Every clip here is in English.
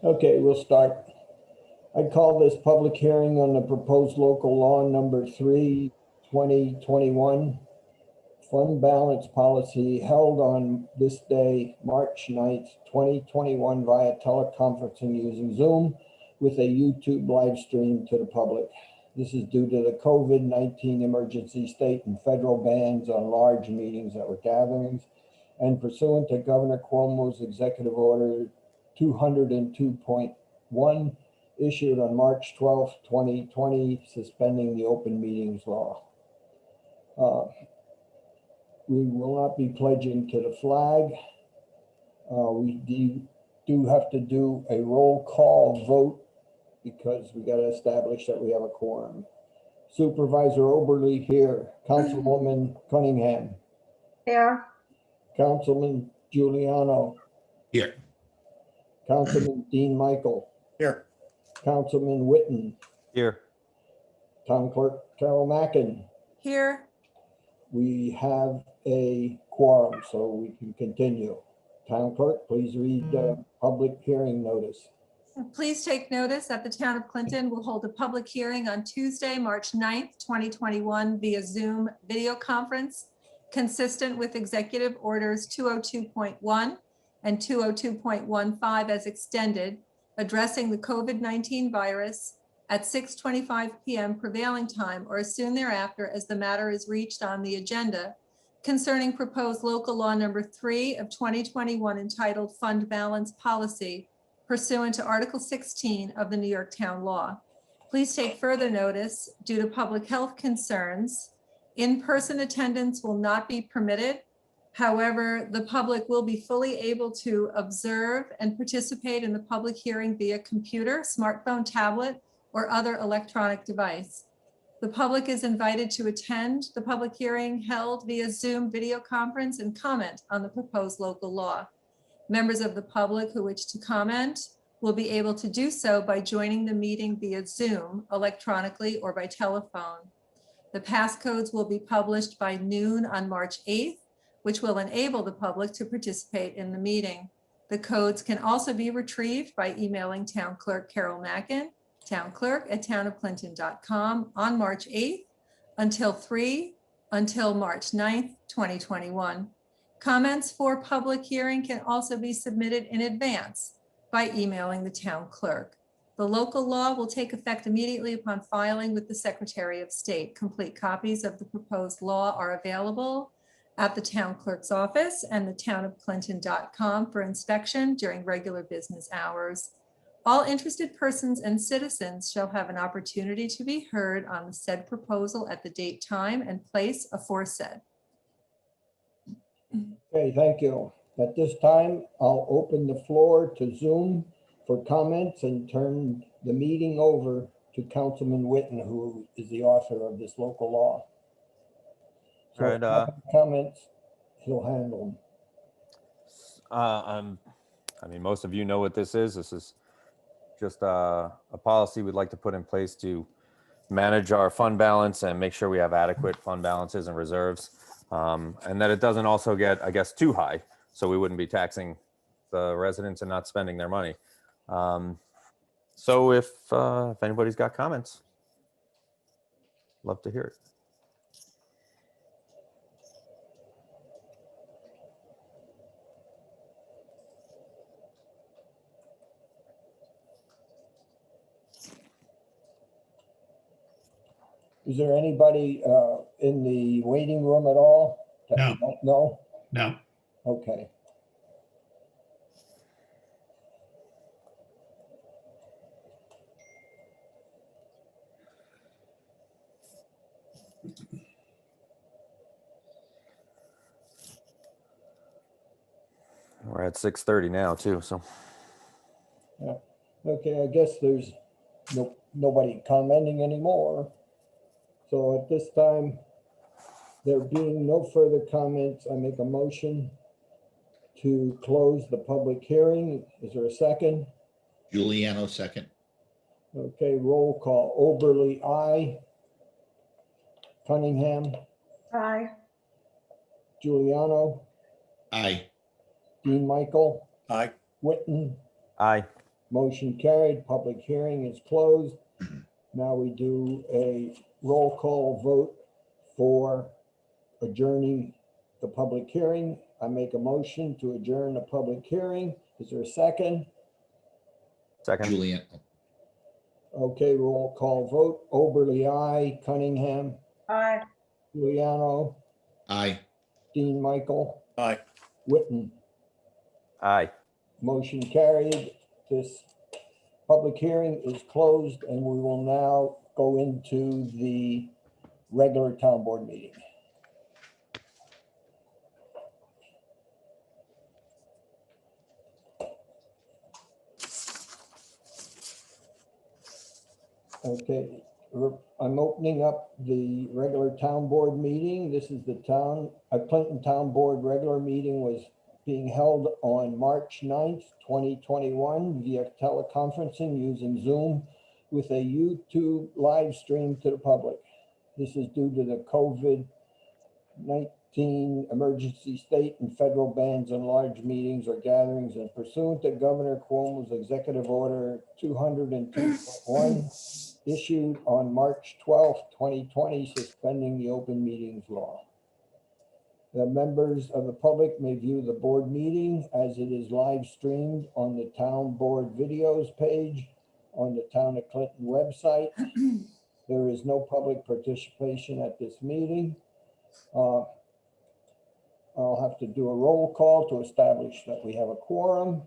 Okay, we'll start. I call this public hearing on the proposed local law number 3, 2021, fund balance policy held on this day, March 9th, 2021 via teleconferencing using Zoom with a YouTube live stream to the public. This is due to the COVID-19 emergency state and federal bans on large meetings that were gatherings and pursuant to Governor Cuomo's executive order 202.1 issued on March 12th, 2020, suspending the open meetings law. We will not be pledging to the flag. We do have to do a roll call vote because we got to establish that we have a quorum. Supervisor Oberly here. Councilwoman Cunningham. Here. Councilman Giuliano. Here. Councilman Dean Michael. Here. Councilman Witten. Here. Town Clerk Carol Mackin. Here. We have a quorum, so we can continue. Town Clerk, please read the public hearing notice. Please take notice that the town of Clinton will hold a public hearing on Tuesday, March 9th, 2021 via Zoom video conference, consistent with Executive Orders 202.1 and 202.15 as extended, addressing the COVID-19 virus at 6:25 p.m. prevailing time or as soon thereafter as the matter is reached on the agenda concerning proposed local law number 3 of 2021 entitled Fund Balance Policy pursuant to Article 16 of the New York Town Law. Please take further notice due to public health concerns. In-person attendance will not be permitted. However, the public will be fully able to observe and participate in the public hearing via computer, smartphone, tablet, or other electronic device. The public is invited to attend the public hearing held via Zoom video conference and comment on the proposed local law. Members of the public who wish to comment will be able to do so by joining the meeting via Zoom, electronically, or by telephone. The passcodes will be published by noon on March 8th, which will enable the public to participate in the meeting. The codes can also be retrieved by emailing Town Clerk Carol Mackin, townclerk@townofclinton.com on March 8th until March 9th, 2021. Comments for public hearing can also be submitted in advance by emailing the town clerk. The local law will take effect immediately upon filing with the Secretary of State. Complete copies of the proposed law are available at the town clerk's office and the townofclinton.com for inspection during regular business hours. All interested persons and citizens shall have an opportunity to be heard on the said proposal at the date, time, and place aforesaid. Okay, thank you. At this time, I'll open the floor to Zoom for comments and turn the meeting over to Councilman Witten, who is the author of this local law. So All right, comments, he'll handle them. I mean, most of you know what this is. This is just a policy we'd like to put in place to manage our fund balance and make sure we have adequate fund balances and reserves. And that it doesn't also get, I guess, too high, so we wouldn't be taxing the residents and not spending their money. So if anybody's got comments, love to hear it. Is there anybody in the waiting room at all? No. No? No. Okay. We're at 6:30 now too, so. Yeah. Okay, I guess there's nobody commenting anymore. So at this time, there being no further comments, I make a motion to close the public hearing. Is there a second? Giuliano, second. Okay, roll call. Oberly, aye. Cunningham, Aye. Giuliano, Aye. Dean Michael, Aye. Witten, Aye. Motion carried. Public hearing is closed. Now we do a roll call vote for adjourning the public hearing. I make a motion to adjourn the public hearing. Is there a second? Second. Julian, Okay, roll call vote. Oberly, aye. Cunningham, Aye. Giuliano, aye. Dean Michael, Aye. Witten. Aye. Motion carried. This public hearing is closed and we will now go into the regular town board meeting. Okay, I'm opening up the regular town board meeting. This is the Clinton Town Board regular meeting was being held on March 9th, 2021 via teleconferencing using Zoom with a YouTube live stream to the public. This is due to the COVID-19 emergency state and federal bans on large meetings or gatherings and pursuant to Governor Cuomo's Executive Order 202.1 issued on March 12th, 2020, suspending the open meetings law. The members of the public may view the board meeting as it is live streamed on the town board videos page on the Town of Clinton website. There is no public participation at this meeting. I'll have to do a roll call to establish that we have a quorum.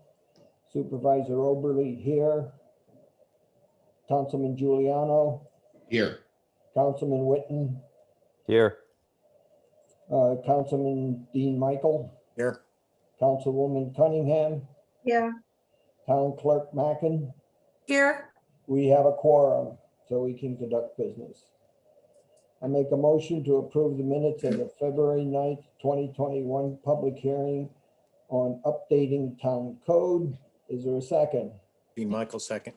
Supervisor Oberly here. Councilman Giuliano, Here, Councilman Witten, Here. Councilman Dean Michael, Here. Councilwoman Cunningham, Yeah. Town Clerk Mackin. Here. We have a quorum, so we can conduct business. I make a motion to approve the minutes of the February 9th, 2021 public hearing on updating town code. Is there a second? Dean Michael, second.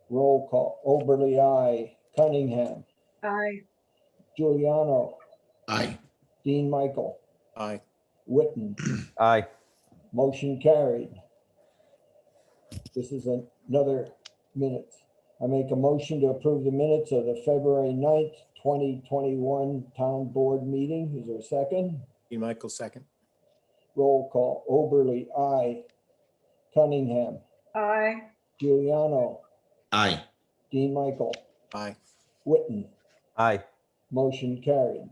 Roll call. Oberly, aye. Cunningham, Aye. Giuliano, aye. Dean Michael, Aye. Witten. Aye. Motion carried. This is another minutes. I make a motion to approve the minutes of the February 9th, 2021 town board meeting. Is there a second? Dean Michael, second. Roll call. Oberly, aye. Cunningham, Aye. Giuliano, Aye. Dean Michael, Aye. Witten. Aye. Motion carried.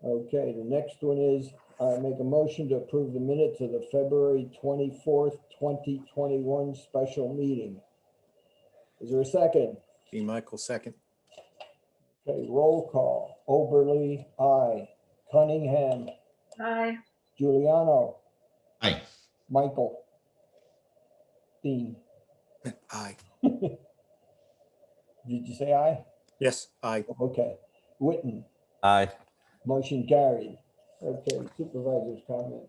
Okay, the next one is I make a motion to approve the minutes of the February 24th, 2021 special meeting. Is there a second? Dean Michael, second. Okay, roll call. Oberly, aye. Cunningham, Aye. Giuliano, Aye. Michael, Dean. Aye. Did you say aye? Yes, aye. Okay. Witten. Aye. Motion carried. Okay, supervisor's comment.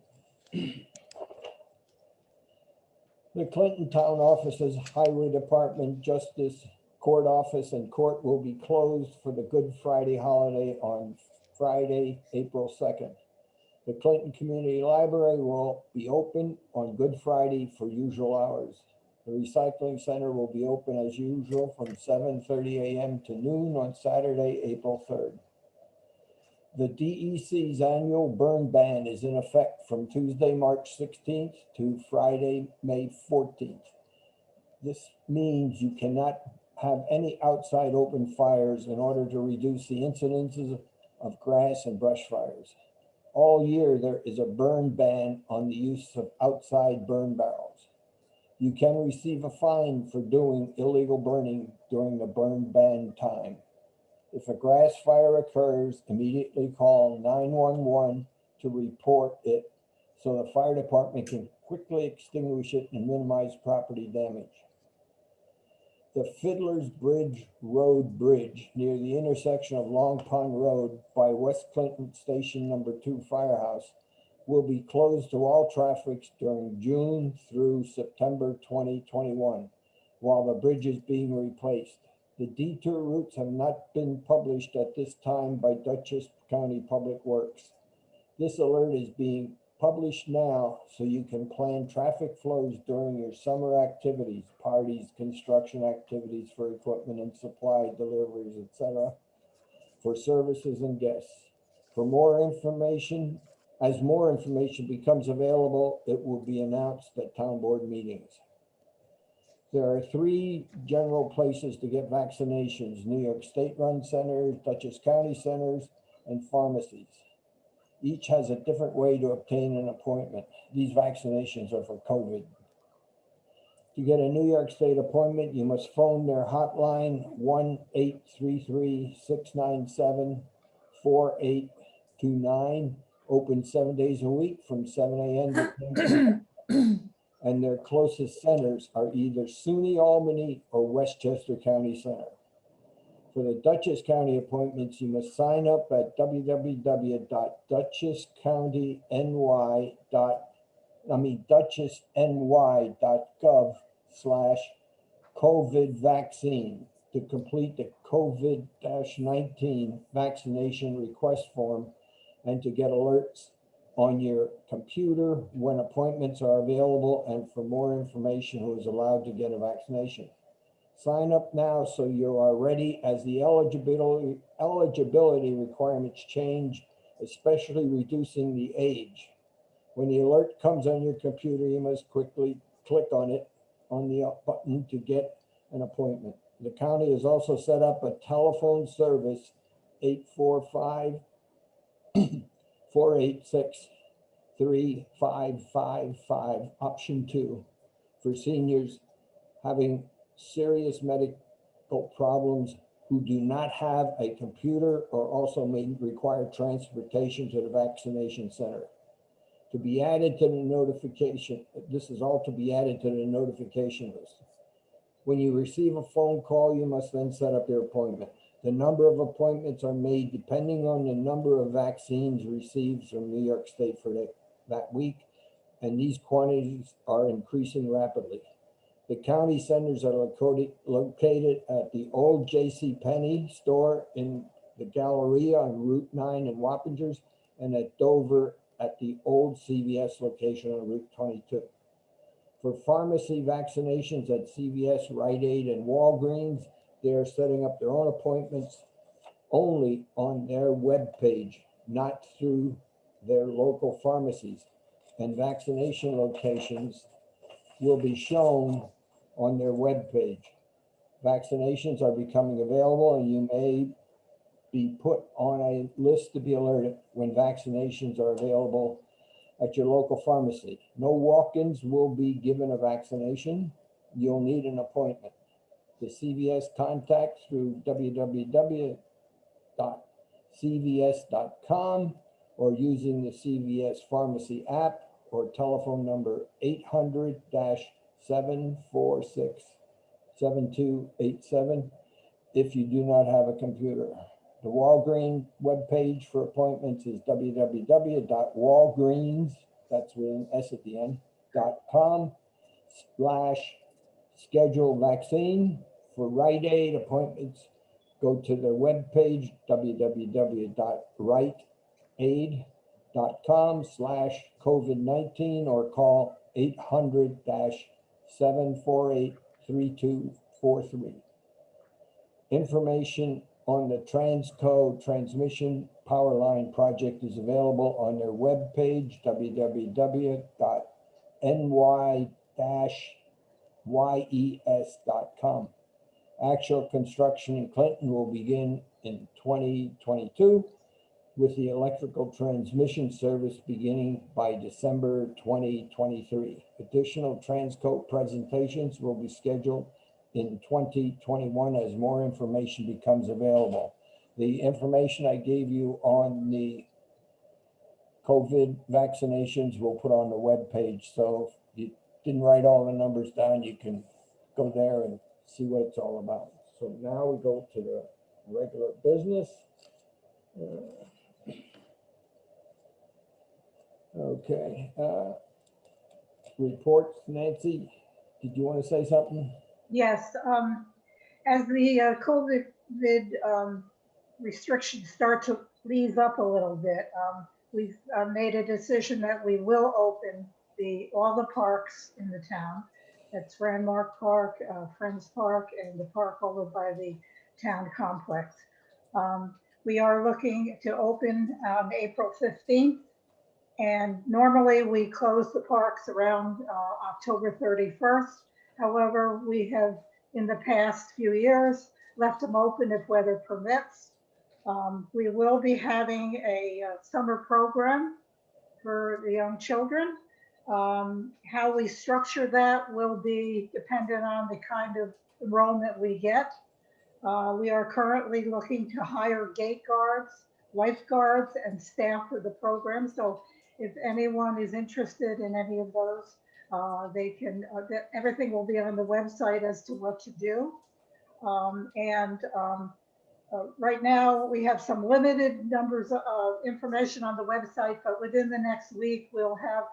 The Clinton Town Offices, Highway Department, Justice Court Office, and Court will be closed for the Good Friday holiday on Friday, April 2nd. The Clinton Community Library will be open on Good Friday for usual hours. The recycling center will be open as usual from 7:30 a.m. to noon on Saturday, April 3rd. The DEC's annual burn ban is in effect from Tuesday, March 16th to Friday, May 14th. This means you cannot have any outside open fires in order to reduce the incidences of grass and brush fires. All year, there is a burn ban on the use of outside burn barrels. You can receive a fine for doing illegal burning during the burn ban time. If a grass fire occurs, immediately call 911 to report it so the fire department can quickly extinguish it and minimize property damage. The Fiddler's Bridge Road Bridge near the intersection of Long Pond Road by West Clinton Station Number 2 Firehouse will be closed to all traffic during June through September 2021 while the bridge is being replaced. The detour routes have not been published at this time by Dutchess County Public Works. This alert is being published now so you can plan traffic flows during your summer activities, parties, construction activities for equipment and supply deliveries, etc., for services and guests. For more information, as more information becomes available, it will be announced at town board meetings. There are 3 general places to get vaccinations: New York State-run centers, Dutchess County centers, and pharmacies. Each has a different way to obtain an appointment. These vaccinations are for COVID. To get a New York State appointment, you must phone their hotline 1-833-697-4829, open 7 days a week from 7 a.m. to 10 p.m. And their closest centers are either SUNY Albany or Westchester County Center. For the Dutchess County appointments, you must sign up at dutchessny.gov/COVID vaccine to complete the COVID-19 vaccination request form and to get alerts on your computer when appointments are available and for more information who is allowed to get a vaccination. Sign up now so you are ready as the eligibility requirements change, especially reducing the age. When the alert comes on your computer, you must quickly click on it on the button to get an appointment. The county has also set up a telephone service, 845-486-3555, option 2, for seniors having serious medical problems who do not have a computer or also may require transportation to the vaccination center. To be added to the notification, this is all to be added to the notification list. When you receive a phone call, you must then set up your appointment. The number of appointments are made depending on the number of vaccines received from New York State for that week, and these quantities are increasing rapidly. The county centers are located at the old J.C. Penney store in the Galleria on Route 9 in Wappingers, and at Dover at the old CVS location on Route 22. For pharmacy vaccinations at CVS, Rite Aid, and Walgreens, they are setting up their own appointments only on their webpage, not through their local pharmacies. And vaccination locations will be shown on their webpage. Vaccinations are becoming available, and you may be put on a list to be alerted when vaccinations are available at your local pharmacy. No walk-ins will be given a vaccination. You'll need an appointment. The CVS contact through www.cvs.com or using the CVS Pharmacy app or telephone number 800-746-7287 if you do not have a computer. The Walgreens webpage for appointments is www.walgreens, that's with an S at the end, .com/schedule vaccine. For Rite Aid appointments, go to their webpage, www.riteaid.com/COVID-19 or call 800-748-3243. Information on the Transco transmission power line project is available on their webpage, www.ny-yes.com. Actual construction in Clinton will begin in 2022, with the electrical transmission service beginning by December 2023. Additional Transco presentations will be scheduled in 2021 as more information becomes available. The information I gave you on the COVID vaccinations we'll put on the webpage. So if you didn't write all the numbers down, you can go there and see what it's all about. So now we go to the regular business. Okay. Reports, Nancy, did you want to say something? Yes, as the COVID restrictions start to ease up a little bit, we've made a decision that we will open all the parks in the town. That's Landmark Park, Friends Park, and the park over by the town complex. We are looking to open on April 15th. And normally we close the parks around October 31st. However, we have in the past few years left them open if weather permits. We will be having a summer program for the young children. How we structure that will be dependent on the kind of enrollment we get. We are currently looking to hire gate guards, lifeguards, and staff for the program. So if anyone is interested in any of those, they can, everything will be on the website as to what to do. Right now we have some limited numbers of information on the website, but within the next week, we'll have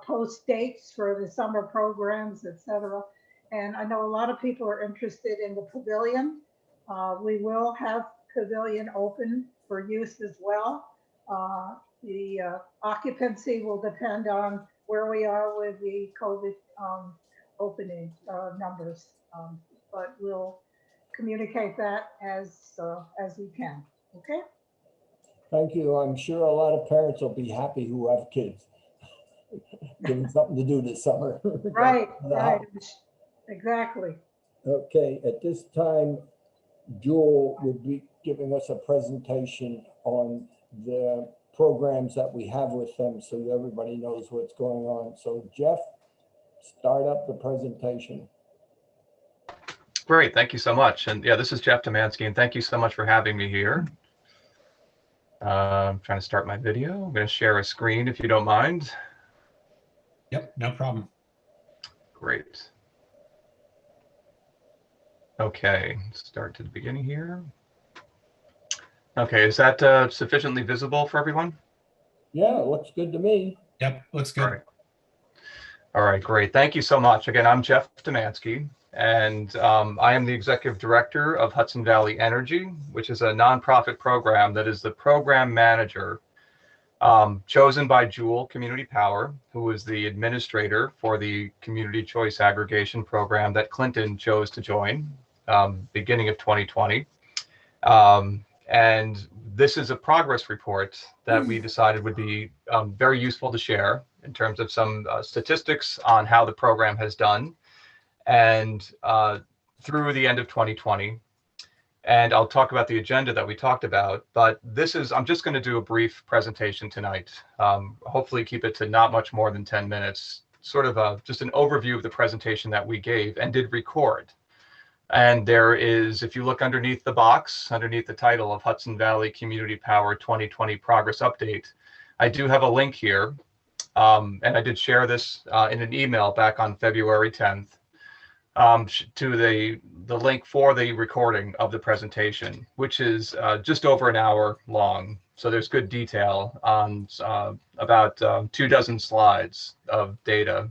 post dates for the summer programs, etc. And I know a lot of people are interested in the pavilion. We will have pavilion open for use as well. The occupancy will depend on where we are with the COVID opening numbers, but we'll communicate that as we can. Okay. Thank you. I'm sure a lot of parents will be happy who have kids. Give them something to do this summer. Right, right, exactly. Okay, at this time, Jewel will be giving us a presentation on the programs that we have with them so everybody knows what's going on. So Jeff, start up the presentation. Great, thank you so much. And yeah, this is Jeff Domansky, and thank you so much for having me here. I'm trying to start my video. I'm going to share a screen if you don't mind. Yep, no problem. Great. Okay, start to the beginning here. Okay, is that sufficiently visible for everyone? Yeah, it looks good to me. Yep, looks good. All right, great. Thank you so much. Again, I'm Jeff Domansky, and I am the Executive Director of Hudson Valley Energy, which is a nonprofit program that is the program manager chosen by Jewel Community Power, who is the administrator for the Community Choice Aggregation Program that Clinton chose to join beginning of 2020. And this is a progress report that we decided would be very useful to share in terms of some statistics on how the program has done and through the end of 2020. And I'll talk about the agenda that we talked about, but this is, I'm just going to do a brief presentation tonight. Hopefully keep it to not much more than 10 minutes, sort of just an overview of the presentation that we gave and did record. And there is, if you look underneath the box, underneath the title of Hudson Valley Community Power 2020 Progress Update, I do have a link here. And I did share this in an email back on February 10th to the link for the recording of the presentation, which is just over an hour long. So there's good detail on about 24 slides of data.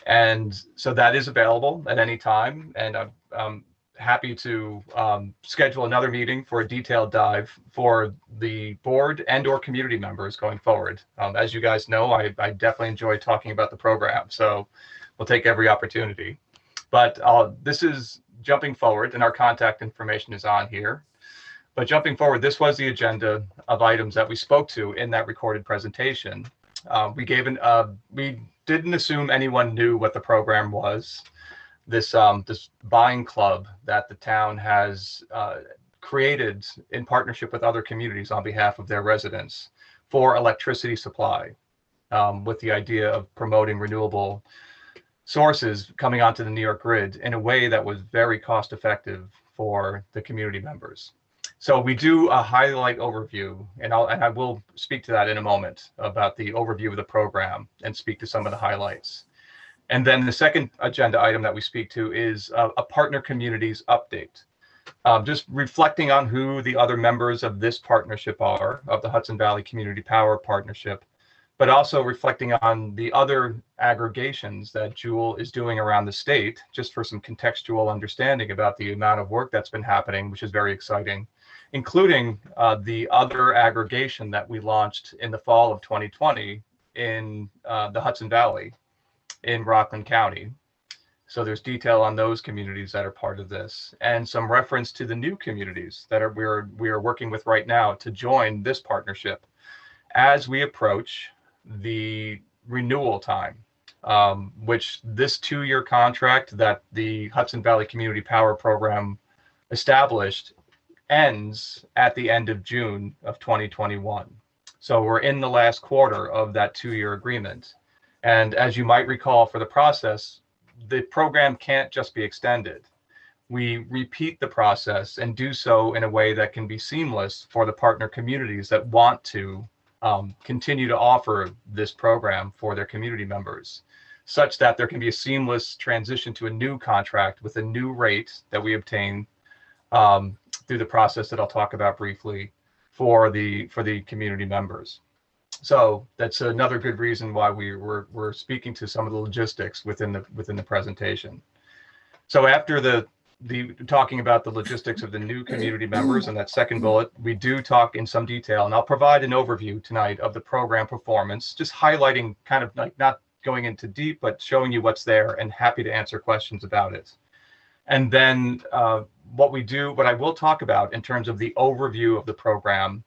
And so that is available at any time. And I'm happy to schedule another meeting for a detailed dive for the board and or community members going forward. As you guys know, I definitely enjoy talking about the program. So we'll take every opportunity. But this is jumping forward, and our contact information is on here. But jumping forward, this was the agenda of items that we spoke to in that recorded presentation. We didn't assume anyone knew what the program was. This buying club that the town has created in partnership with other communities on behalf of their residents for electricity supply, with the idea of promoting renewable sources coming onto the New York grid in a way that was very cost effective for the community members. So we do a highlight overview, and I will speak to that in a moment about the overview of the program and speak to some of the highlights. And then the second agenda item that we speak to is a partner communities update. Just reflecting on who the other members of this partnership are, of the Hudson Valley Community Power Partnership, but also reflecting on the other aggregations that Jewel is doing around the state, just for some contextual understanding about the amount of work that's been happening, which is very exciting. including the other aggregation that we launched in the fall of 2020 in the Hudson Valley in Rockland County. So there's detail on those communities that are part of this, and some reference to the new communities that we are working with right now to join this partnership as we approach the renewal time, which this 2-year contract that the Hudson Valley Community Power Program established ends at the end of June of 2021. So we're in the last quarter of that 2-year agreement. And as you might recall for the process, the program can't just be extended. We repeat the process and do so in a way that can be seamless for the partner communities that want to continue to offer this program for their community members, such that there can be a seamless transition to a new contract with a new rate that we obtain through the process that I'll talk about briefly for the community members. So that's another good reason why we're speaking to some of the logistics within the presentation. So after the talking about the logistics of the new community members and that second bullet, we do talk in some detail, and I'll provide an overview tonight of the program performance, just highlighting, kind of like not going into deep, but showing you what's there, and happy to answer questions about it. And then what I will talk about in terms of the overview of the program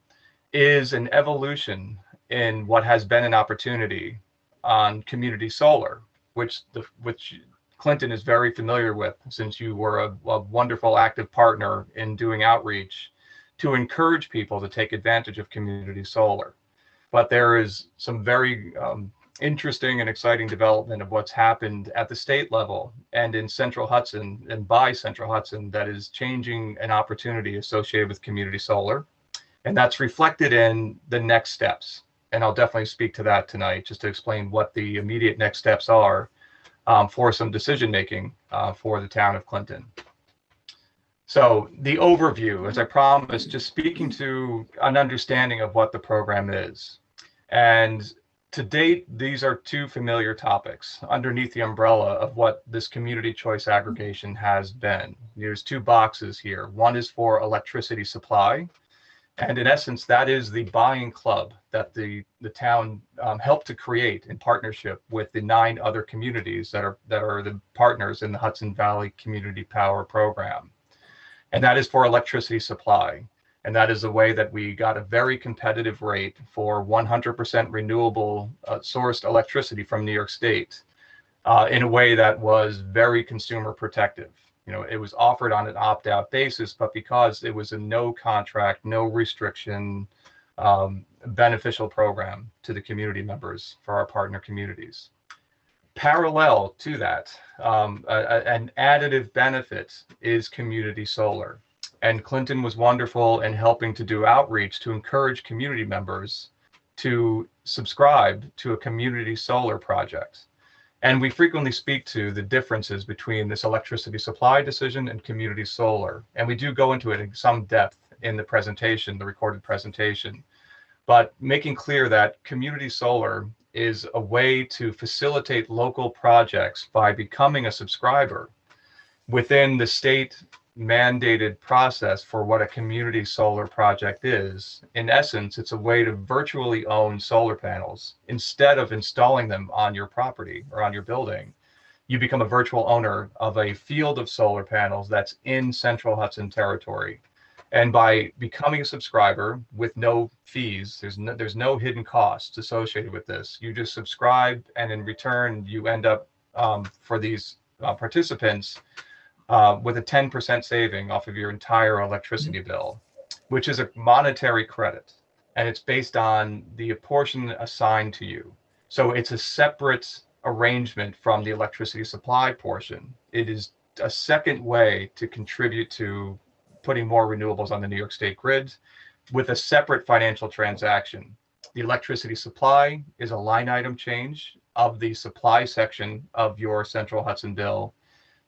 is an evolution in what has been an opportunity on community solar, which Clinton is very familiar with, since you were a wonderful active partner in doing outreach to encourage people to take advantage of community solar. But there is some very interesting and exciting development of what's happened at the state level and in Central Hudson and by Central Hudson that is changing an opportunity associated with community solar. And that's reflected in the next steps. And I'll definitely speak to that tonight, just to explain what the immediate next steps are for some decision making for the town of Clinton. So the overview, as I promised, just speaking to an understanding of what the program is. And to date, these are two familiar topics underneath the umbrella of what this community choice aggregation has been. There's two boxes here. One is for electricity supply. And in essence, that is the buying club that the town helped to create in partnership with the 9 other communities that are the partners in the Hudson Valley Community Power Program. And that is for electricity supply. And that is a way that we got a very competitive rate for 100% renewable sourced electricity from New York State in a way that was very consumer protective. You know, it was offered on an opt-out basis, but because it was a no contract, no restriction, beneficial program to the community members for our partner communities. Parallel to that, an additive benefit is community solar. And Clinton was wonderful in helping to do outreach to encourage community members to subscribe to a community solar project. And we frequently speak to the differences between this electricity supply decision and community solar. And we do go into it in some depth in the presentation, the recorded presentation, but making clear that community solar is a way to facilitate local projects by becoming a subscriber within the state mandated process for what a community solar project is. In essence, it's a way to virtually own solar panels. Instead of installing them on your property or on your building, you become a virtual owner of a field of solar panels that's in Central Hudson territory. And by becoming a subscriber with no fees, there's no hidden costs associated with this. You just subscribe, and in return, you end up for these participants with a 10% saving off of your entire electricity bill, which is a monetary credit, and it's based on the portion assigned to you. So it's a separate arrangement from the electricity supply portion. It is a second way to contribute to putting more renewables on the New York State grid with a separate financial transaction. The electricity supply is a line item change of the supply section of your Central Hudson bill.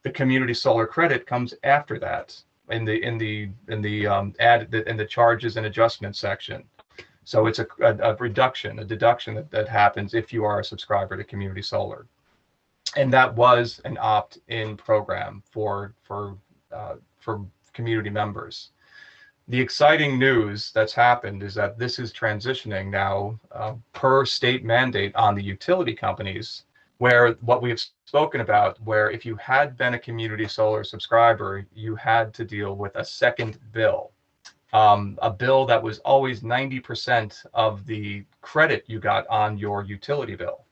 The community solar credit comes after that in the charges and adjustments section. So it's a reduction, a deduction that happens if you are a subscriber to community solar. And that was an opt-in program for community members. The exciting news that's happened is that this is transitioning now per state mandate on the utility companies, where what we've spoken about, where if you had been a community solar subscriber, you had to deal with a second bill, a bill that was always 90% of the credit you got on your utility bill,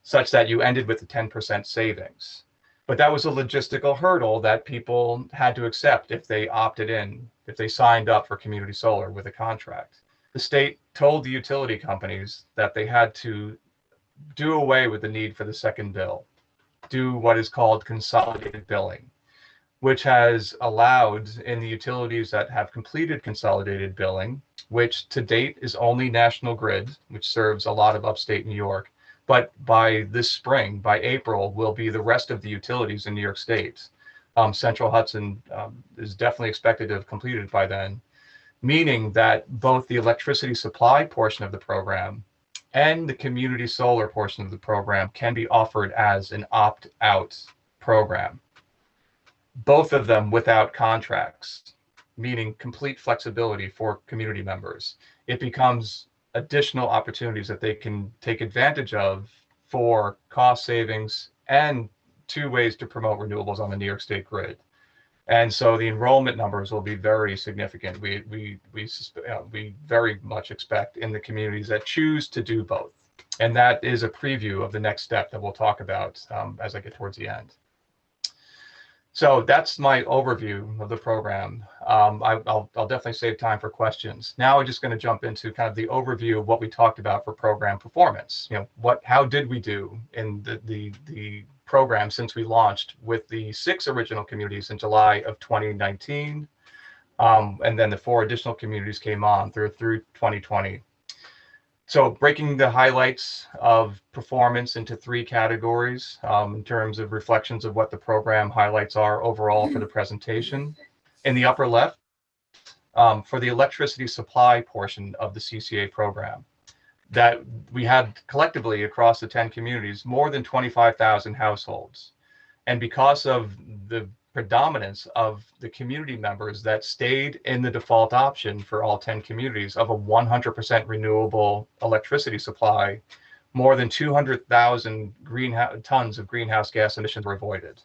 such that you ended with a 10% savings. But that was a logistical hurdle that people had to accept if they opted in, if they signed up for community solar with a contract. The state told the utility companies that they had to do away with the need for the second bill, do what is called consolidated billing, which has allowed in the utilities that have completed consolidated billing, which to date is only National Grid, which serves a lot of upstate New York. But by this spring, by April, will be the rest of the utilities in New York State. Central Hudson is definitely expected to have completed by then, meaning that both the electricity supply portion of the program and the community solar portion of the program can be offered as an opt-out program. Both of them without contracts, meaning complete flexibility for community members. It becomes additional opportunities that they can take advantage of for cost savings and 2 ways to promote renewables on the New York State grid. And so the enrollment numbers will be very significant. We very much expect in the communities that choose to do both. And that is a preview of the next step that we'll talk about as I get towards the end. So that's my overview of the program. I'll definitely save time for questions. Now we're just going to jump into kind of the overview of what we talked about for program performance. You know, how did we do in the program since we launched with the 6 original communities in July of 2019, and then the 4 additional communities came on through 2020. So breaking the highlights of performance into 3 categories in terms of reflections of what the program highlights are overall for the presentation. In the upper left, for the electricity supply portion of the CCA program, that we had collectively across the 10 communities, more than 25,000 households. And because of the predominance of the community members that stayed in the default option for all 10 communities of a 100% renewable electricity supply, more than 200,000 tons of greenhouse gas emissions were avoided.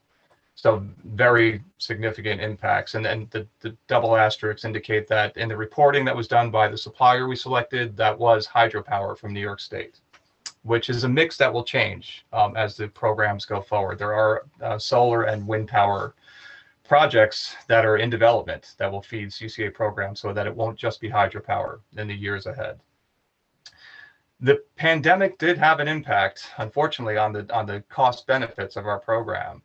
So very significant impacts. And then the double asterisks indicate that in the reporting that was done by the supplier we selected, that was hydropower from New York State, which is a mix that will change as the programs go forward. There are solar and wind power projects that are in development that will feed CCA programs so that it won't just be hydropower in the years ahead. The pandemic did have an impact, unfortunately, on the cost benefits of our program,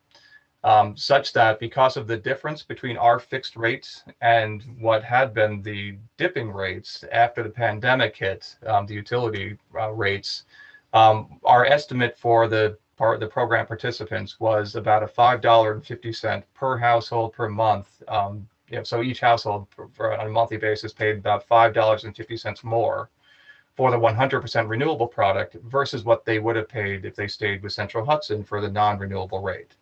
such that because of the difference between our fixed rates and what had been the dipping rates after the pandemic hit, the utility rates, our estimate for the program participants was about a $5.50 per household per month. So each household on a monthly basis paid about $5.50 more for the 100% renewable product versus what they would have paid if they stayed with Central Hudson for the non-renewable rate.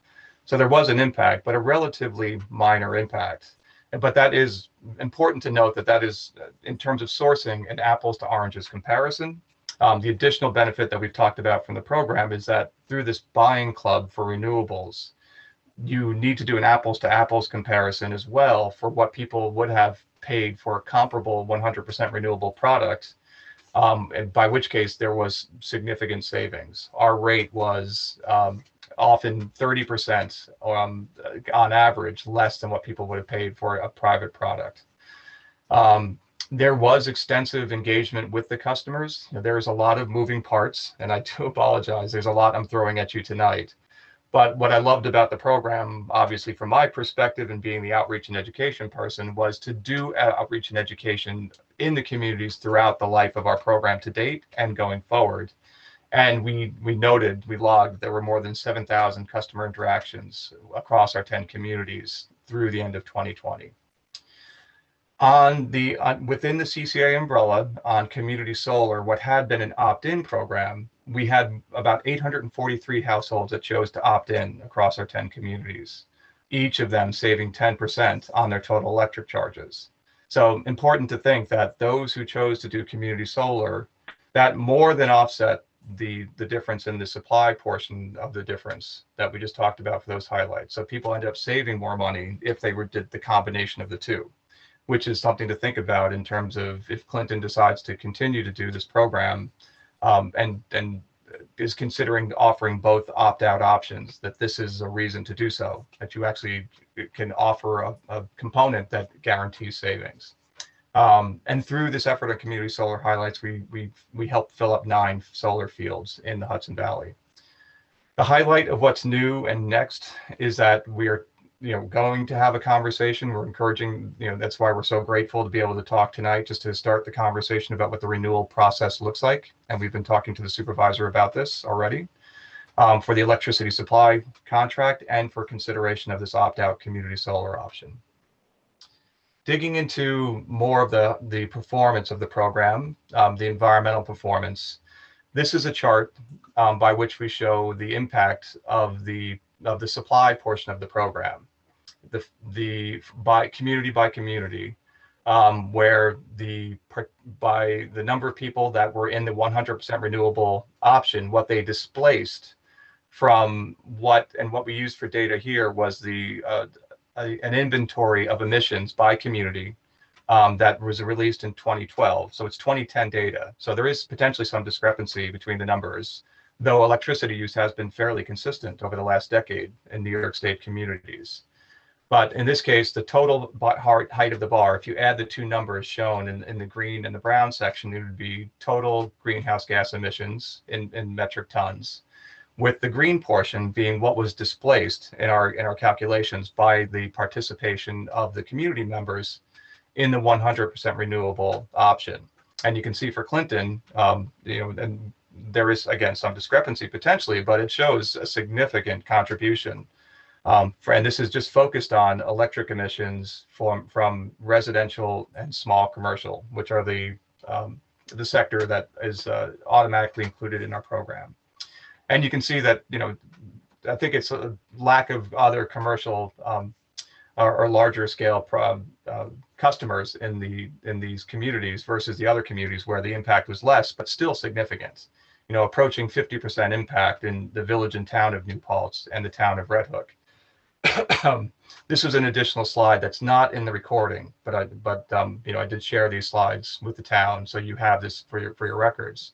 So there was an impact, but a relatively minor impact. But that is important to note that is, in terms of sourcing, an apples to oranges comparison. The additional benefit that we've talked about from the program is that through this buying club for renewables, you need to do an apples to apples comparison as well for what people would have paid for a comparable 100% renewable product, and by which case there was significant savings. Our rate was often 30% on average less than what people would have paid for a private product. There was extensive engagement with the customers. There's a lot of moving parts, and I do apologize. There's a lot I'm throwing at you tonight. But what I loved about the program, obviously from my perspective and being the outreach and education person, was to do outreach and education in the communities throughout the life of our program to date and going forward. And we logged there were more than 7,000 customer interactions across our 10 communities through the end of 2020. Within the CCA umbrella on community solar, what had been an opt-in program, we had about 843 households that chose to opt in across our 10 communities, each of them saving 10% on their total electric charges. So important to think that those who chose to do community solar, that more than offset the difference in the supply portion of the difference that we just talked about for those highlights. So people end up saving more money if they did the combination of the two, which is something to think about in terms of if Clinton decides to continue to do this program, and is considering offering both opt-out options, that this is a reason to do so, that you actually can offer a component that guarantees savings. And through this effort of community solar highlights, we helped fill up 9 solar fields in the Hudson Valley. The highlight of what's new and next is that we're going to have a conversation. We're encouraging, that's why we're so grateful to be able to talk tonight, just to start the conversation about what the renewal process looks like. And we've been talking to the supervisor about this already, for the electricity supply contract and for consideration of this opt-out community solar option. Digging into more of the performance of the program, the environmental performance, this is a chart by which we show the impact of the supply portion of the program, by community, where by the number of people that were in the 100% renewable option, what they displaced from what we used for data here was an inventory of emissions by community that was released in 2012. So it's 2010 data. So there is potentially some discrepancy between the numbers, though electricity use has been fairly consistent over the last decade in New York State communities. But in this case, the total height of the bar, if you add the two numbers shown in the green and the brown section, it would be total greenhouse gas emissions in metric tons, with the green portion being what was displaced in our calculations by the participation of the community members in the 100% renewable option. And you can see for Clinton, and there is, again, some discrepancy potentially, but it shows a significant contribution. And this is just focused on electric emissions from residential and small commercial, which are the sector that is automatically included in our program. And you can see that, I think it's a lack of other commercial or larger scale customers in these communities versus the other communities where the impact was less, but still significant. Approaching 50% impact in the village and town of New Paltz and the town of Red Hook. This was an additional slide that's not in the recording, but I did share these slides with the town, so you have this for your records.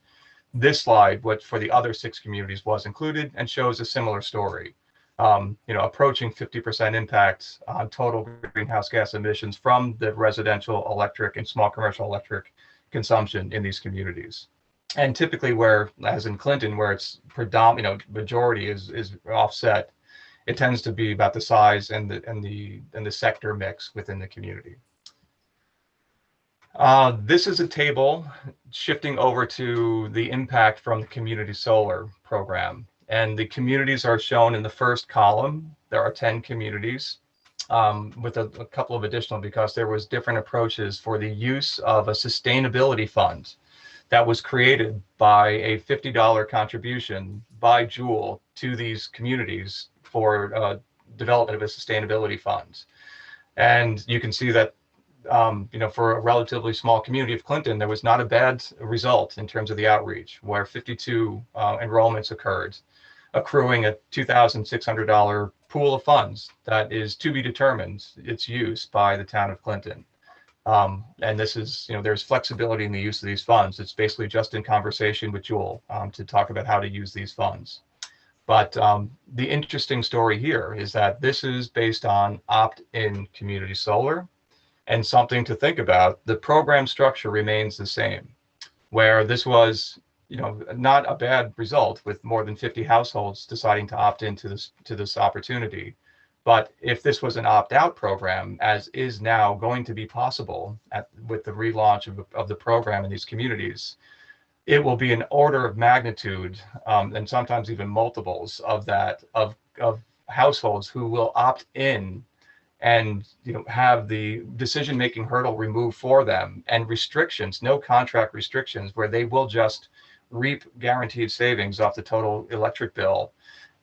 This slide, what for the other 6 communities, was included and shows a similar story. Approaching 50% impact on total greenhouse gas emissions from the residential electric and small commercial electric consumption in these communities. And typically, where, as in Clinton, where it's predominant, majority is offset, it tends to be about the size and the sector mix within the community. This is a table shifting over to the impact from the community solar program. And the communities are shown in the first column. There are 10 communities with a couple of additional, because there was different approaches for the use of a sustainability fund that was created by a $50 contribution by Joule to these communities for development of a sustainability fund. And you can see that for a relatively small community of Clinton, there was not a bad result in terms of the outreach, where 52 enrollments occurred, accruing a $2,600 pool of funds that is to be determined its use by the town of Clinton. And this is, there's flexibility in the use of these funds. It's basically just in conversation with Joule to talk about how to use these funds. But the interesting story here is that this is based on opt-in community solar. And something to think about, the program structure remains the same, where this was, not a bad result with more than 50 households deciding to opt into this opportunity. But if this was an opt-out program, as is now going to be possible with the relaunch of the program in these communities, it will be an order of magnitude, and sometimes even multiples of that, of households who will opt in and have the decision-making hurdle removed for them, and restrictions, no contract restrictions, where they will just reap guaranteed savings off the total electric bill.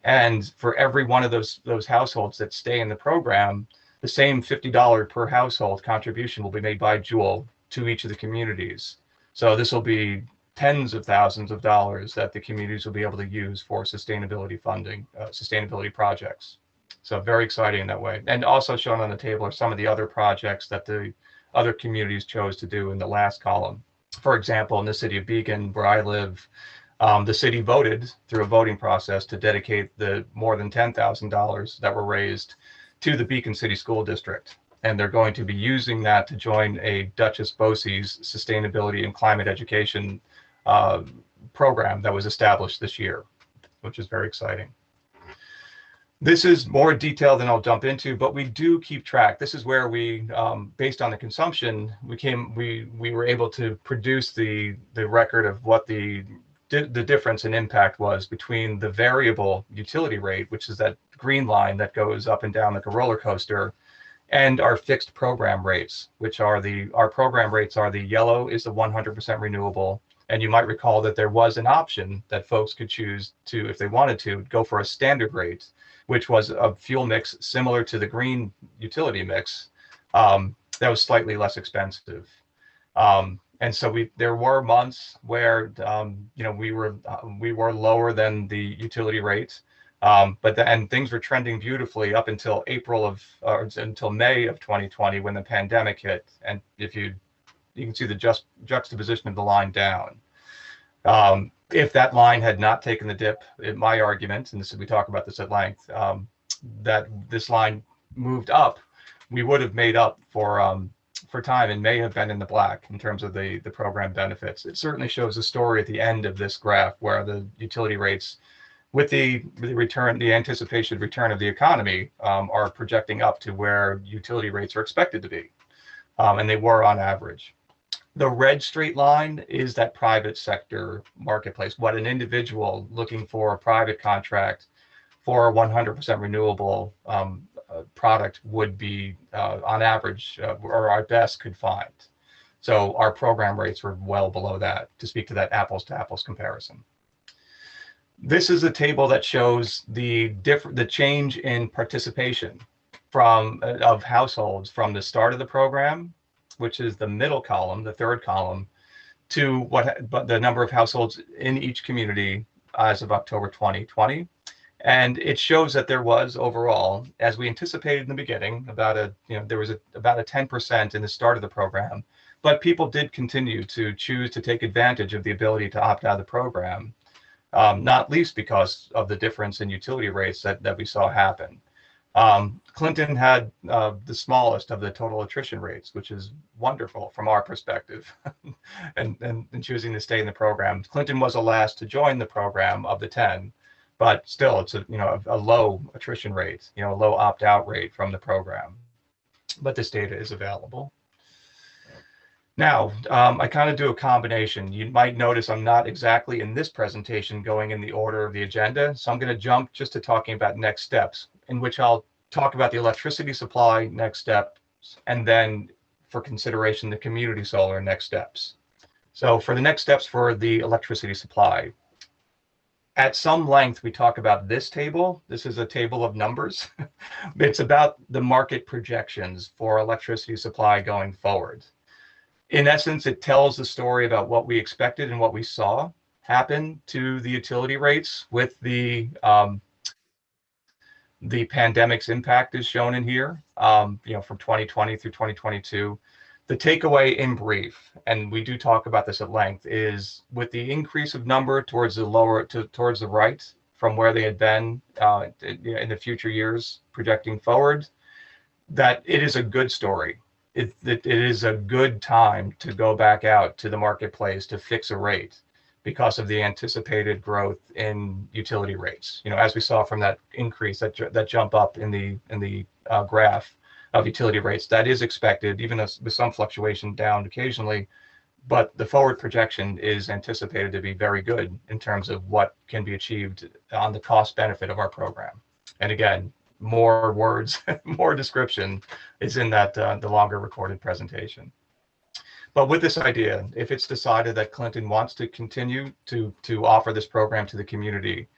And for every one of those households that stay in the program, the same $50 per household contribution will be made by Jewel to each of the communities. So this will be tens of thousands of dollars that the communities will be able to use for sustainability funding, sustainability projects. So very exciting in that way. And also shown on the table are some of the other projects that the other communities chose to do in the last column. For example, in the city of Beacon, where I live, the city voted through a voting process to dedicate the more than $10,000 that were raised to the Beacon City School District. And they're going to be using that to join a Duchess Bosey's sustainability and climate education program that was established this year, which is very exciting. This is more detail than I'll jump into, but we do keep track. This is where we, based on the consumption, we were able to produce the record of what the difference in impact was between the variable utility rate, which is that green line that goes up and down like a roller coaster, and our fixed program rates, which are our program rates are the yellow is the 100% renewable. And you might recall that there was an option that folks could choose to, if they wanted to, go for a standard rate, which was a fuel mix similar to the green utility mix that was slightly less expensive. And so there were months where we were lower than the utility rate, and things were trending beautifully up until until May of 2020 when the pandemic hit. And if you can see the juxtaposition of the line down. If that line had not taken the dip, my argument, and we talk about this at length, that this line moved up, we would have made up for time and may have been in the black in terms of the program benefits. It certainly shows a story at the end of this graph where the utility rates, with the anticipation return of the economy, are projecting up to where utility rates are expected to be, and they were on average. The red straight line is that private sector marketplace, what an individual looking for a private contract for a 100% renewable product would be on average, or our best could find. So our program rates were well below that, to speak to that apples to apples comparison. This is a table that shows the change in participation of households from the start of the program, which is the middle column, the third column, to the number of households in each community as of October 2020. And it shows that there was overall, as we anticipated in the beginning, there was about a 10% in the start of the program, but people did continue to choose to take advantage of the ability to opt out of the program, not least because of the difference in utility rates that we saw happen. Clinton had the smallest of the total attrition rates, which is wonderful from our perspective, and choosing to stay in the program. Clinton was the last to join the program of the 10, but still it's a low attrition rate, a low opt-out rate from the program. But this data is available. Now, I kind of do a combination. You might notice I'm not exactly in this presentation going in the order of the agenda, so I'm going to jump just to talking about next steps, in which I'll talk about the electricity supply next steps, and then for consideration, the community solar next steps. So for the next steps for the electricity supply, at some length, we talk about this table. This is a table of numbers. It's about the market projections for electricity supply going forward. In essence, it tells the story about what we expected and what we saw happen to the utility rates with the pandemic's impact is shown in here, from 2020 through 2022. The takeaway in brief, and we do talk about this at length, is with the increase of number towards the right from where they had been in the future years projecting forward, that it is a good story. It is a good time to go back out to the marketplace to fix a rate because of the anticipated growth in utility rates. As we saw from that increase, that jump up in the graph of utility rates, that is expected, even with some fluctuation down occasionally, but the forward projection is anticipated to be very good in terms of what can be achieved on the cost benefit of our program. And again, more words, more description is in that the longer recorded presentation. But with this idea, if it's decided that Clinton wants to continue to offer this program to the community,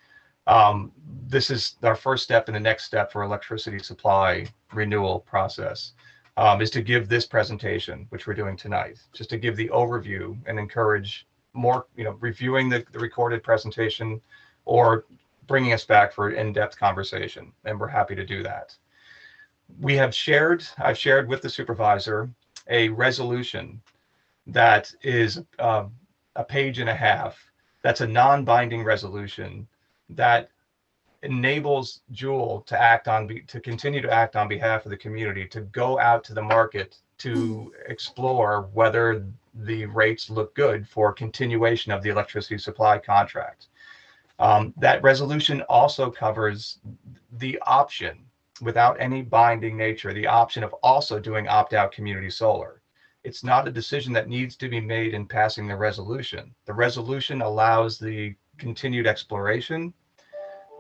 This is our first step in the next step for electricity supply renewal process, is to give this presentation, which we're doing tonight, just to give the overview and encourage more, reviewing the recorded presentation or bringing us back for in-depth conversation. And we're happy to do that. I've shared with the supervisor a resolution that is a page and a half. That's a non-binding resolution that enables Jewel to continue to act on behalf of the community, to go out to the market to explore whether the rates look good for continuation of the electricity supply contract. That resolution also covers the option, without any binding nature, the option of also doing opt-out community solar. It's not a decision that needs to be made in passing the resolution. The resolution allows the continued exploration.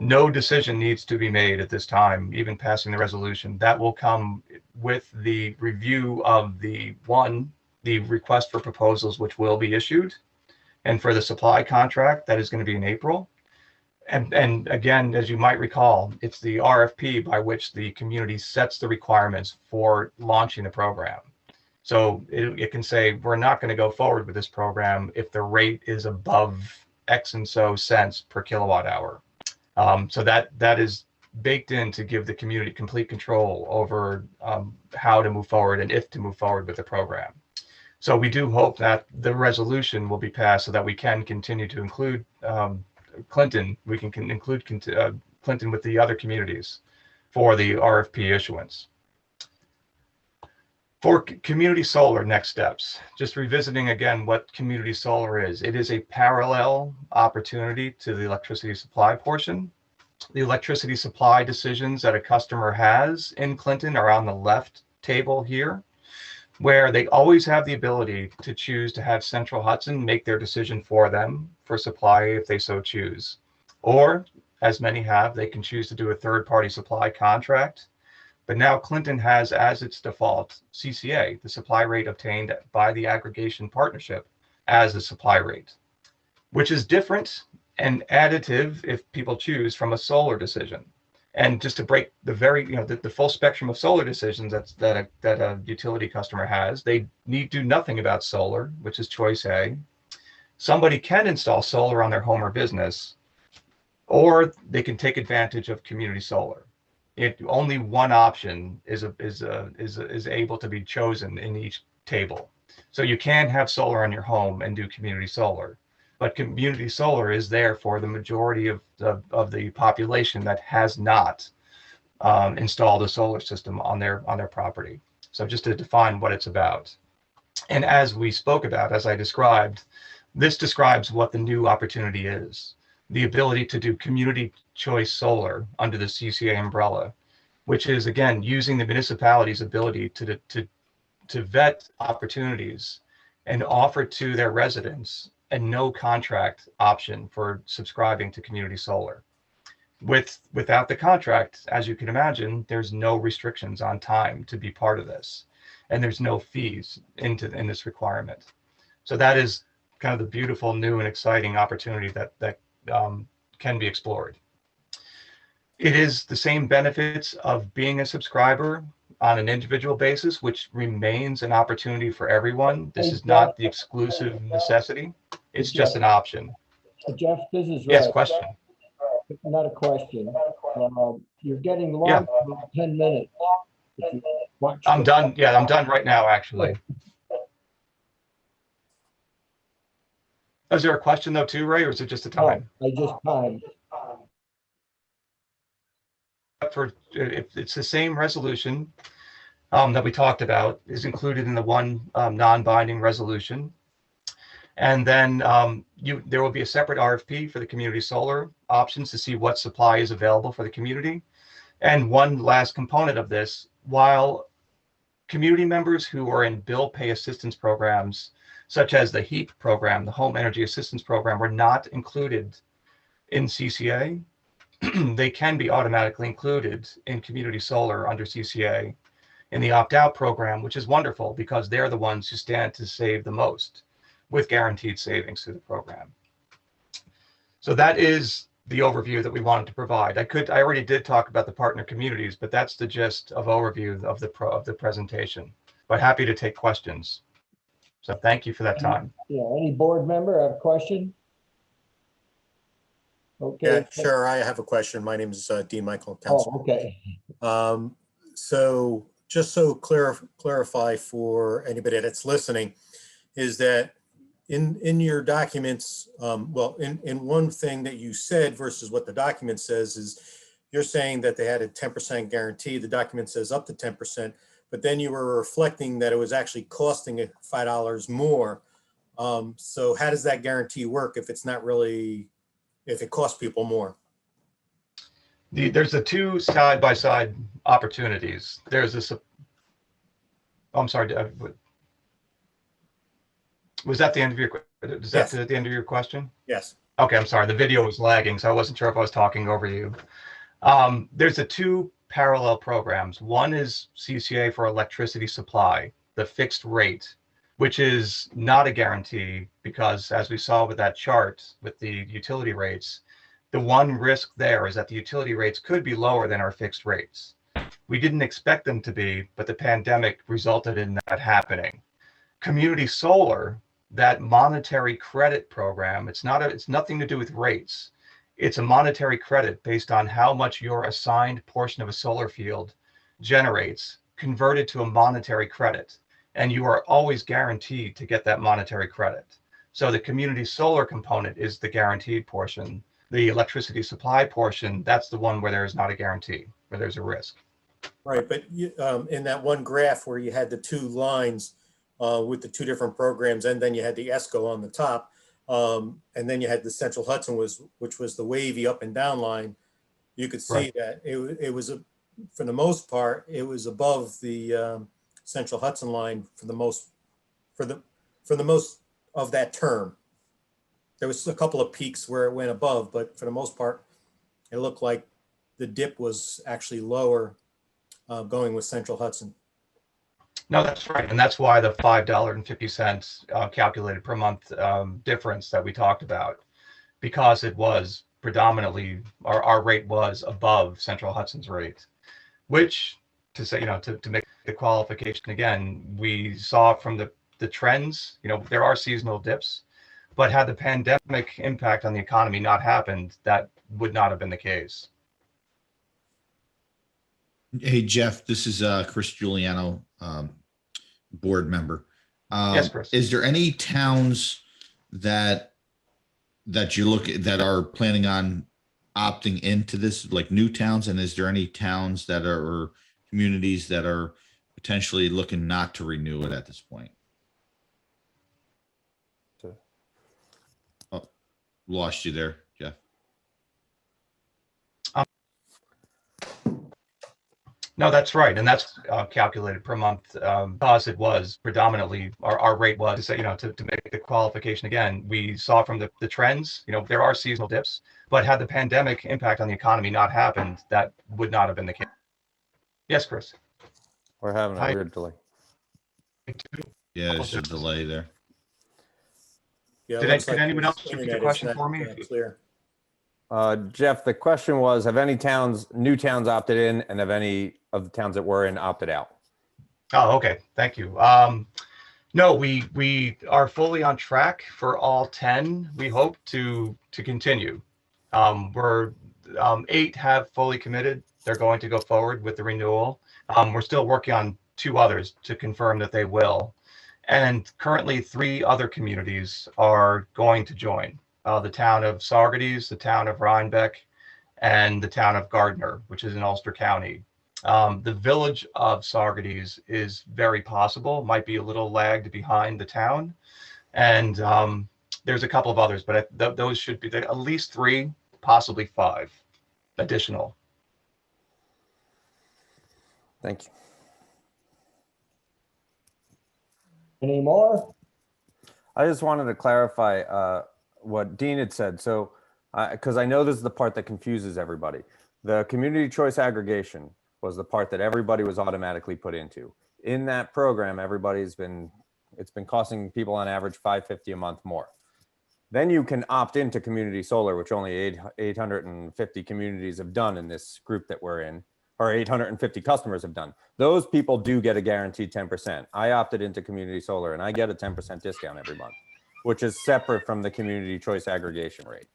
No decision needs to be made at this time, even passing the resolution. That will come with the review of the request for proposals, which will be issued. And for the supply contract, that is going to be in April. And again, as you might recall, it's the RFP by which the community sets the requirements for launching the program. So it can say, we're not going to go forward with this program if the rate is above X and so cents per kilowatt hour. So that is baked in to give the community complete control over how to move forward and if to move forward with the program. So we do hope that the resolution will be passed so that we can continue to include Clinton. We can include Clinton with the other communities for the RFP issuance. For community solar next steps, just revisiting again what community solar is. It is a parallel opportunity to the electricity supply portion. The electricity supply decisions that a customer has in Clinton are on the left table here, where they always have the ability to choose to have Central Hudson make their decision for them for supply if they so choose. Or, as many have, they can choose to do a third-party supply contract. But now Clinton has as its default CCA, the supply rate obtained by the aggregation partnership, as the supply rate, which is different and additive, if people choose, from a solar decision. And just to break the full spectrum of solar decisions that a utility customer has, they need do nothing about solar, which is choice A. Somebody can install solar on their home or business, or they can take advantage of community solar. Only one option is able to be chosen in each table. So you can have solar on your home and do community solar, but community solar is there for the majority of the population that has not installed a solar system on their property. So just to define what it's about. And as we spoke about, as I described, this describes what the new opportunity is. The ability to do community choice solar under the CCA umbrella, which is, again, using the municipality's ability to vet opportunities and offer to their residents a no contract option for subscribing to community solar. Without the contract, as you can imagine, there's no restrictions on time to be part of this, and there's no fees in this requirement. So that is kind of the beautiful, new, and exciting opportunity that can be explored. It is the same benefits of being a subscriber on an individual basis, which remains an opportunity for everyone. This is not the exclusive necessity. It's just an option. Jeff, this is Yes, right. question. Not a question. You're getting long for about 10 minutes. If you watch I'm the- done. Yeah, I'm done right now, actually. Is there a question though too, Ray, or is it just a time? I just timed. It's the same resolution that we talked about is included in the one non-binding resolution. And then there will be a separate RFP for the community solar options to see what supply is available for the community. And one last component of this, while community members who are in bill pay assistance programs, such as the HEAP program, the Home Energy Assistance Program, were not included in CCA, they can be automatically included in community solar under CCA in the opt-out program, which is wonderful because they're the ones who stand to save the most with guaranteed savings through the program. So that is the overview that we wanted to provide. I already did talk about the partner communities, but that's the gist of overview of the presentation. But happy to take questions. So thank you for that time. Yeah, any board member have a question? Yeah, Okay. sure. I have a question. My name is Dean Michael, Oh, Council. okay. So just so clarify for anybody that's listening, is that in your documents, well, in one thing that you said versus what the document says is you're saying that they had a 10% guarantee. The document says up to 10%, but then you were reflecting that it was actually costing $5 more. So how does that guarantee work if it's not really, if it costs people more? There's the two side-by-side opportunities. There's this, oh, I'm sorry, was that the end of your, is that Yes. the end of your question? Yes. Okay, I'm sorry. The video was lagging, so I wasn't sure if I was talking over you. There's the two parallel programs. One is CCA for electricity supply, the fixed rate, which is not a guarantee because, as we saw with that chart with the utility rates, the one risk there is that the utility rates could be lower than our fixed rates. We didn't expect them to be, but the pandemic resulted in that happening. Community solar, that monetary credit program, it's nothing to do with rates. It's a monetary credit based on how much your assigned portion of a solar field generates, converted to a monetary credit. And you are always guaranteed to get that monetary credit. So the community solar component is the guaranteed portion. The electricity supply portion, that's the one where there is not a guarantee, where there's a risk. Right, but you, in that one graph where you had the two lines with the two different programs, and then you had the ESCO on the top, and then you had the Central Hudson, which was the wavy up and down line. You could see Right. that it was for the most part, it was above the Central Hudson line for the most of that term. There was a couple of peaks where it went above, but for the most part, it looked like the dip was actually lower going with Central Hudson. No, that's right. And that's why the $5.50 calculated per month difference that we talked about, because it was predominantly, our rate was above Central Hudson's rate, which to say, to make the qualification again, we saw from the trends, there are seasonal dips, but had the pandemic impact on the economy not happened, that would not have been the case. Hey, Jeff, this is Chris Giuliano, board member. Yes, Chris. Is there any towns that you look at that are planning on opting into this, like new towns? And is there any towns that are, or communities that are potentially looking not to renew it at this point? Oh, lost you there, Jeff. No, that's right. And that's calculated per month because it was predominantly, our rate was, to make the qualification again, we saw from the trends, there are seasonal dips, but had the pandemic impact on the economy not happened, that would not have been the case. Yes, Chris. We're having a Hi. weird delay. Yeah, there's a delay there. Yeah, Could anyone else repeat the question for me? Clear. Jeff, the question was, have any new towns opted in, and have any of the towns that were in opted out? Oh, okay. Thank you. No, we are fully on track for all 10. We hope to continue. We're 8 have fully committed. They're going to go forward with the renewal. We're still working on 2 others to confirm that they will. And currently 3 other communities are going to join. The town of Saugerties, the town of Rhinebeck, and the town of Gardner, which is in Ulster County. The village of Saugerties is very possible, might be a little lagged behind the town. And there's a couple of others, but those should be at least 3, possibly 5 additional. Thank you. Any more? I just wanted to clarify what Dean had said. So, because I know this is the part that confuses everybody. The community choice aggregation was the part that everybody was automatically put into. In that program, it's been costing people on average $5.50 a month more. Then you can opt into community solar, which only 850 communities have done in this group that we're in, or 850 customers have done. Those people do get a guaranteed 10%. I opted into community solar and I get a 10% discount every month, which is separate from the community choice aggregation rate.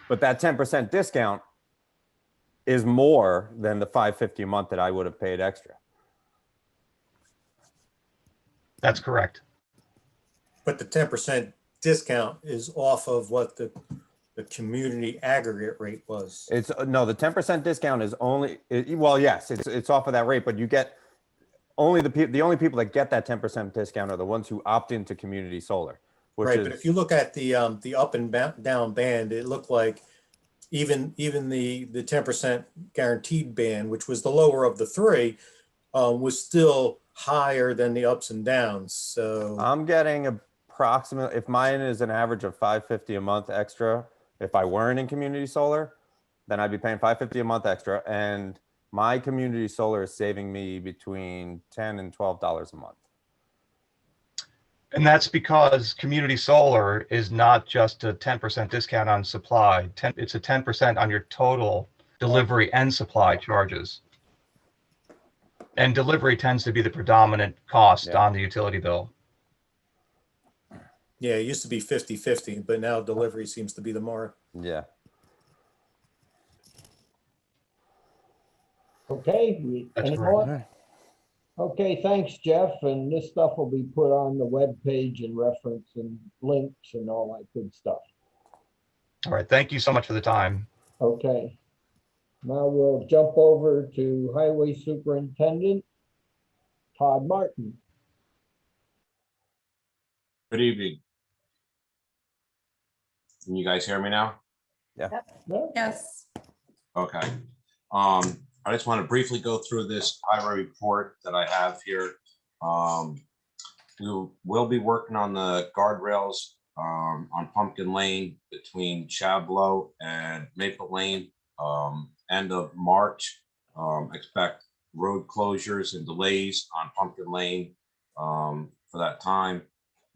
But that 10% discount is more than the $550 a month that I would have paid extra. That's correct. But the 10% discount is off of what the community aggregate rate was. It's no, the 10% discount is only, well, yes, it's off of that rate, but you get only the only people that get that 10% discount are the ones who opt into community solar, which Right, is, but if you look at the up and down band, it looked like even the 10% guaranteed band, which was the lower of the three, was still higher than the ups and downs. So I'm getting approximately, if mine is an average of $550 a month extra, if I weren't in community solar, then I'd be paying $550 a month extra. And my community solar is saving me between $10 and $12 a month. And that's because community solar is not just a 10% discount on supply. It's a 10% on your total delivery and supply charges. And delivery tends to be the predominant cost on the utility bill. yeah, it used to be 50-50, but now delivery seems to be the more. Yeah. Okay, That's any correct. more? Okay, thanks, Jeff, and this stuff will be put on the webpage and reference and links and all that good stuff. All right. Thank you so much for the time. Okay. Now we'll jump over to Highway Superintendent Todd Martin. Good evening. Can you guys hear me now? Yeah. Yes. Okay. I just want to briefly go through this highway report that I have here. We will be working on the guardrails on Pumpkin Lane between Chablo and Maple Lane, end of March. Expect road closures and delays on Pumpkin Lane for that time.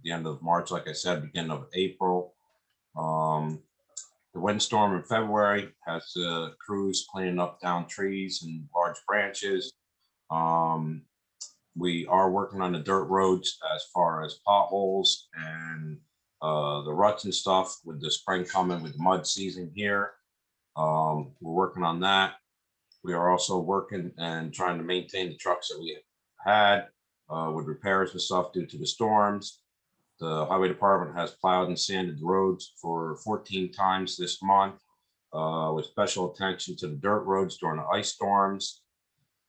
The end of March, like I said, beginning of April. The windstorm in February has crews cleaning up down trees and large branches. We are working on the dirt roads as far as potholes and the ruts and stuff with the spring coming with the mud season here. We're working on that. We are also working and trying to maintain the trucks that we had with repairs and stuff due to the storms. The highway department has plowed and sanded the roads for 14 times this month, with special attention to the dirt roads during the ice storms.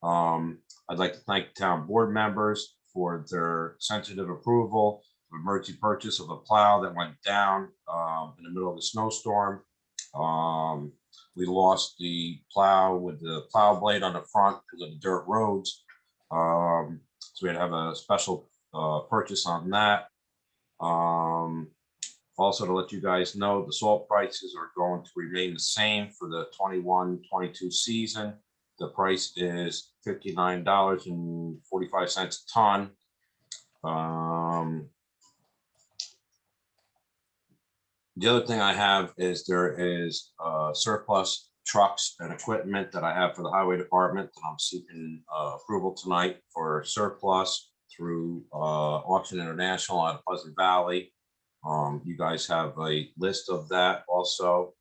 I'd like to thank town board members for their sensitive approval of emergency purchase of a plow that went down in the middle of the snowstorm. We lost the plow with the plow blade on the front because of the dirt roads. So we had to have a special purchase on that. Also to let you guys know, the salt prices are going to remain the same for the 21-22 season. The price is $59.45 a ton. The other thing I have is there is surplus trucks and equipment that I have for the highway department that I'm seeking approval tonight for surplus through Auction International out of Pleasant Valley. You guys have a list of that also.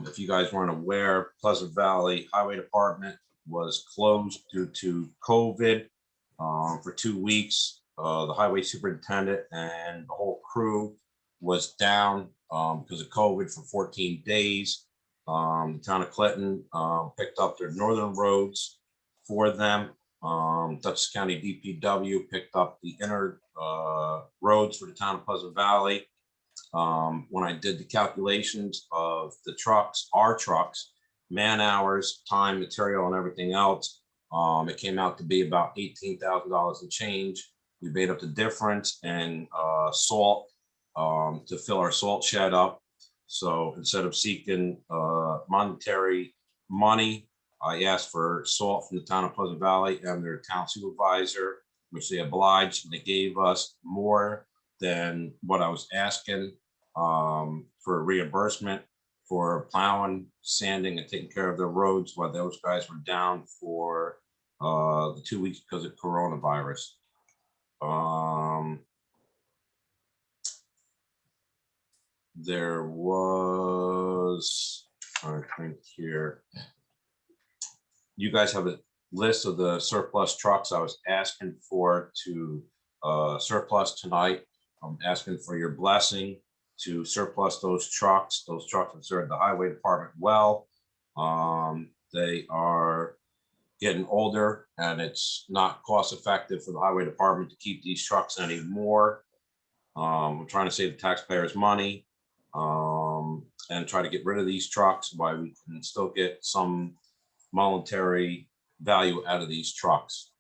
If you guys weren't aware, Pleasant Valley Highway Department was closed due to COVID for 2 weeks. The highway superintendent and the whole crew was down because of COVID for 14 days. The town of Clinton picked up their northern roads for them. Dutchess County DPW picked up the inner roads for the town of Pleasant Valley. When I did the calculations of the trucks, our trucks, man hours, time, material, and everything else, it came out to be about $18,000 and change. We made up the difference in salt to fill our salt shed up. So instead of seeking monetary money, I asked for salt from the town of Pleasant Valley and their town supervisor which they obliged. They gave us more than what I was asking for reimbursement for plowing, sanding, and taking care of their roads while those guys were down for the 2 weeks because of coronavirus. There was, I think here, you guys have a list of the surplus trucks I was asking for to surplus tonight. I'm asking for your blessing to surplus those trucks. Those trucks have served the highway department well. They are getting older and it's not cost effective for the highway department to keep these trucks anymore. We're trying to save the taxpayers money and try to get rid of these trucks while we can still get some monetary value out of these trucks.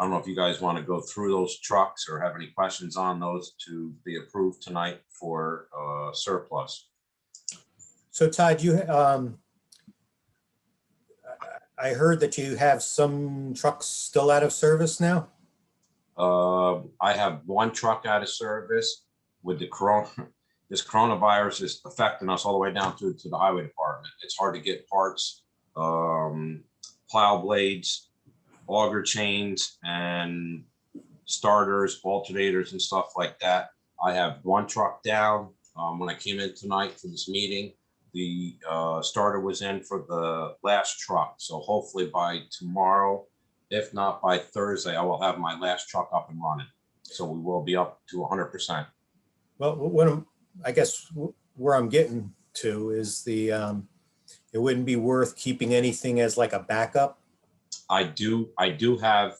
I don't know if you guys want to go through those trucks or have any questions on those to be approved tonight for surplus. So Todd, I heard that you have some trucks still out of service now? I have one truck out of service with the this coronavirus is affecting us all the way down to the highway department. It's hard to get parts, plow blades, auger chains, and starters, alternators, and stuff like that. I have one truck down. When I came in tonight for this meeting, the starter was in for the last truck. So hopefully by tomorrow, if not by Thursday, I will have my last truck up and running. So we will be up to 100%. Well, I guess where I'm getting to is it wouldn't be worth keeping anything as like a backup. I do have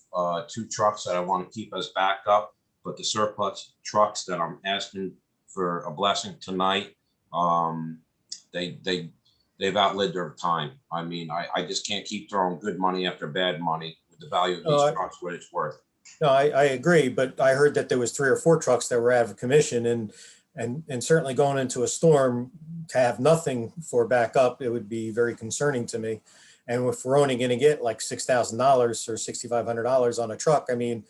2 trucks that I want to keep as backup, but the surplus trucks that I'm asking for a blessing tonight, they've outlived their time. I mean, I just can't keep throwing good money after bad money with the value of these trucks, what it's worth. No, I agree, but I heard that there was 3 or 4 trucks that were out of commission, and certainly going into a storm to have nothing for backup, it would be very concerning to me. And if we're only going to get like $6,000 or $6,500 on a truck, I mean,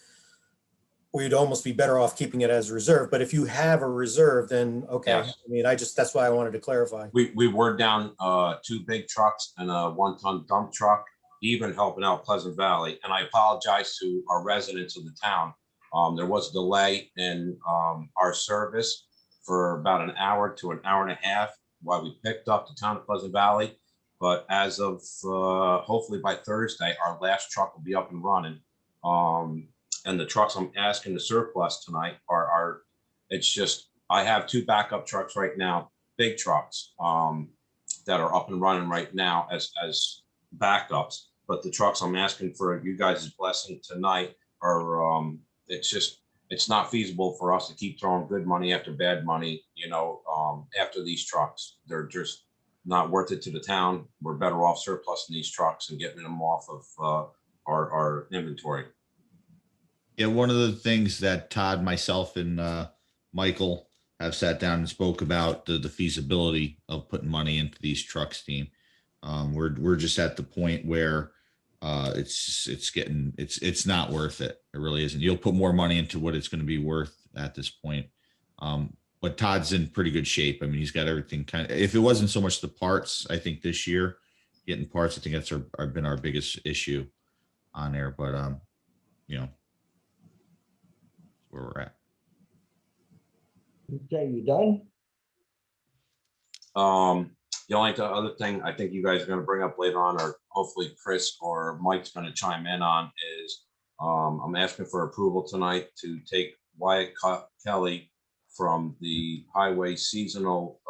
we'd almost be better off keeping it as a reserve. But if you have a reserve, then okay. Yes. I mean, that's why I wanted to clarify. We were down 2 big trucks and a 1-ton dump truck, even helping out Pleasant Valley. And I apologize to our residents of the town. There was a delay in our service for about an hour to an hour and a half while we picked up the town of Pleasant Valley. But as of hopefully by Thursday, our last truck will be up and running. And the trucks I'm asking to surplus tonight are it's just, I have 2 backup trucks right now, big trucks that are up and running right now as backups. But the trucks I'm asking for you guys' blessing tonight are, it's not feasible for us to keep throwing good money after bad money, after these trucks. They're just not worth it to the town. We're better off surplusing these trucks and getting them off of our inventory. Yeah, one of the things that Todd, myself, and Michael have sat down and spoke about the feasibility of putting money into these trucks, team. We're just at the point where it's not worth it. It really isn't. You'll put more money into what it's going to be worth at this point. But Todd's in pretty good shape. I mean, he's got everything kind of, if it wasn't so much the parts, I think this year getting parts, I think that's been our biggest issue on there, but where we're at. Okay, you done? The only other thing I think you guys are going to bring up later on, or hopefully Chris or Mike's going to chime in on, is I'm asking for approval tonight to take Wyatt Kelly from the highway seasonal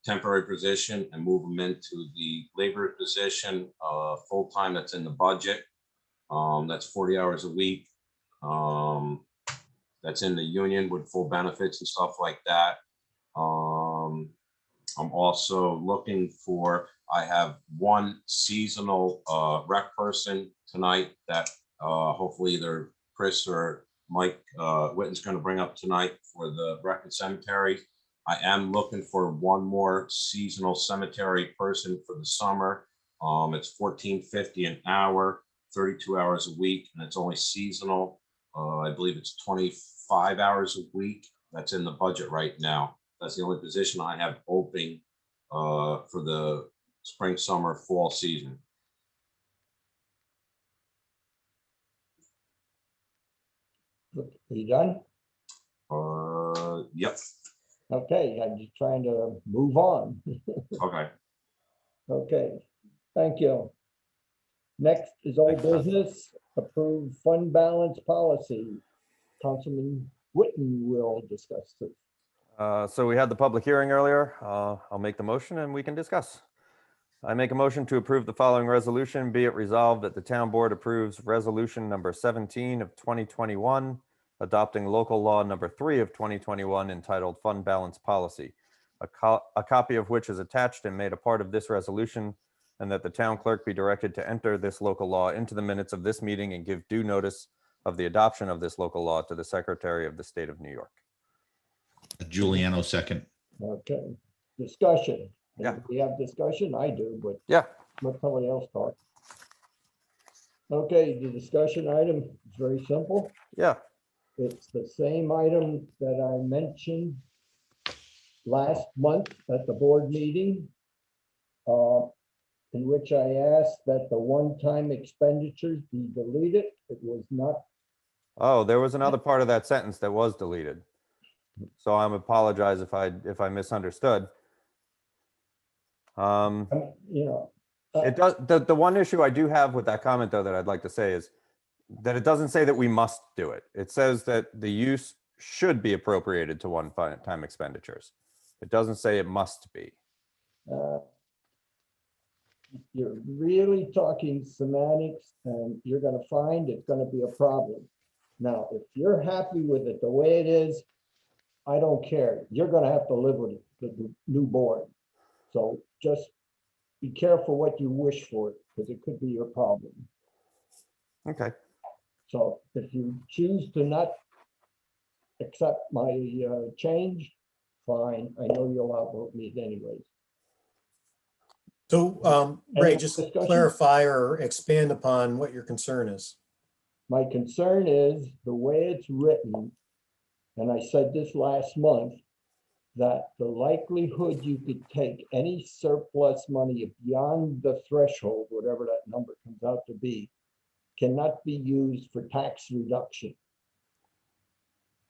temporary position and move him into the labor position full-time that's in the budget. That's 40 hours a week. That's in the union with full benefits and stuff like that. I'm also looking for, I have one seasonal rec person tonight that hopefully either Chris or Mike Witten's going to bring up tonight for the rec and cemetery. I am looking for one more seasonal cemetery person for the summer. It's $14.50 an hour, 32 hours a week, and it's only seasonal. I believe it's 25 hours a week. That's in the budget right now. That's the only position I have open for the spring, summer, fall season. Are you done? Yep. Okay, I'm just trying to move on. Okay. Okay, thank you. Next is old business, approved fund balance policy. Councilman Witten will discuss this. So we had the public hearing earlier. I'll make the motion and we can discuss. I make a motion to approve the following resolution. Be it resolved that the town board approves resolution number 17 of 2021, adopting local law number 3 of 2021 entitled Fund Balance Policy, a copy of which is attached and made a part of this resolution, and that the town clerk be directed to enter this local law into the minutes of this meeting and give due notice of the adoption of this local law to the Secretary of the State of New York. Giuliano second. Okay, discussion. Yeah. We have discussion, I do, but Yeah. let somebody else talk. Okay, the discussion item is very simple. Yeah. It's the same item that I mentioned last month at the board meeting, in which I asked that the one-time expenditures be deleted. It was not. Oh, there was another part of that sentence that was deleted. So I apologize if I misunderstood. You know, It does. The one issue I do have with that comment, though, that I'd like to say is that it doesn't say that we must do it. It says that the use should be appropriated to one-time expenditures. It doesn't say it must be. you're really talking semantics, and you're going to find it's going to be a problem. Now, if you're happy with it the way it is, I don't care. You're going to have to live with it, the new board. So just be careful what you wish for, because it could be your problem. Okay. So if you choose to not accept my change, fine. I know you'll outvote me anyways. So, Ray, Any just discussion? clarify or expand upon what your concern is. My concern is the way it's written, and I said this last month, that the likelihood you could take any surplus money beyond the threshold, whatever that number comes out to be, cannot be used for tax reduction.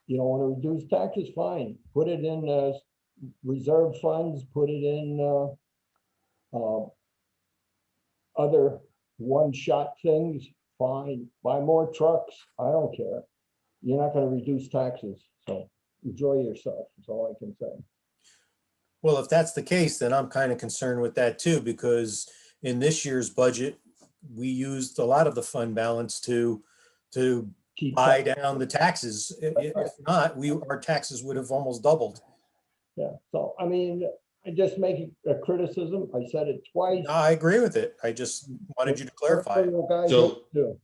You don't want to reduce taxes, fine. Put it in reserve funds, put it in other one-shot things, fine. Buy more trucks, I don't care. You're not going to reduce taxes, so enjoy yourself, is all I can say. Well, if that's the case, then I'm kind of concerned with that too, because in this year's budget, we used a lot of the fund balance to Keep buy tax- down the taxes. If not, our taxes would have almost doubled. Yeah, so, I mean, I just make a criticism. I said it twice. No, I agree with it. I just wanted you to clarify it. Guys, So- do.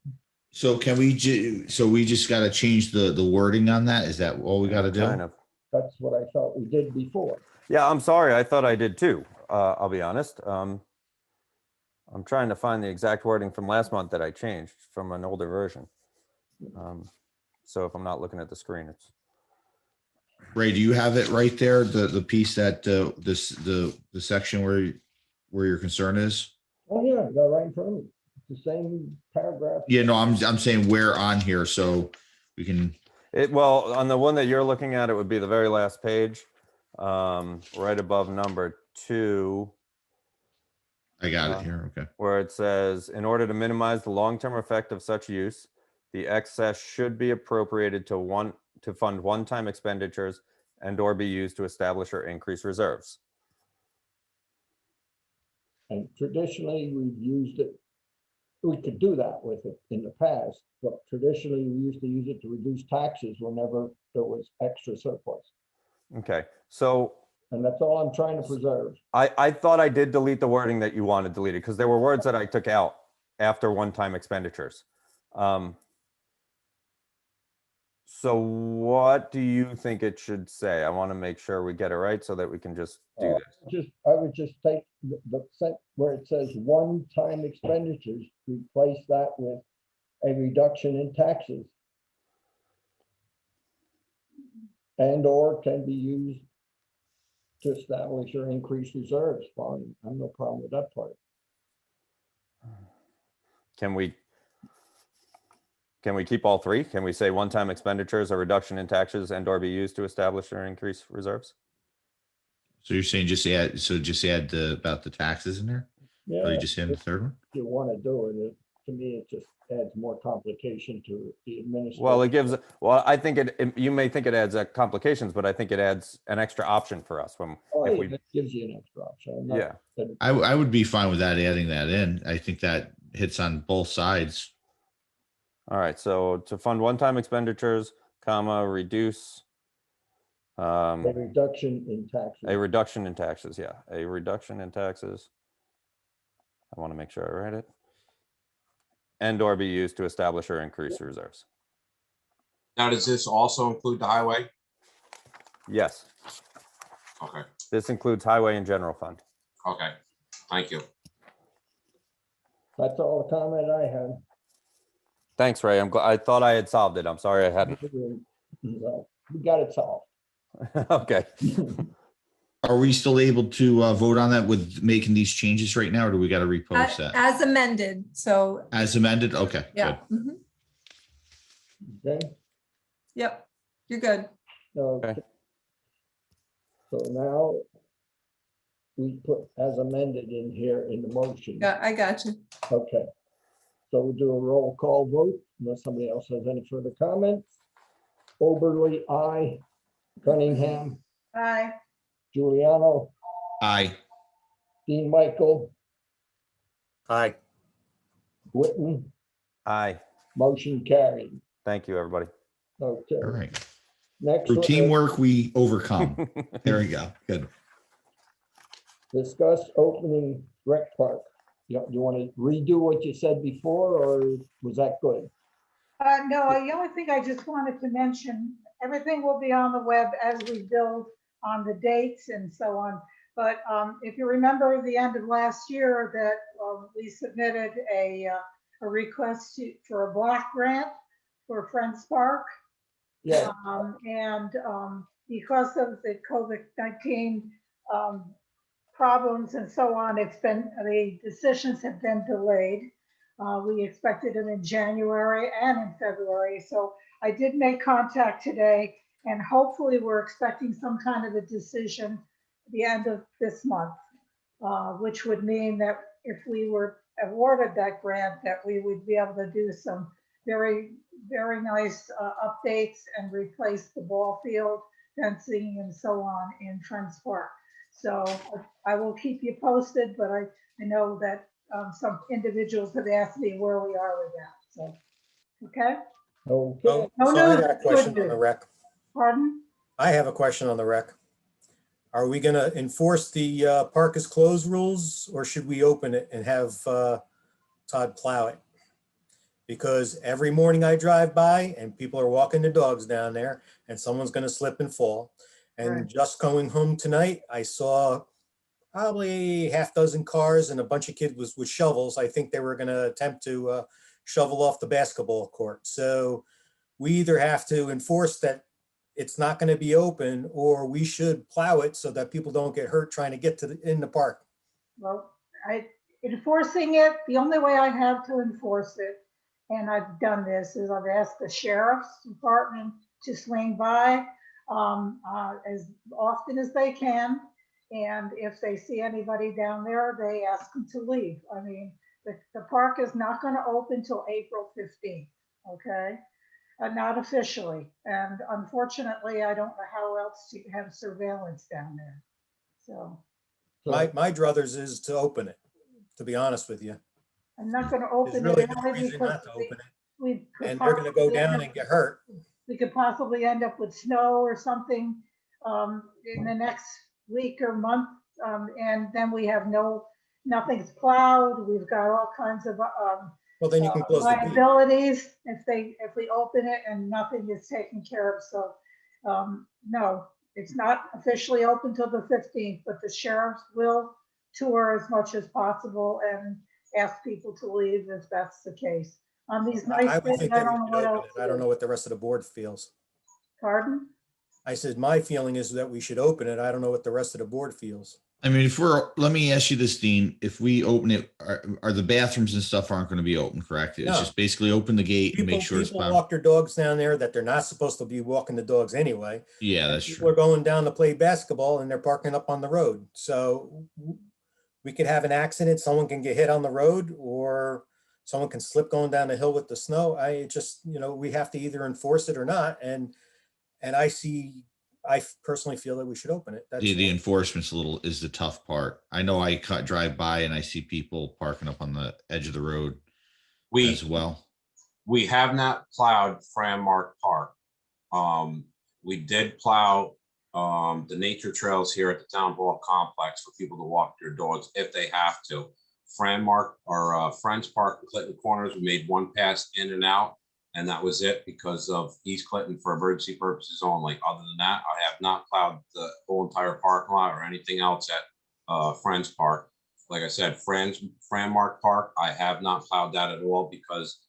So can we so we just got to change the wording on that? Is that all we got to do? Kind of. That's what I thought we did before. Yeah, I'm sorry. I thought I did too. I'll be honest. I'm trying to find the exact wording from last month that I changed from an older version. So if I'm not looking at the screen, it's Ray, do you have it right there? The piece that the section where your concern is? Oh, yeah, I got it right in front of me. It's the same paragraph. Yeah, no, I'm saying where on here so we can. well, on the one that you're looking at, it would be the very last page, right above number 2. I got it here. Okay. Where it says, in order to minimize the long-term effect of such use, the excess should be appropriated to fund one-time expenditures and or be used to establish or increase reserves. And traditionally, we've used it. We could do that with it in the past, but traditionally, we used to use it to reduce taxes whenever there was extra surplus. Okay, so And that's all I'm trying to preserve. I thought I did delete the wording that you wanted deleted because there were words that I took out after one-time expenditures. So what do you think it should say? I want to make sure we get it right so that we can just do this. I would just take where it says one-time expenditures, replace that with a reduction in taxes. And or can be used to establish or increase reserves. Fine, I have no problem with that part. Can we keep all three? Can we say one-time expenditures, a reduction in taxes, and or be used to establish or increase reserves? So you're saying just add about the taxes in there? Or Yeah, you just add the third one? if you want to do it, to me, it just adds more complication to the administration. Well, it gives, well, I think you may think it adds complications, but I think it adds an extra option for us when, Oh, if yeah, we, it gives you an extra option. I'm not- yeah. I would be fine with that, adding that in. I think that hits on both sides. All right, so to fund one-time expenditures, comma, reduce. A reduction in taxes. A reduction in taxes, yeah, a reduction in taxes. I want to make sure I write it. And or be used to establish or increase reserves. Now, does this also include the highway? Yes, Okay, this includes highway and general fund. okay, thank you. That's all the comment I have. Thanks, Ray. I thought I had solved it. I'm sorry I hadn't. Well, we got it solved. Okay. Are we still able to vote on that with making these changes right now, or do we got to repost that? As amended, so, As amended? Okay, yeah. good. Mhm. Okay, Yep, you're good. okay. So now we put as amended in here in the motion. Yeah, I got you. Okay. So we'll do a roll call vote unless somebody else has any further comments. Oberly, aye. Cunningham, Aye. Giuliano, Aye. Dean Michael, Aye. Whitten, Aye. motion carried. Thank you, everybody. Okay, All right. next Through one is teamwork, we overcome. There we go. Good. discuss opening rec park. You want to redo what you said before, or was that good? No, the only thing I just wanted to mention, everything will be on the web as we build on the dates and so on. But if you remember the end of last year that we submitted a request for a block grant for Friends Park. Yeah, Because of the COVID-19 problems and so on, the decisions have been delayed. We expected them in January and in February. So I did make contact today, and hopefully we're expecting some kind of a decision at the end of this month, which would mean that if we were awarded that grant, that we would be able to do some very, very nice updates and replace the ball field, fencing and so on in Friends Park. So I will keep you posted, but I know that some individuals have asked me where we are with that, so, okay? okay. No So I news, got a good question on the news. rec. Pardon? I have a question on the rec. Are we gonna enforce the park is closed rules, or should we open it and have Todd plow it? Because every morning I drive by and people are walking their dogs down there and someone's gonna slip and fall. And Right. just going home tonight, I saw probably half dozen cars and a bunch of kids with shovels. I think they were gonna attempt to shovel off the basketball court. So we either have to enforce that it's not gonna be open, or we should plow it so that people don't get hurt trying to get to in the park. Well, enforcing it, the only way I have to enforce it, and I've done this, is I've asked the sheriff's department to swing by as often as they can. And if they see anybody down there, they ask them to leave. I mean, the park is not going to open till April 15th, okay? Not officially. And unfortunately, I don't know how else to have surveillance down there. So My druthers is to open it, to be honest with you. I'm not going to There's open really it no only reason because not to open it. we could And they're gonna go possibly down end and up- get hurt. we could possibly end up with snow or something in the next week or month. And then we have nothing's plowed. We've got all kinds of Well, then you can close the gate. Liabilities, if we open it and nothing is taken care of, so, no, it's not officially open till the 15th, but the sheriffs will tour as much as possible and ask people to leave if that's the case. On these I nice would days, think I that we don't know should what open else. it. I don't know what the rest of the board feels. Pardon? I said, my feeling is that we should open it. I don't know what the rest of the board feels. I mean, let me ask you this, Dean, if we open it, are the bathrooms and stuff aren't going to be open, correct? It's No. just basically open the gate and make sure it's People bound. walk their dogs down there that they're not supposed to be walking the dogs anyway. Yeah, And that's people are true. going down to play basketball and they're parking up on the road. So we could have an accident. Someone can get hit on the road or someone can slip going down the hill with the snow. I just, we have to either enforce it or not. And I personally feel that we should open it. That's The all. enforcement's is the tough part. I know I drive by and I see people parking up on the edge of the road We, as well. we have not plowed Franmark Park. We did plow the nature trails here at the town hall complex for people to walk their dogs if they have to. Franmark or Friends Park and Clinton Corners, we made one pass in and out, and that was it because of East Clinton for emergency purposes only. Other than that, I have not plowed the whole entire parking lot or anything else at Friends Park. Like I said, Franmark Park, I have not plowed that at all because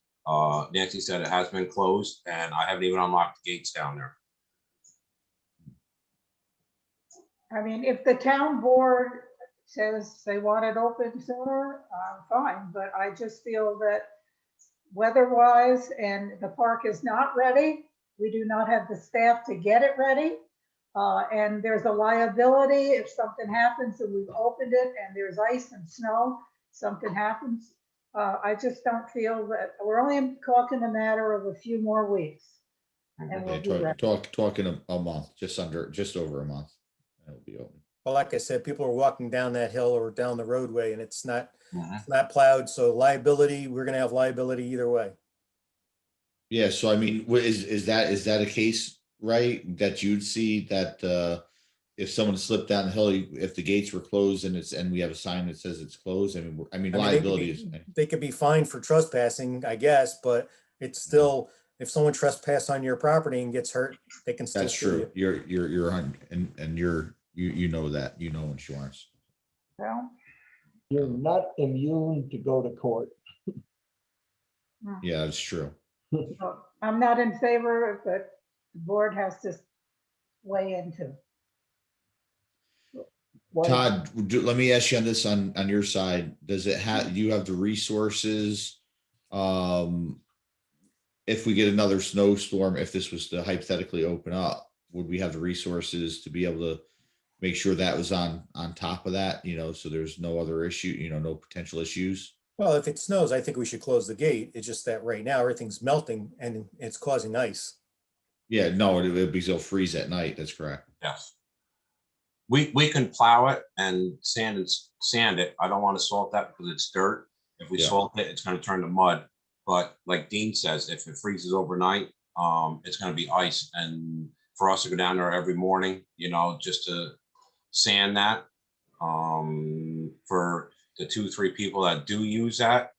Nancy said it has been closed and I haven't even unlocked the gates down there. I mean, if the town board says they want it open sooner, fine, but I just feel that weather-wise and the park is not ready. We do not have the staff to get it ready. And there's a liability if something happens and we've opened it and there's ice and snow, something happens. I just don't feel that, we're only talking a matter of a few more weeks. And we'll be ready. Talking a month, just over a month. It'll be open. Well, like I said, people are walking down that hill or down the roadway and it's not Mhm. plowed. So liability, we're going to have liability either way. Yeah, so I mean, is that a case, right? That you'd see that if someone slipped down the hill, if the gates were closed and we have a sign that says it's closed, I mean, liability is. They could be fined for trespassing, I guess, but it's still, if someone trespass on your property and gets hurt, they can still That's sue you. true. You're on, and you know that, insurance. Well, You're not immune to go to court. Yeah, that's true. so I'm not in favor of it. The board has to weigh into. Why- Todd, let me ask you on this on your side. Does it have, you have the resources? If we get another snowstorm, if this was to hypothetically open up, would we have the resources to be able to make sure that was on top of that, so there's no other issue, no potential issues? Well, if it snows, I think we should close the gate. It's just that right now everything's melting and it's causing ice. Yeah, no, it'll be, it'll freeze at night. That's correct. Yes. We can plow it and sand it. I don't want to salt that because it's dirt. If we Yeah. salt it, it's going to turn to mud. But like Dean says, if it freezes overnight, it's going to be ice. And for us to go down there every morning, just to sand that, for the 2-3 people that do use that,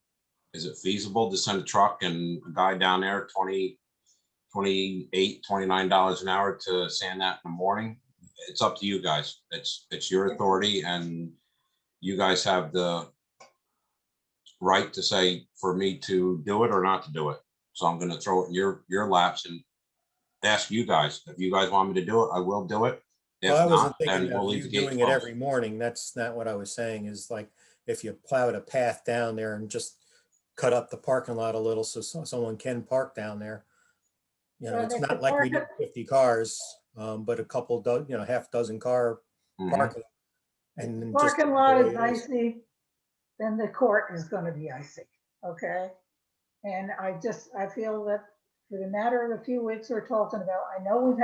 is it feasible to send a truck and a guy down there $28, $29 an hour to sand that in the morning? It's up to you guys. It's your authority and you guys have the right to say for me to do it or not to do it. So I'm going to throw it in your laps and ask you guys. If you guys want me to do it, I will do it. If Well, I wasn't not, then thinking we'll of leave you the gate doing it closed. every morning. That's not what I was saying, is like, if you plowed a path down there and just cut up the parking lot a little so someone can park down there. Well, It's if not the like we need park- 50 cars, but a couple, half dozen car Mhm. parking. And then just Parking lot the way is it icy, then the court is gonna be icy, okay? And I feel that for the matter of a few weeks we're talking about, I know we're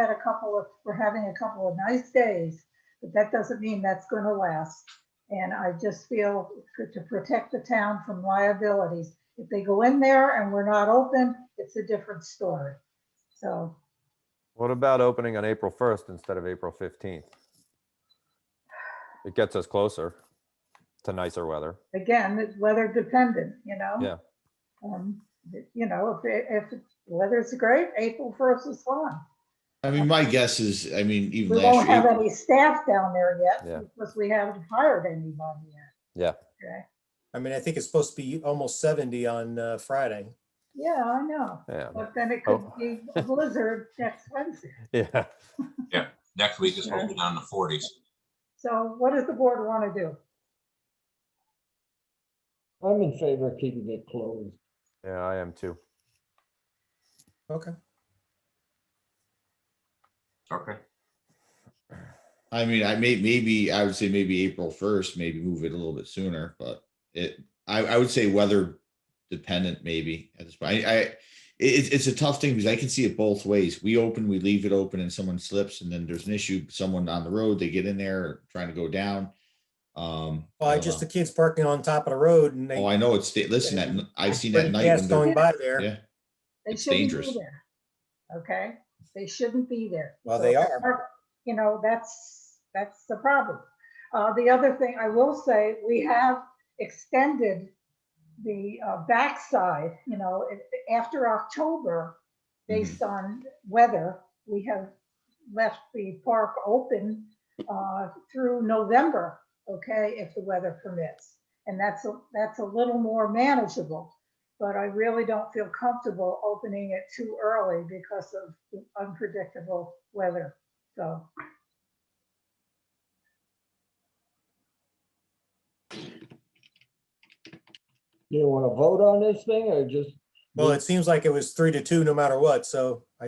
having a couple of nice days, but that doesn't mean that's gonna last. And I just feel to protect the town from liabilities. If they go in there and we're not open, it's a different story. So, What about opening on April 1st instead of April 15th? It gets us closer to nicer weather. again, it's weather dependent, Yeah. You know, if the weather's great, April 1st is fine. I mean, my guess is, I mean, even We last won't have year, any staff down there yet Yeah. because we haven't hired anybody yet. Yeah. Okay. I mean, I think it's supposed to be almost 70 on Friday. Yeah, I know. Yeah. But then it could Oh. be a blizzard next Wednesday. Yeah. Yeah, next week is supposed to be down in the 40s. So what does the board want to do? I'm in favor of keeping it closed. Yeah, I am too. Okay. Okay. I mean, maybe I would say maybe April 1st, maybe move it a little bit sooner, but I would say weather dependent maybe at this point. It's a tough thing because I can see it both ways. We open, we leave it open and someone slips and then there's an issue, someone on the road, they get in there trying to go down. Well, I don't just the know. kids parking on top of the road and Oh, they I know listen, I've seen that pretty night when fast they're, going by there. yeah, They it's shouldn't dangerous. be there. Okay, they shouldn't be there. Well, So they are. You know, that's the problem. The other thing I will say, we have extended the backside, you know, after October, based on weather, we have left the park open through November, okay, if the weather permits. And that's a little more manageable. But I really don't feel comfortable opening it too early because of the unpredictable weather. So You want to vote on this thing or just? Well, it seems like it was 3-2 no matter what. So I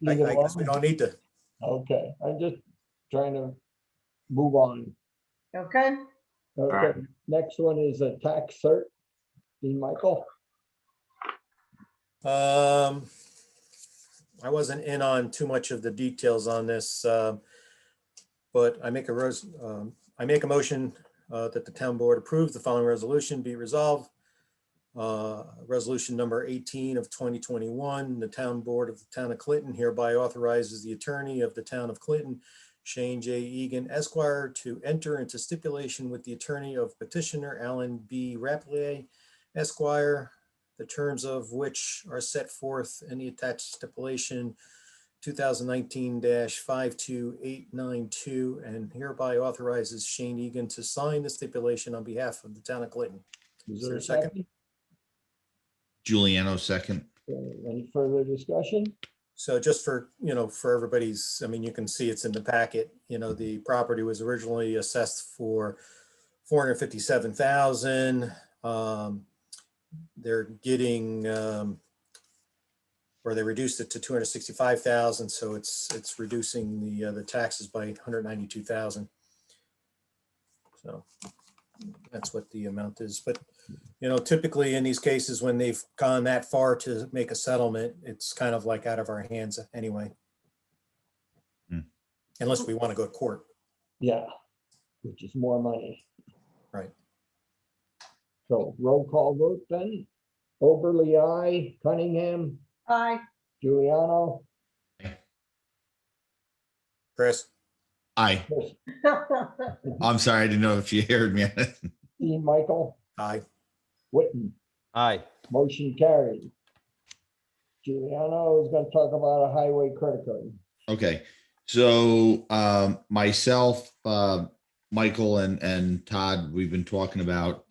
leave it guess we alone? don't need to. Okay, I'm just trying to move on. okay, Okay, right. next one is a tax cert. Dean Michael, I wasn't in on too much of the details on this, but I make a motion that the town board approve the following resolution be resolved. Resolution number 18 of 2021, the town board of the town of Clinton hereby authorizes the attorney of the town of Clinton, Shane J. Egan Esquire, to enter into stipulation with the attorney of petitioner Alan B. Raplier Esquire, the terms of which are set forth in the attached stipulation 2019-52892, and hereby authorizes Shane Egan to sign the stipulation on behalf of the town of Clinton. is Is there there a a second? second? Giuliano second. Any further discussion? So just for, for everybody's, I mean, you can see it's in the packet, the property was originally assessed for 457,000. They're getting, or they reduced it to 265,000. So it's reducing the taxes by 192,000. So that's what the amount is. But, typically in these cases, when they've gone that far to make a settlement, it's kind of like out of our hands anyway. Unless we want to go to court. Yeah, which is more money. Right. So roll call vote then. Oberly, aye. Cunningham, aye. Giuliano, Chris? Aye. I'm sorry, I didn't know if you heard me. Dean Michael, Aye. Whitten, Aye. motion carried. Giuliano is going to talk about a highway credit card. Okay, so myself, Michael and Todd, we've been talking about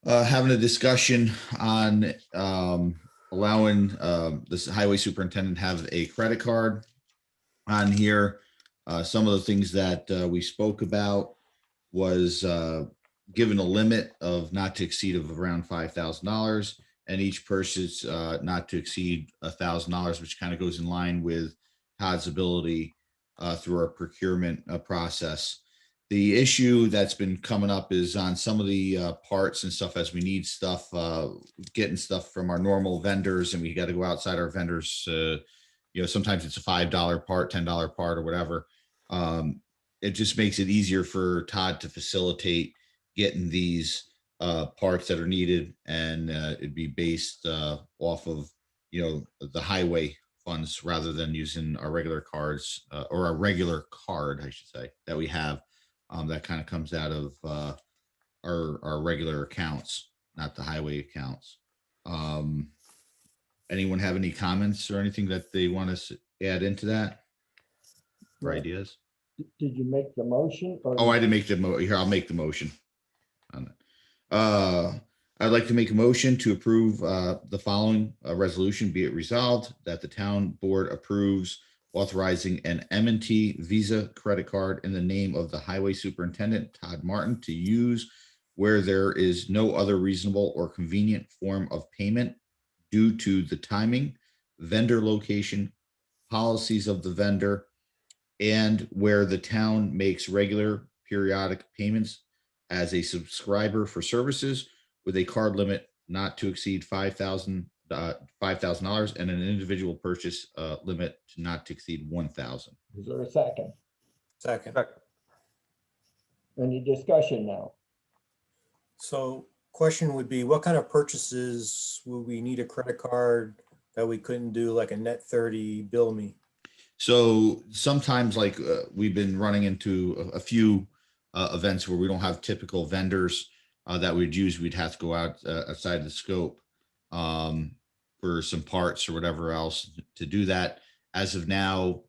having a discussion on allowing this highway superintendent have a credit card on here. Some of the things that we spoke about was given a limit of not to exceed of around $5,000, and each purchase not to exceed $1,000, which kind of goes in line with Todd's ability through our procurement process. The issue that's been coming up is on some of the parts and stuff as we need stuff, getting stuff from our normal vendors, and we got to go outside our vendors. Sometimes it's a $5 part, $10 part, or whatever. It just makes it easier for Todd to facilitate getting these parts that are needed, and it'd be based off of the highway funds rather than using our regular cards or our regular card, I should say, that we have. That kind of comes out of our regular accounts, not the highway accounts. Anyone have any comments or anything that they want to add into that? Or Yeah. ideas? Did you make the motion? Or Oh, I didn't make the here, I'll make the motion. On it. I'd like to make a motion to approve the following resolution. Be it resolved that the town board approves authorizing an M&T Visa credit card in the name of the highway superintendent, Todd Martin, to use where there is no other reasonable or convenient form of payment due to the timing, vendor location, policies of the vendor, and where the town makes regular periodic payments as a subscriber for services with a card limit not to exceed $5,000 and an individual purchase limit to not to exceed 1,000. is there a second? Second. Any discussion now? So question would be, what kind of purchases will we need a credit card that we couldn't do like a net 30 bill me? So sometimes, like we've been running into a few events where we don't have typical vendors that we'd use. We'd have to go outside the scope for some parts or whatever else to do that. As of now,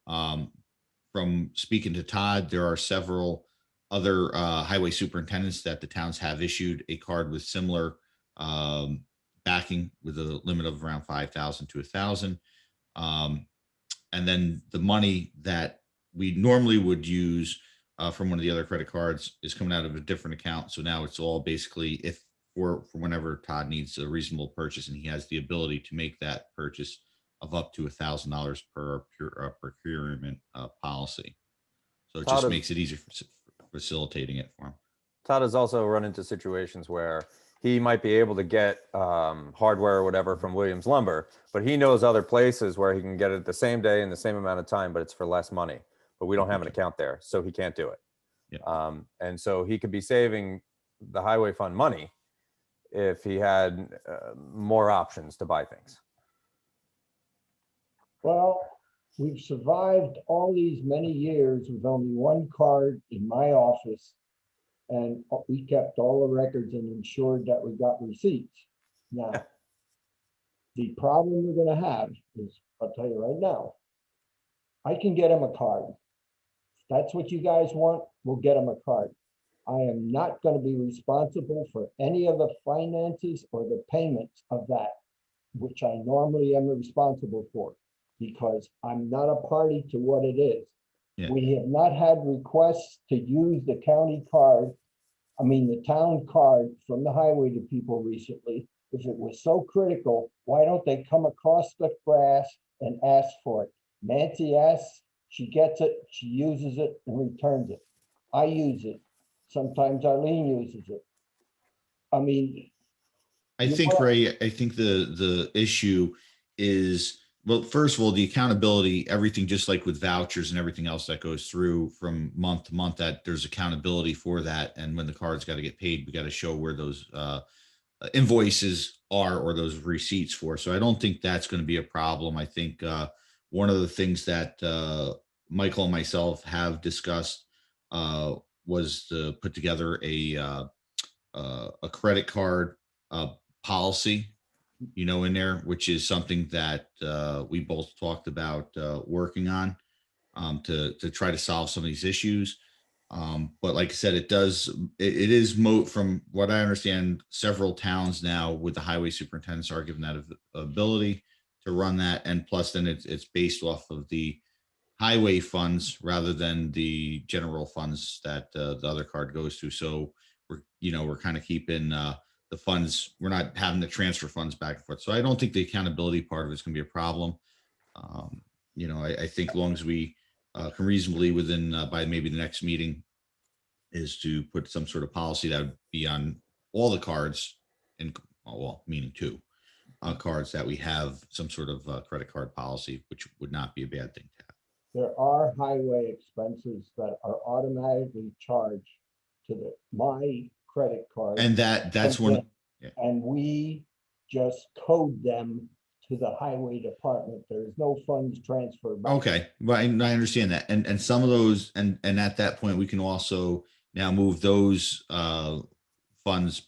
from speaking to Todd, there are several other highway superintendents that the towns have issued a card with similar backing with a limit of around 5,000 to 1,000. And then the money that we normally would use from one of the other credit cards is coming out of a different account. So now it's all basically if for whenever Todd needs a reasonable purchase and he has the ability to make that purchase of up to $1,000 per procurement policy. So it just makes it easier for facilitating it for him. Todd has also run into situations where he might be able to get hardware or whatever from Williams Lumber, but he knows other places where he can get it the same day in the same amount of time, but it's for less money. But we don't have an account there, so he can't do it. Yeah. And so he could be saving the highway fund money if he had more options to buy things. Well, we've survived all these many years with only one card in my office. And we kept all the records and ensured that we got receipts. Now, the problem we're going to have is, I'll tell you right now, I can get him a card. If that's what you guys want, we'll get him a card. I am not going to be responsible for any of the finances or the payments of that, which I normally am responsible for, because I'm not a party to what it is. Yeah. We have not had requests to use the county card, the town card from the highway to people recently. If it was so critical, why don't they come across the grass and ask for it? Nancy asks, she gets it, she uses it and returns it. I use it. Sometimes Arlene uses it. I think, Ray, I think the issue is, well, first of all, the accountability, everything, just like with vouchers and everything else that goes through from month to month, that there's accountability for that. And when the card's got to get paid, we got to show where those invoices are or those receipts for. So I don't think that's going to be a problem. I think one of the things that Michael and myself have discussed was to put together a credit card policy, in there, which is something that we both talked about working on to try to solve some of these issues. But like I said, it is from what I understand, several towns now with the highway superintendents are given that ability to run that. And plus then it's based off of the highway funds rather than the general funds that the other card goes to. So we're kind of keeping the funds, we're not having to transfer funds back and forth. So I don't think the accountability part of it's going to be a problem. I think as long as we can reasonably within by maybe the next meeting is to put some sort of policy that would be on all the cards and meaning two cards that we have some sort of credit card policy, which would not be a bad thing to have. There are highway expenses that are automatically charged to my credit card. And that's when, and we just code them to the highway department. There's no funds transferred back. Okay, well, I understand that. And some of those, and at that point, we can also now move those funds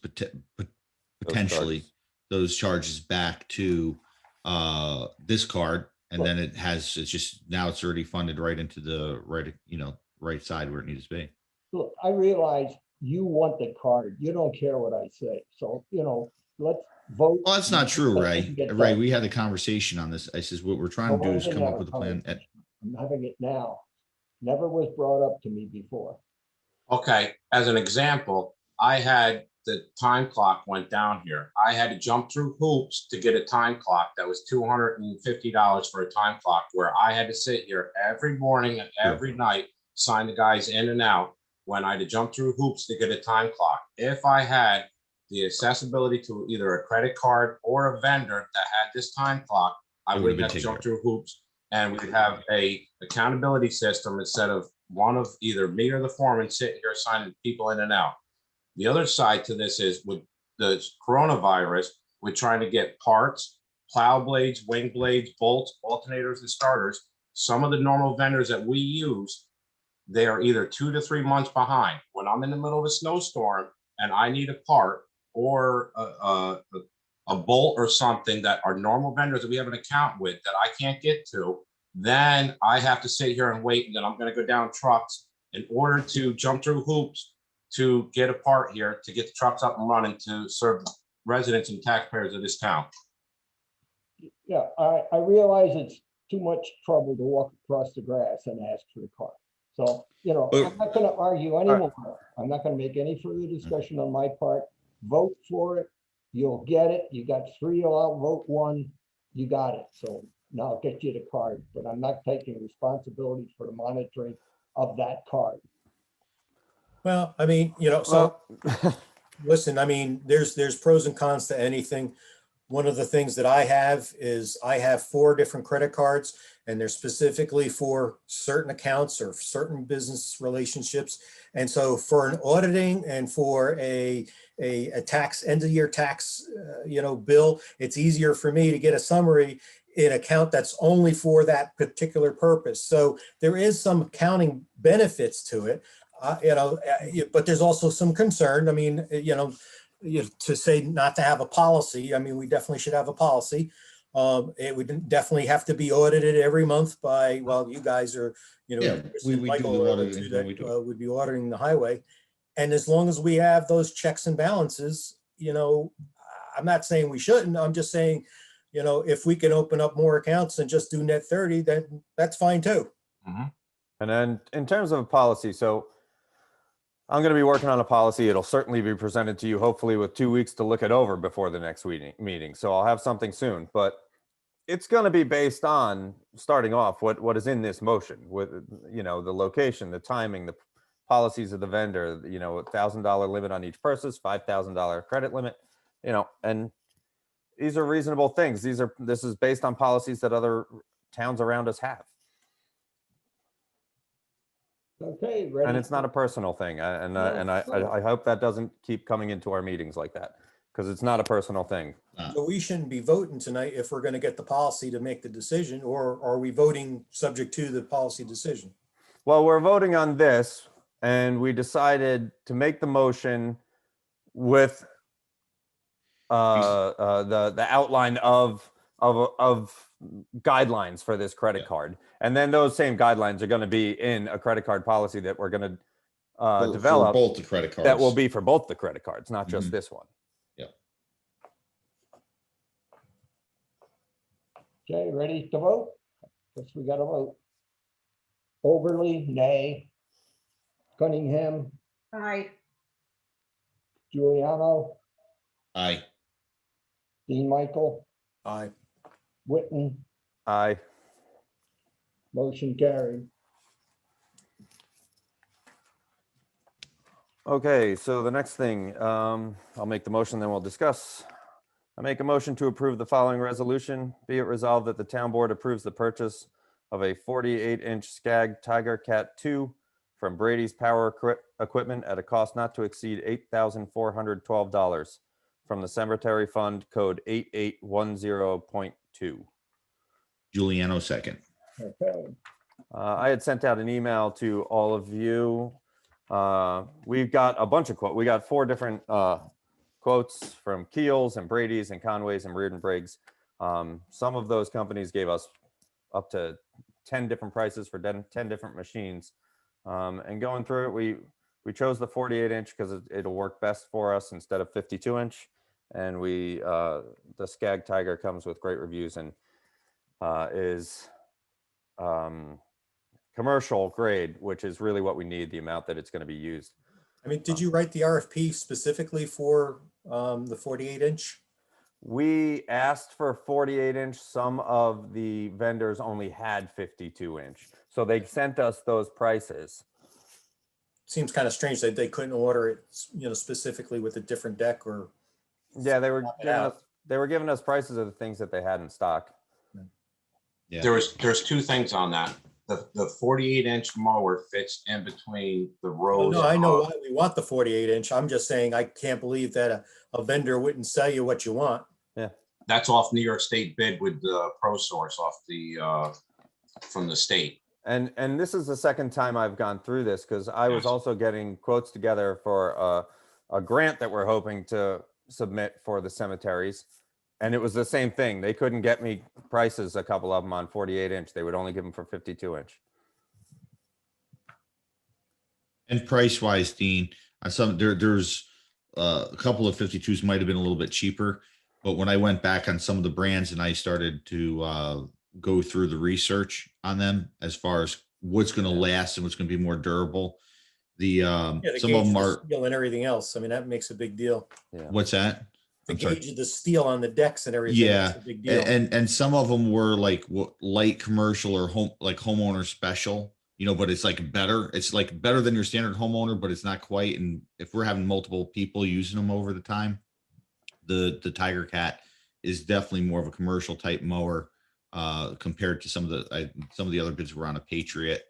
potentially those charges back to this card, and then it's just now it's already funded right into the right side where it needs to be. Look, I realize you want the card. You don't care what I say. So, let's vote. Well, that's not true, Ray. Get Ray, done. we had a conversation on this. I says what we're trying No, to do I is didn't come have up a with a plan. conversation. I'm having it now. Never was brought up to me before. Okay, as an example, I had the time clock went down here. I had to jump through hoops to get a time clock that was $250 for a time clock, where I had to sit here every morning and every night, sign the guys in and out, when I had to jump through hoops to get a time clock. If I had the accessibility to either a credit card or a vendor that had this time clock, I It wouldn't would've been have to taken jump care through hoops, and we'd have a accountability system instead of one of either me or the foreman sitting here signing people in and out. The other side to this is with the coronavirus, we're trying to get parts, plow blades, wing blades, bolts, alternators, and starters. Some of the normal vendors that we use, they are either 2 to 3 months behind. When I'm in the middle of a snowstorm and I need a part or a bolt or something that our normal vendors that we have an account with that I can't get to, then I have to sit here and wait, and then I'm going to go down trucks in order to jump through hoops to get a part here, to get the trucks up and running to serve residents and taxpayers of this town. Yeah, I realize it's too much trouble to walk across the grass and ask for the card. So, I'm not gonna argue anymore. I'm not gonna make any further discussion on my part. Vote for it. You'll get it. You got 3, I'll vote 1. You got it. So now I'll get you the card, but I'm not taking responsibility for the monitoring of that card. Well, I mean, so listen, I mean, there's pros and cons to anything. One of the things that I have is I have 4 different credit cards, and they're specifically for certain accounts or certain business relationships. And so for an auditing and for a tax, end of year tax, bill, it's easier for me to get a summary in account that's only for that particular purpose. So there is some accounting benefits to it, but there's also some concern. I mean, to say not to have a policy, I mean, we definitely should have a policy. It would definitely have to be audited every month by, well, you guys are, Yeah, we do Michael the or auditing two when we do it. that would be auditing the highway. And as long as we have those checks and balances, I'm not saying we shouldn't. I'm just saying, if we can open up more accounts and just do net 30, then that's fine too. And then in terms of policy, so I'm going to be working on a policy. It'll certainly be presented to you, hopefully with 2 weeks to look it over before the next meeting. So I'll have something soon, but it's going to be based on, starting off, what is in this motion with, the location, the timing, the policies of the vendor, $1,000 limit on each purchase, $5,000 credit limit, and these are reasonable things. This is based on policies that other towns around us have. Okay, ready? And it's not a personal thing. I hope that doesn't keep coming into our meetings like that, because it's not a personal thing. So we shouldn't be voting tonight if we're going to get the policy to make the decision, or are we voting subject to the policy decision? Well, we're voting on this, and we decided to make the motion with the outline of guidelines for this credit card, and then those same guidelines are going to be in a credit card policy that we're going to develop for both the credit cards. that will be for both the credit cards, not just this one. Okay, ready to vote? Guess we got to vote. Overly, nay. Cunningham, Aye. Giuliano, Aye. Dean Michael, Aye. Witten, Aye. motion carried. Okay, so the next thing, I'll make the motion, then we'll discuss. I make a motion to approve the following resolution. Be it resolved that the town board approves the purchase of a 48-inch Skag Tiger Cat 2 from Brady's Power Equipment at a cost not to exceed $8,412 from the Cemetery Fund Code 8810.2. Giuliano second. Okay, I had sent out an email to all of you. We've got a bunch of quotes. We got 4 different quotes from Keels and Brady's and Conway's and Reardon Briggs. Some of those companies gave us up to 10 different prices for 10 different machines. And going through it, we chose the 48-inch because it'll work best for us instead of 52-inch. And the Skag Tiger comes with great reviews and is commercial grade, which is really what we need, the amount that it's going to be used. I mean, did you write the RFP specifically for the 48-inch? We asked for 48-inch. Some of the vendors only had 52-inch. So they sent us those prices. Seems kind of strange that they couldn't order it, specifically with a different deck or. Yeah, they were Swap it giving out. giving us prices of the things that they had in stock. Yeah. There's two things on that. The 48-inch mower fits in between the rows. No, I know why we want the 48-inch. I'm just saying, I can't believe that a vendor wouldn't sell you what you want. That's off New York State bid with the ProSource off from the state. And this is the second time I've gone through this because I was also getting quotes together for a grant that we're hoping to submit for the cemeteries. And it was the same thing. They couldn't get me prices, a couple of them on 48-inch. They would only give them for 52-inch. And price wise, Dean, on some there's a couple of 52s might have been a little bit cheaper, but when I went back on some of the brands and I started to go through the research on them as far as what's going to last and what's going to be more durable, the some of them are steel and everything else. I mean, that makes a big deal. Yeah. what's that? The I'm sorry. gauge of the steel on the decks and everything. Yeah, That's a big deal. and some of them were like light commercial or homeowner special, but it's like better. It's like better than your standard homeowner, but it's not quite. And if we're having multiple people using them over the time, the Tiger Cat is definitely more of a commercial type mower compared to some of the other bids were on a Patriot,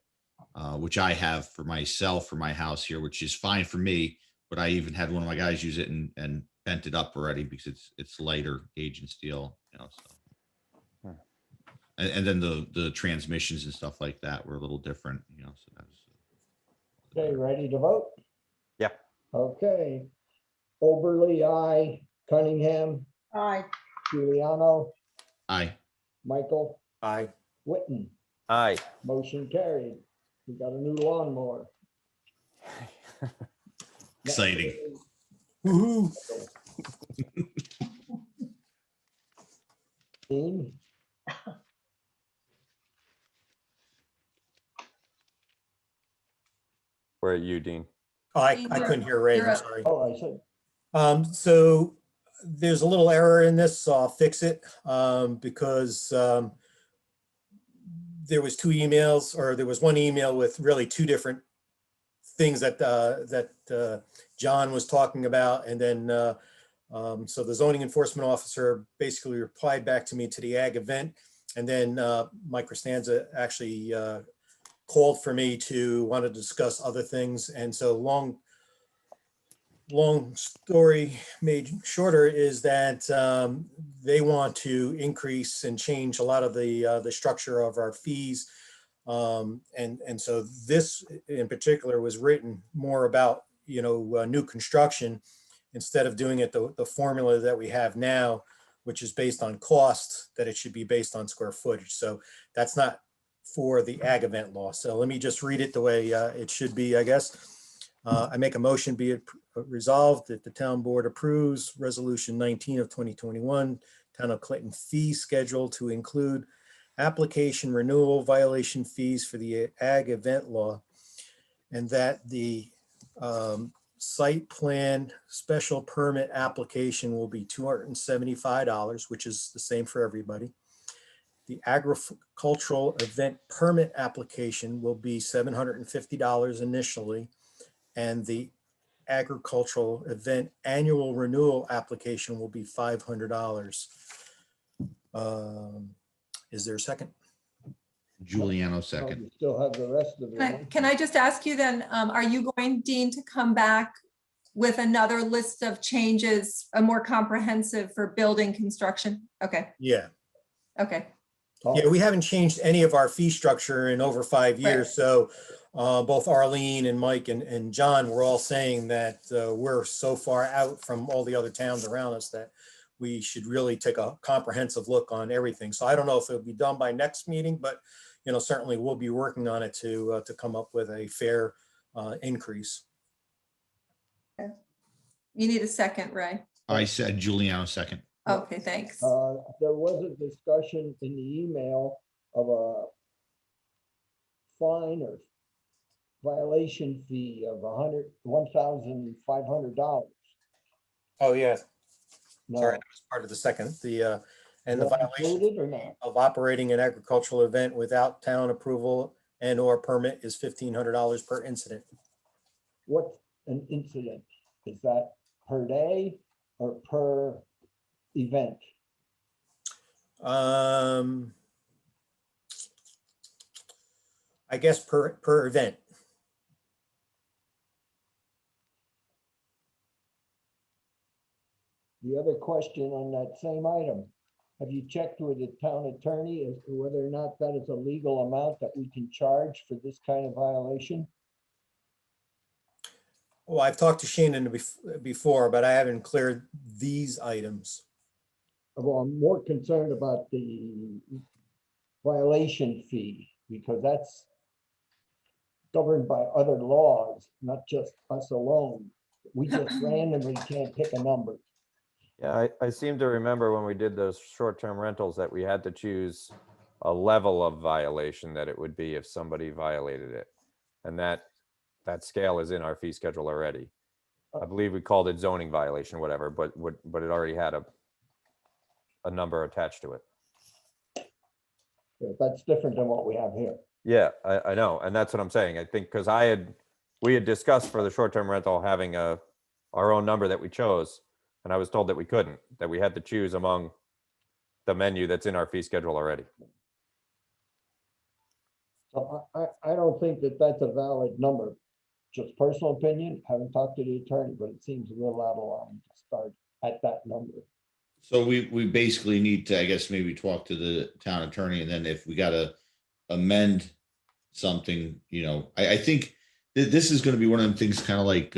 which I have for myself for my house here, which is fine for me. But I even had one of my guys use it and bent it up already because it's lighter gauge and steel, so. And then the transmissions and stuff like that were a little different, so that was. Okay, ready to vote? Yeah. Okay. Oberly, aye. Cunningham, Aye. Giuliano, Aye. Michael, Aye. Witten. Aye. Motion carried. We got a new lawnmower. Exciting. Woohoo. Dean? Where are you, Dean? Oh, I couldn't hear Ray, You're I'm up. sorry. Oh, I said, So there's a little error in this, so I'll fix it because there was two emails, or there was one email with really two different things that John was talking about. And then, so the zoning enforcement officer basically replied back to me to the ag event. And then Mike Costanza actually called for me to want to discuss other things. And so long story made shorter is that they want to increase and change a lot of the structure of our fees. And so this in particular was written more about, new construction instead of doing it the formula that we have now, which is based on cost, that it should be based on square footage. So that's not for the ag event law. So let me just read it the way it should be, I guess. I make a motion, be it resolved that the town board approves resolution 19 of 2021, town of Clinton fee schedule to include application renewal violation fees for the ag event law, and that the site plan special permit application will be $275, which is the same for everybody. The agricultural event permit application will be $750 initially, and the agricultural event annual renewal application will be $500. Is there a second? Giuliano oh, second. you still have the rest of it. Can I just ask you then, are you going, Dean, to come back with another list of changes, a more comprehensive for building construction? Okay, Yeah. okay. Yeah, we haven't changed any of our fee structure in over 5 years. So both Arlene and Mike and John were all saying that we're so far out from all the other towns around us that we should really take a comprehensive look on everything. So I don't know if it'll be done by next meeting, but certainly we'll be working on it to come up with a fair increase. You need a second, Ray. I said Giuliano second. Okay, thanks. There was a discussion in the email of a fine or violation fee of $1,500. Oh, yeah. Now, Sorry, that was part of the second. And the is that violation included or not? of operating an agricultural event without town approval and or permit is $1,500 per incident. What's an incident? Is that per day or per event? I guess per event. The other question on that same item, have you checked with the town attorney as to whether or not that is a legal amount that we can charge for this kind of violation? Well, I've talked to Shannon before, but I haven't cleared these items. Well, I'm more concerned about the violation fee because that's governed by other laws, not just us alone. We just randomly can't pick a number. Yeah, I seem to remember when we did those short-term rentals that we had to choose a level of violation that it would be if somebody violated it. And that scale is in our fee schedule already. I believe we called it zoning violation, whatever, but it already had a number attached to it. Yeah, that's different than what we have here. Yeah, I know. And that's what I'm saying. I think because we had discussed for the short-term rental having our own number that we chose. And I was told that we couldn't, that we had to choose among the menu that's in our fee schedule already. So I don't think that that's a valid number. Just personal opinion, haven't talked to the attorney, but it seems a little out of line to start at that number. So we basically need to, I guess, maybe talk to the town attorney, and then if we gotta amend something, I think this is gonna be one of them things kind of like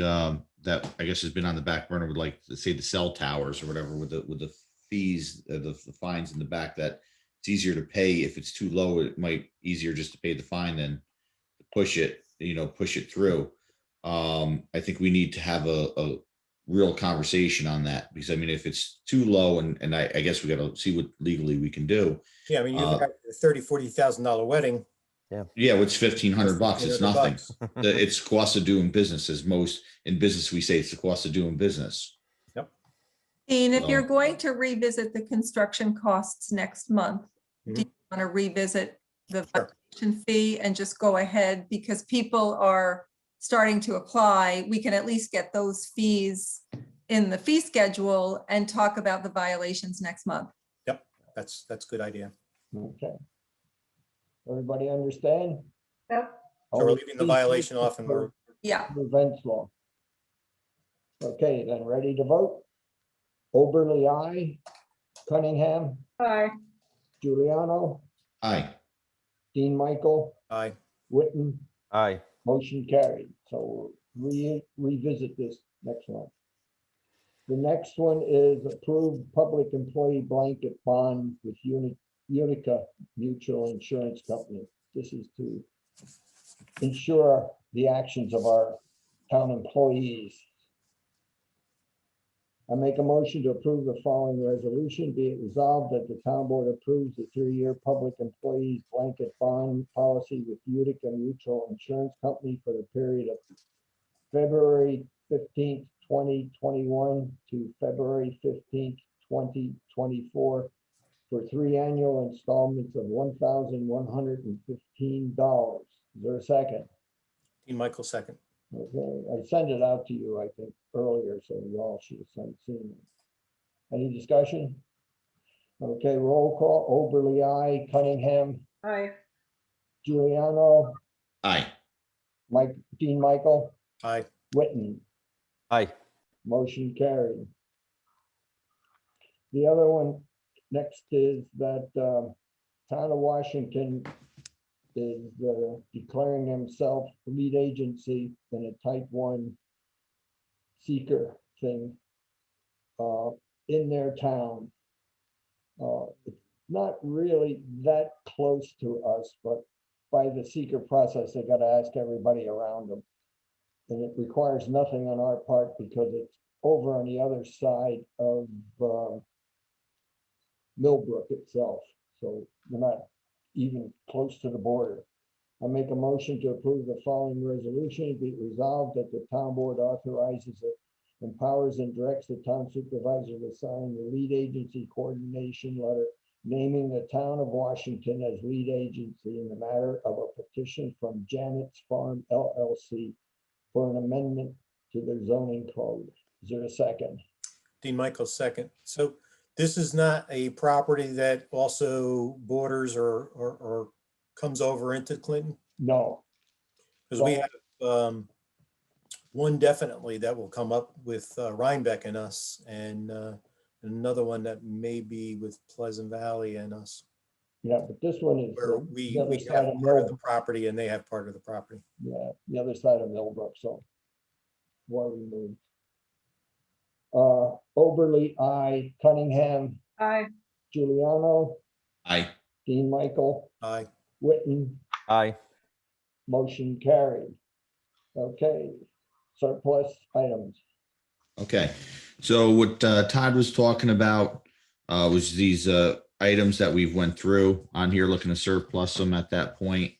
that I guess has been on the back burner with, like, say, the cell towers or whatever, with the fees, the fines in the back, that it's easier to pay. If it's too low, it might easier just to pay the fine than to push it through. I think we need to have a real conversation on that, because I mean, if it's too low, and I guess we got to see what legally we can do. Yeah, I mean, you have a $30,000-$40,000 wedding. Yeah, what's $1,500? It's nothing. $1,500. It's cost of doing business. As most in business we say, it's the cost of doing business. Yep. Dean, if you're going to revisit the construction costs next month, do you want to revisit the violation fee and just go ahead, because people are starting to apply? We can at least get those fees in the fee schedule and talk about the violations next month. Yep, that's a good idea. Okay. Everybody understand? Yep. So we're leaving the violation off and we're Yeah. Events law. Okay, then ready to vote? Oberly, aye. Cunningham, Aye. Giuliano, Aye. Dean Michael, aye. Witten, Aye. motion carried. So we'll revisit this next month. The next one is approved public employee blanket bond with Unica Mutual Insurance Company. This is to ensure the actions of our town employees. I make a motion to approve the following resolution. Be it resolved that the town board approves the 3-year public employees blanket bond policy with Utica Mutual Insurance Company for the period of February 15th, 2021 to February 15th, 2024 for 3 annual installments of $1,115. Is there a second? Dean Michael second. Okay, I sent it out to you, I think, earlier, so you all should have seen it. Any discussion? Okay, roll call. Oberly, aye. Cunningham, Aye. Giuliano, Aye. Dean Michael, Aye. Witten. Aye. Motion carried. The other one next is that Town of Washington is declaring themselves lead agency in a type 1 seeker thing in their town. It's not really that close to us, but by the seeker process, they got to ask everybody around them. And it requires nothing on our part because it's over on the other side of Millbrook itself. So we're not even close to the border. I make a motion to approve the following resolution. Be it resolved that the town board authorizes it, empowers and directs the town supervisor to sign the lead agency coordination letter naming the town of Washington as lead agency in the matter of a petition from Janet's Farm LLC for an amendment to their zoning code. Is there a second? Dean Michaels, second. So this is not a property that also borders or comes over into Clinton? No. Because we have one definitely that will come up with Rhinebeck and us, and another one that may be with Pleasant Valley and us. Yeah, but this one is Where the we other have side of part of the Millbrook. property and they have part of the property. Yeah, the other side of Millbrook, so why we moved. Oberly, I, Cunningham, Aye. Giuliano, Aye. Dean Michael, Aye. Witten, Aye. motion carried. Okay, surplus items. Okay, so what Todd was talking about was these items that we've went through on here, looking to surplus them at that point.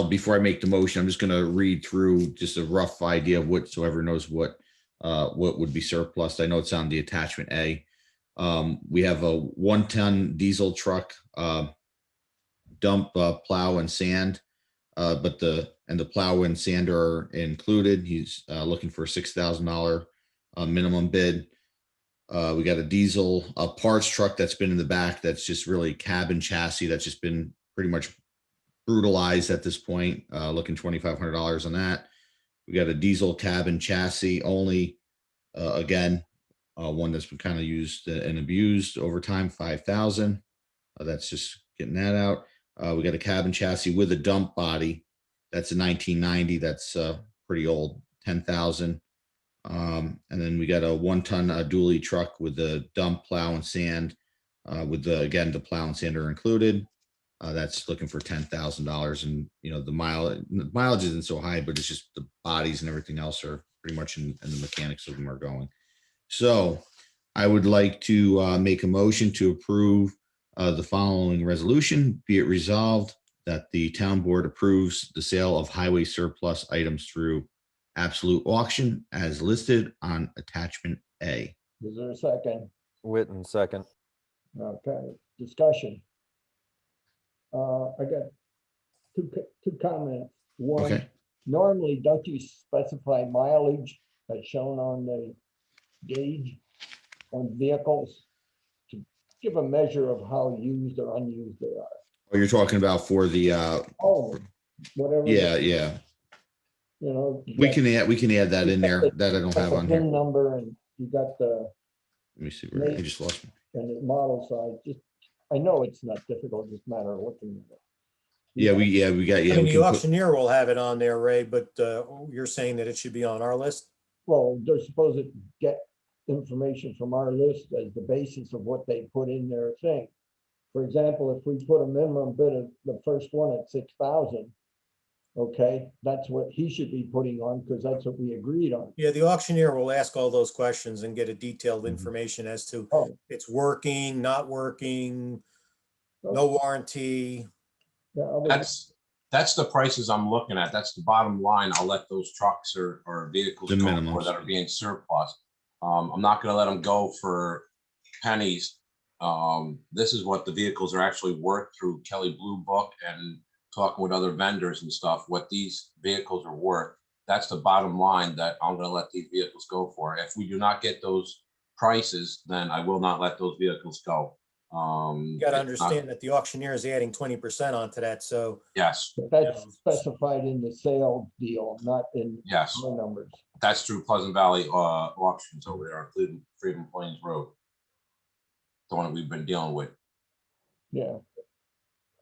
Before I make the motion, I'm just gonna read through just a rough idea of what, so everyone knows what would be surplus. I know it's on the attachment A. We have a 1-ton diesel truck, dump plow and sand, but the plow and sander are included. He's looking for a $6,000 minimum bid. We got a diesel parts truck that's been in the back. That's just really cabin chassis. That's just been pretty much brutalized at this point. Looking $2,500 on that. We got a diesel cabin chassis only. Again, one that's been kind of used and abused over time. 5,000. That's just getting that out. We got a cabin chassis with a dump body. That's a 1990. That's pretty old. 10,000. And then we got a 1-ton dually truck with the dump, plow, and sand. With the plow and sander included. That's looking for $10,000, and the mileage isn't so high, but it's just the bodies and everything else are pretty much and the mechanics of them are going. So I would like to make a motion to approve the following resolution. Be it resolved that the town board approves the sale of highway surplus items through absolute auction as listed on attachment A. Is there a second? Witten, second. Okay, discussion. I got two comments. One, Okay. normally don't you specify mileage as shown on the gauge on vehicles to give a measure of how used or unused they are? Oh, you're talking about for the Oh, whatever. yeah. You We got- can add that in there that I don't got have the on here. VIN number and you got the Let me see where I just lost me. and the model size. Just, I know it's not difficult, just a matter of looking at it. Yeah, we got I mean, we the can put, auctioneer will have it on there, Ray, but you're saying that it should be on our list? Well, they're supposed to get information from our list as the basis of what they put in their thing. For example, if we put a minimum bid of the first one at 6,000, okay, that's what he should be putting on because that's what we agreed on. Yeah, the auctioneer will ask all those questions and get a detailed Mhm. information as to Oh, it's working, not working, no warranty. yeah, I was- That's the prices I'm looking at. That's the bottom line. I'll let those trucks or vehicles The go minimums. for that are being surplus. I'm not gonna let them go for pennies. This is what the vehicles are actually worth through Kelly Blue Book and talking with other vendors and stuff, what these vehicles are worth. That's the bottom line that I'm gonna let these vehicles go for. If we do not get those prices, then I will not let those vehicles go. You got to understand that the auctioneer is adding 20% onto that, so Yes, but that's specified in the sale deal, not in yes, our numbers. that's through Pleasant Valley auctions over there on Freedom Plains Road. The one that we've been dealing with. Yeah.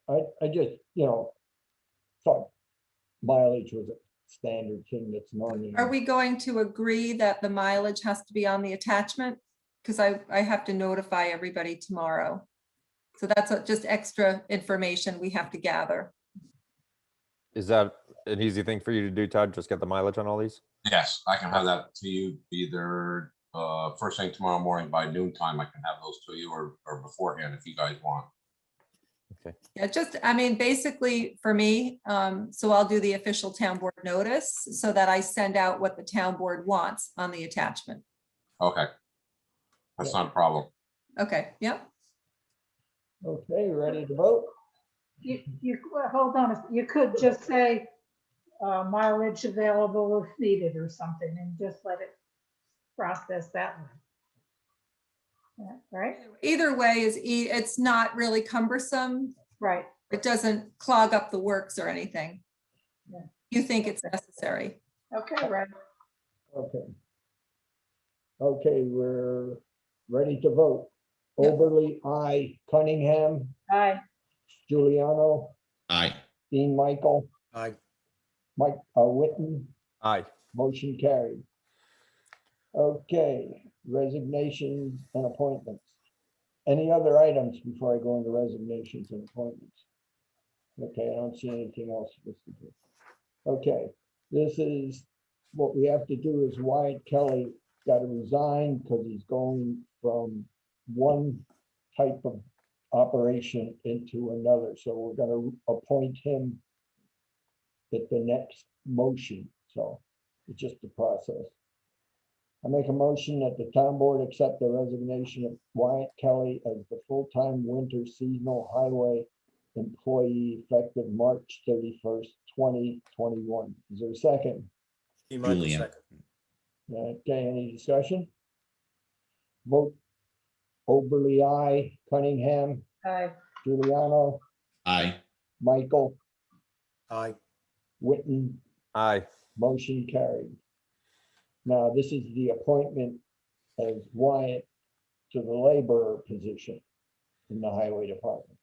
I just, thought mileage was a standard thing that's normally. Are we going to agree that the mileage has to be on the attachment? Because I have to notify everybody tomorrow. So that's just extra information we have to gather. Is that an easy thing for you to do, Todd? Just get the mileage on all these? Yes, I can have that to you either first thing tomorrow morning by noon time. I can have those to you or beforehand if you guys want. Yeah, just, I mean, basically for me, so I'll do the official town board notice so that I send out what the town board wants on the attachment. Okay. That's not a problem. Okay, yep. Okay, ready to vote? Well, hold on, you could just say mileage available if needed or something and just let it process that way. Yeah, right? Either way it's not really cumbersome. Right. It doesn't clog up the works or anything. Yeah. You think it's necessary. Okay, right. Okay. Okay, we're ready to vote. Yep. Oberly, I, Cunningham, Aye. Giuliano, Aye. Dean Michael, Aye. Mike Whitten, Aye. motion carried. Okay, resignations and appointments. Any other items before I go into resignations and appointments? Okay, I don't see anything else listed here. Okay, this is, what we have to do is Wyatt Kelly got to resign because he's going from one type of operation into another. So we're gonna appoint him at the next motion. So it's just a process. I make a motion that the town board accept the resignation of Wyatt Kelly as the full-time winter seasonal highway employee effective March 31st, 2021. Is there a second? Dean Michael Julian. second. Okay, any discussion? Vote. Oberly, I, Cunningham, Aye. Giuliano, Aye. Michael, Aye. Whitten, Aye. motion carried. Now, this is the appointment of Wyatt to the laborer position in the highway department.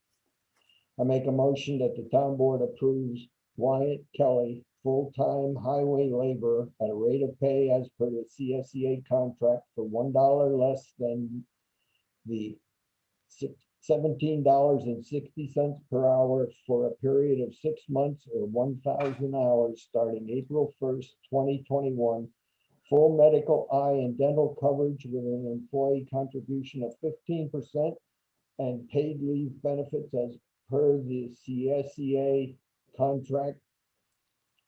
I make a motion that the town board approves Wyatt Kelly, full-time highway laborer at a rate of pay as per the CSEA contract for $1 less than the $17.60 per hour for a period of 6 months or 1,000 hours starting April 1st, 2021. Full medical, eye, and dental coverage with an employee contribution of 15% and paid leave benefits as per the CSEA contract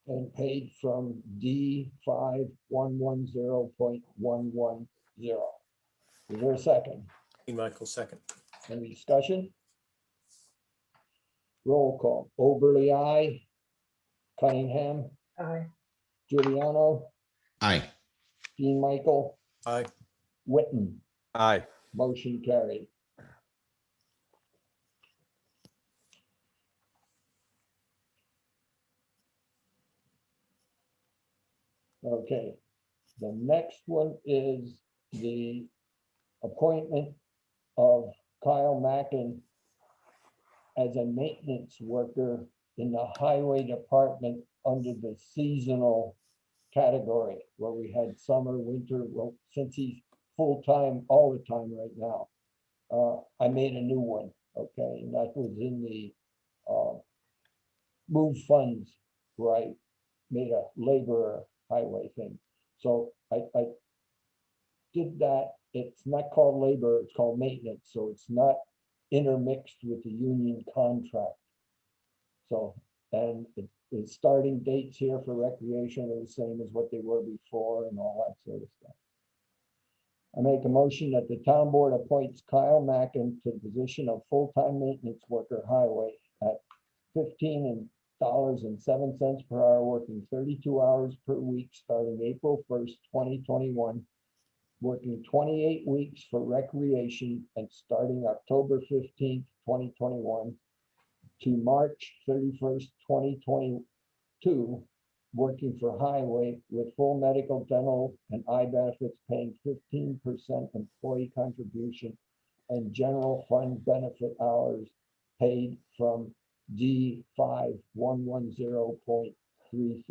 and paid from D5110.110. Is there a second? Dean Michael second. Any discussion? Roll call. Oberly, I. Cunningham, Aye. Giuliano, Aye. Dean Michael, Aye. Whitten, Aye. motion carried. Okay, the next one is the appointment of Kyle Mackin as a maintenance worker in the highway department under the seasonal category where we had summer, winter. Well, since he's full-time all the time right now, I made a new one, okay, and that was in the move funds where I made a laborer highway thing. So I did that. It's not called labor, it's called maintenance, so it's not intermixed with the union contract. So, and the starting dates here for recreation are the same as what they were before and all that sort of stuff. I make a motion that the town board appoints Kyle Mackin to the position of full-time maintenance worker highway at $15.07 per hour, working 32 hours per week, starting April 1st, 2021, working 28 weeks for recreation and starting October 15th, 2021 to March 31st, 2022, working for highway with full medical, dental, and eye benefits, paying 15% employee contribution and general fund benefit hours paid from D5110.33. Is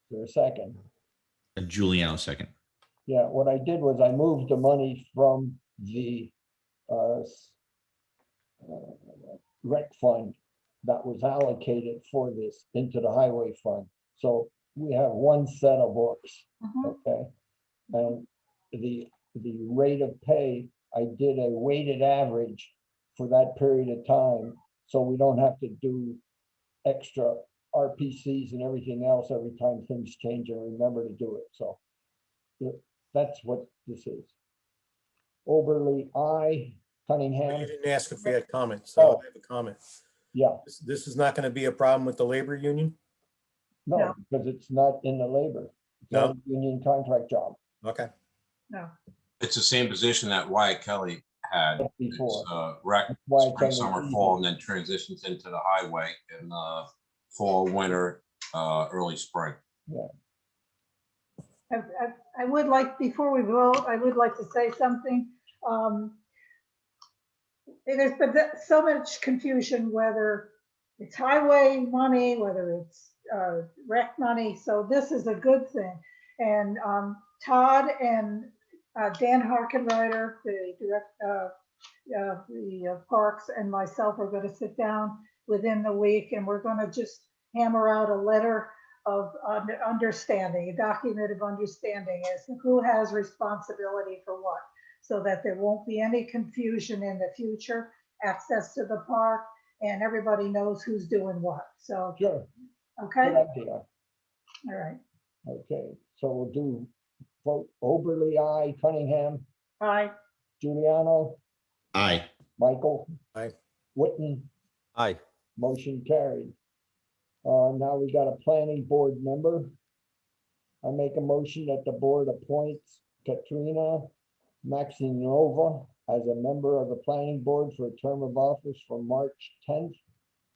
there a second? Giuliano second. Yeah, what I did was I moved the money from the rec fund that was allocated for this into the highway fund. So we have one set of books, okay? And the rate of pay, I did a weighted average for that period of time, so we don't have to do extra RPCs and everything else every time things change and remember to do it. So that's what this is. Overly, I, Cunningham. You didn't ask if we had comments, so I have a comment. Yeah, This is not going to be a problem with the labor union? no, No. because it's not in the labor. It's not a union contract job Okay. No. It's the same position that Wyatt Kelly had. before. It's rec, That's why it's spring, under summer, season. fall, and then transitions into the highway in fall, winter, early spring. I would like, before we vote, I would like to say something. There's been so much confusion whether it's highway money, whether it's rec money. So this is a good thing. And Todd and Dan Harkenrider, the parks, and myself are going to sit down within the week, and we're going to just hammer out a letter of understanding, a document of understanding as to who has responsibility for what, so that there won't be any confusion in the future, access to the park, and everybody knows who's doing what. So, Sure, okay, good idea. all right. Okay, so we'll do vote Oberly, I, Cunningham, Aye. Giuliano, Aye. Michael. Aye. Whitten, Aye. motion carried. Now we got a planning board member. I make a motion that the board appoints Katrina Maxinova as a member of the planning board for a term of office from March 10th,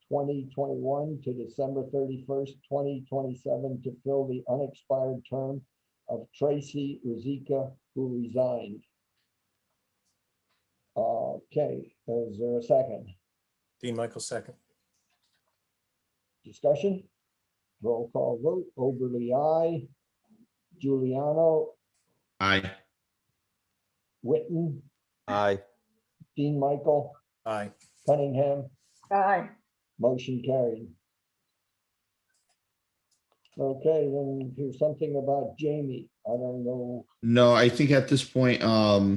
2021 to December 31st, 2027 to fill the unexpired term of Tracy Rizika, who resigned. Okay, is there a second? Dean Michael second. Discussion? Roll call vote. Oberly, I. Giuliano, Aye. Whitten, Aye. Dean Michael, Aye. Cunningham, Aye. motion carried. Okay, then here's something about Jamie. I don't know. No, I think at this point, Uh-uh.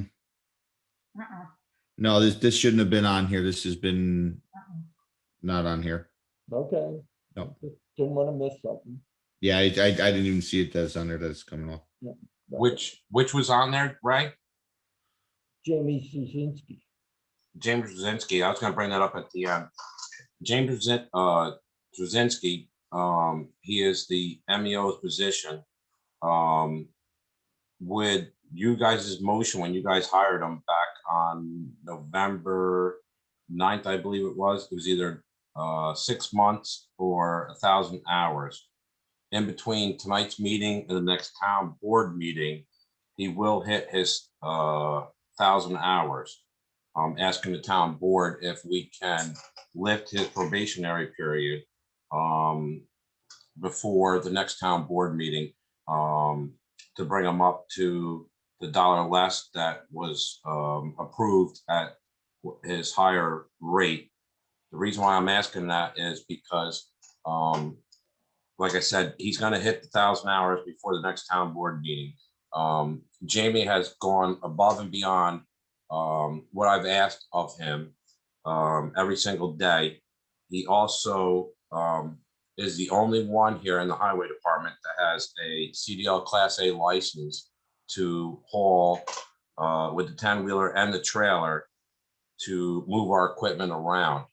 no, this shouldn't have been on here. This has been not on here. Okay. No. Didn't want to miss something. Yeah, I didn't even see it that's on there. That's coming off. Which was on there, Ray? Jamie Suzinski. James Brzezinski. I was going to bring that up at the end. James Brzezinski, he is the MEO's position. With you guys' motion, when you guys hired him back on November 9th, I believe it was either 6 months or 1,000 hours. In between tonight's meeting and the next town board meeting, he will hit his 1,000 hours. I'm asking the town board if we can lift his probationary period before the next town board meeting to bring him up to the dollar less that was approved at his higher rate. The reason why I'm asking that is because like I said, he's going to hit the 1,000 hours before the next town board meeting. Jamie has gone above and beyond what I've asked of him every single day. He also is the only one here in the highway department that has a CDL Class A license to haul with the 10-wheeler and the trailer to move our equipment around.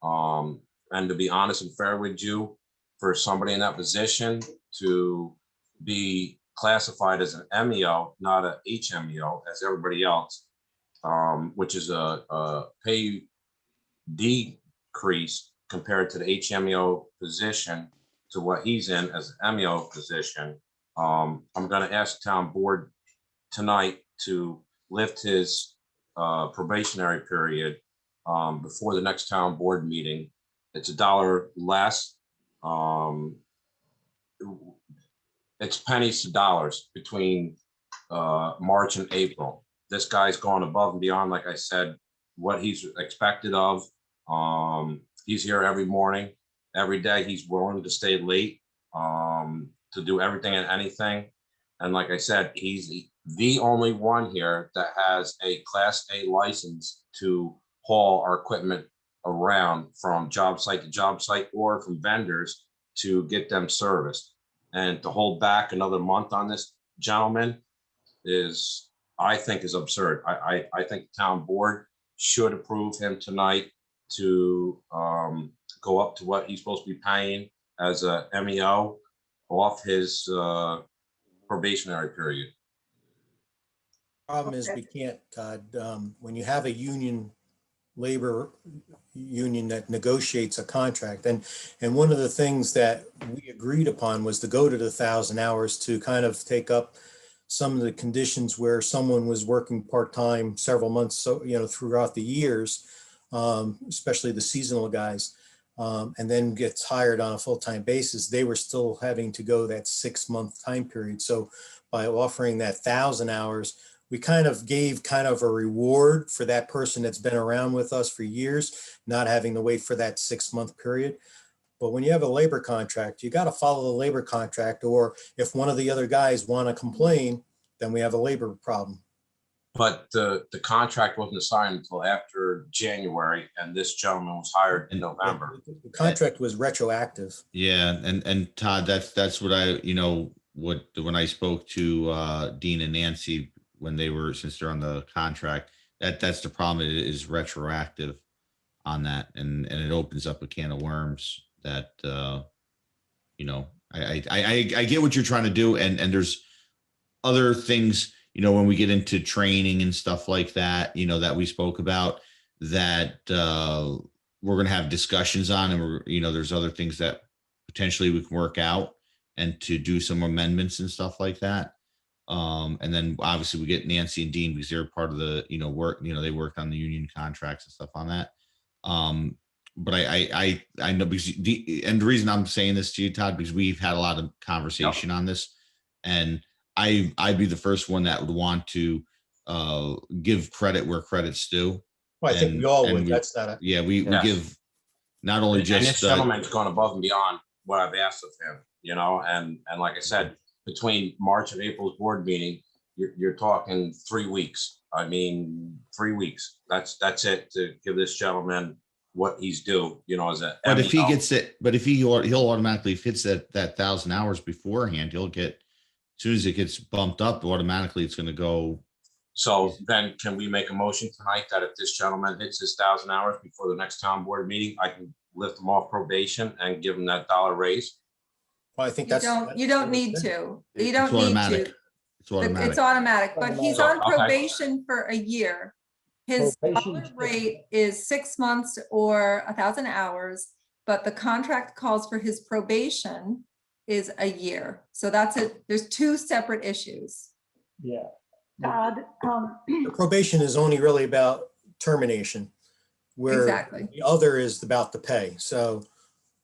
And to be honest and fair with you, for somebody in that position to be classified as an MEO, not a HMEO as everybody else, which is a pay decrease compared to the HMEO position to what he's in as an MEO position. I'm going to ask the town board tonight to lift his probationary period before the next town board meeting It's $1 less. It's pennies to dollars between March and April. This guy's gone above and beyond, like I said, what he's expected of. He's here every morning, every day. He's willing to stay late, to do everything and anything. And like I said, he's the only one here that has a Class A license to haul our equipment around from job site to job site or from vendors to get them serviced. And to hold back another month on this gentleman is, I think, is absurd. I think the town board should approve him tonight to go up to what he's supposed to be paying as a MEO off his probationary period. Problem is, we can't, Todd, when you have a labor union that negotiates a contract, and one of the things that we agreed upon was to go to the 1,000 hours to kind of take up some of the conditions where someone was working part-time several months, so, throughout the years, especially the seasonal guys, and then gets hired on a full-time basis. They were still having to go that 6-month time period. So by offering that 1,000 hours, we kind of gave kind of a reward for that person that's been around with us for years, not having to wait for that 6-month period. But when you have a labor contract, you got to follow the labor contract, or if one of the other guys want to complain, then we have a labor problem. But the contract wasn't signed until after January, and this gentleman was hired in November. The contract was retroactive. Yeah, and Todd, that's what I, when I spoke to Dean and Nancy when they were, since they're on the contract, that's the problem. It is retroactive on that, and it opens up a can of worms that I get what you're trying to do, and there's other things, when we get into training and stuff like that, that we spoke about, that we're going to have discussions on, and there's other things that potentially we can work out and to do some amendments and stuff like that. And then obviously we get Nancy and Dean because they're part of the, work, they worked on the union contracts and stuff on that. But I know, because the reason I'm saying this to you, Todd, because we've had a lot of conversation on this, and I'd be the first one that would want to give credit where credit's due. Well, I think we all would. That's not a. Yeah, we give not only And just this gentleman's gone above and beyond what I've asked of him, and like I said, between March and April's board meeting, you're talking 3 weeks. I mean, 3 weeks. That's it to give this gentleman what he's due, as a. But if he gets it, but if he'll automatically, if it's that 1,000 hours beforehand, he'll get, as soon as it gets bumped up, automatically it's going to go. So then can we make a motion tonight that if this gentleman hits his 1,000 hours before the next town board meeting, I can lift him off probation and give him that $1 raise? Well, I think You don't need to. You don't It's need automatic. to. It's automatic. It's automatic, but he's on Okay. probation for a year. His Probation. dollar rate is 6 months or 1,000 hours, but the contract calls for his probation is a year. So that's it. There's 2 separate issues. Yeah. Todd, The probation is only really about termination, where Exactly. the other is about the pay. So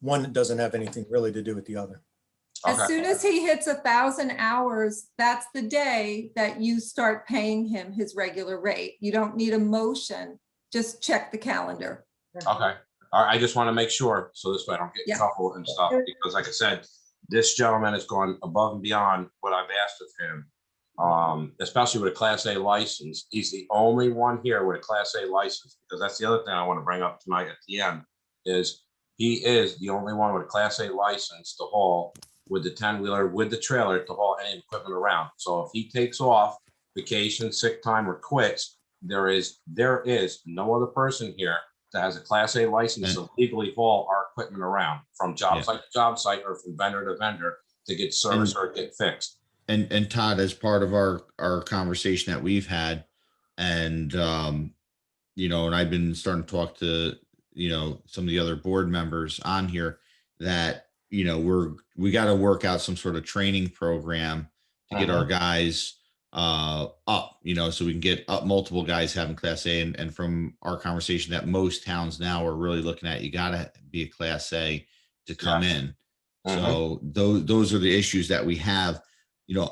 one doesn't have anything really to do with the other. As Okay. soon as he hits 1,000 hours, that's the day that you start paying him his regular rate. You don't need a motion. Just check the calendar. Okay. All right. I just want to make sure, so this way I don't get in Yeah. trouble and stuff, because like I said, this gentleman has gone above and beyond what I've asked of him. Especially with a Class A license. He's the only one here with a Class A license, because that's the other thing I want to bring up tonight at the end, is he is the only one with a Class A license to haul with the 10-wheeler, with the trailer, to haul any equipment around. So if he takes off vacation, sick time, or quits, there is no other person here that has a Class A license to legally haul our equipment around from job site to job site, or from vendor to vendor to get service or get fixed. And Todd, as part of our conversation that we've had, and and I've been starting to talk to some of the other board members on here, that we got to work out some sort of training program to get our guys up, so we can get up multiple guys having class A. And from our conversation that most towns now are really looking at, you gotta be a class A to come Yes. in. Mhm. So those are the issues that we have.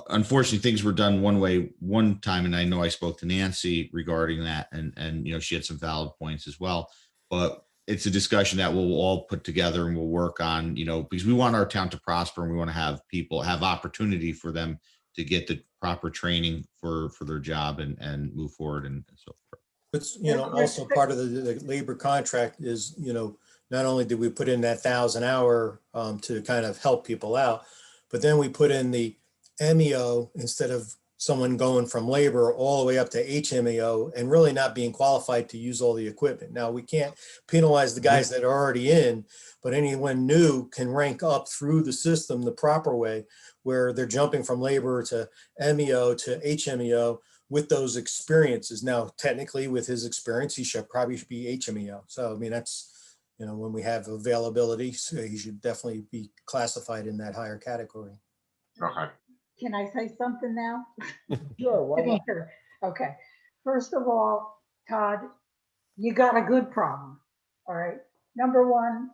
Unfortunately, things were done one way one time, and I know I spoke to Nancy regarding that, and she had some valid points as well. But it's a discussion that we'll all put together and we'll work on, because we want our town to prosper and we want to have people have opportunity for them to get the proper training for their job and move forward and so forth. But, also part of the labor contract is, not only did we put in that 1,000 hour to kind of help people out, but then we put in the MEO instead of someone going from labor all the way up to HMEO and really not being qualified to use all the equipment. Now, we can't penalize the guys that are already in, but anyone new can rank up through the system the proper way, where they're jumping from labor to MEO to HMEO with those experiences. Now, technically, with his experience, he should probably be HMEO. So, I mean, that's, when we have availability, so he should definitely be classified in that higher category. Okay. Can I say something now? Sure, why not? Okay. First of all, Todd, you got a good problem. All right. Number one,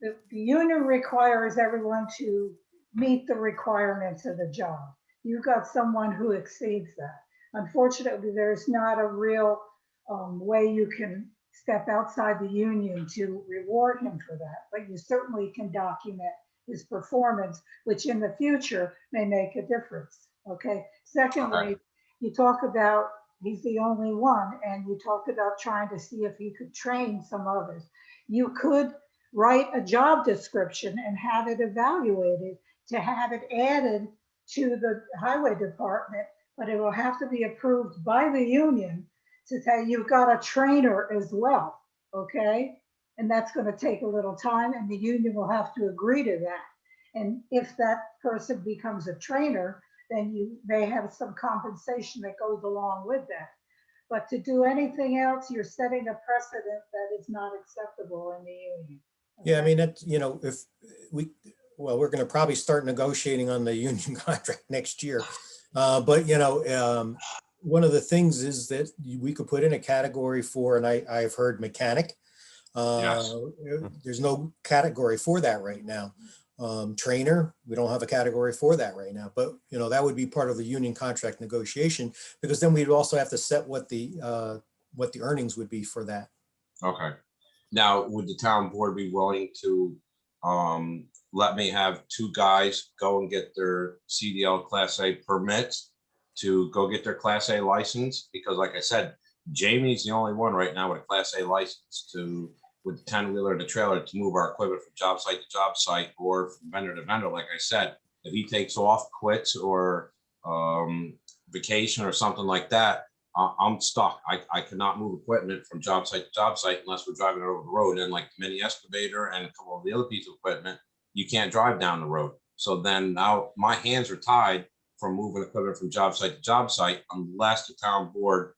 the union requires everyone to meet the requirements of the job. You got someone who exceeds that. Unfortunately, there's not a real way you can step outside the union to reward him for that, but you certainly can document his performance, which in the future may make a difference. Okay. Secondly, you talk about he's the only one, and you talked about trying to see if he could train some others. You could write a job description and have it evaluated to have it added to the highway department, but it will have to be approved by the union to say you've got a trainer as well. Okay. And that's going to take a little time, and the union will have to agree to that. And if that person becomes a trainer, then you may have some compensation that goes along with that. But to do anything else, you're setting a precedent that is not acceptable in the union. Yeah, I mean, that, if we're going to probably start negotiating on the union contract next year. But, one of the things is that we could put in a category for, and I've heard mechanic. Yes. There's no category for that right now. Trainer, we don't have a category for that right now, but that would be part of the union contract negotiation, because then we'd also have to set what the earnings would be for that. Okay. Now, would the town board be willing to let me have 2 guys go and get their CDL Class A permits to go get their Class A license? Because like I said, Jamie's the only one right now with a Class A license with the 10-wheeler and the trailer to move our equipment from job site to job site or from vendor to vendor. Like I said, if he takes off, quits, or vacation or something like that, I'm stuck. I cannot move equipment from job site to job site unless we're driving it over the road. And like the mini excavator and a couple of the other pieces of equipment, you can't drive down the road. So then now my hands are tied from moving equipment from job site to job site unless the town board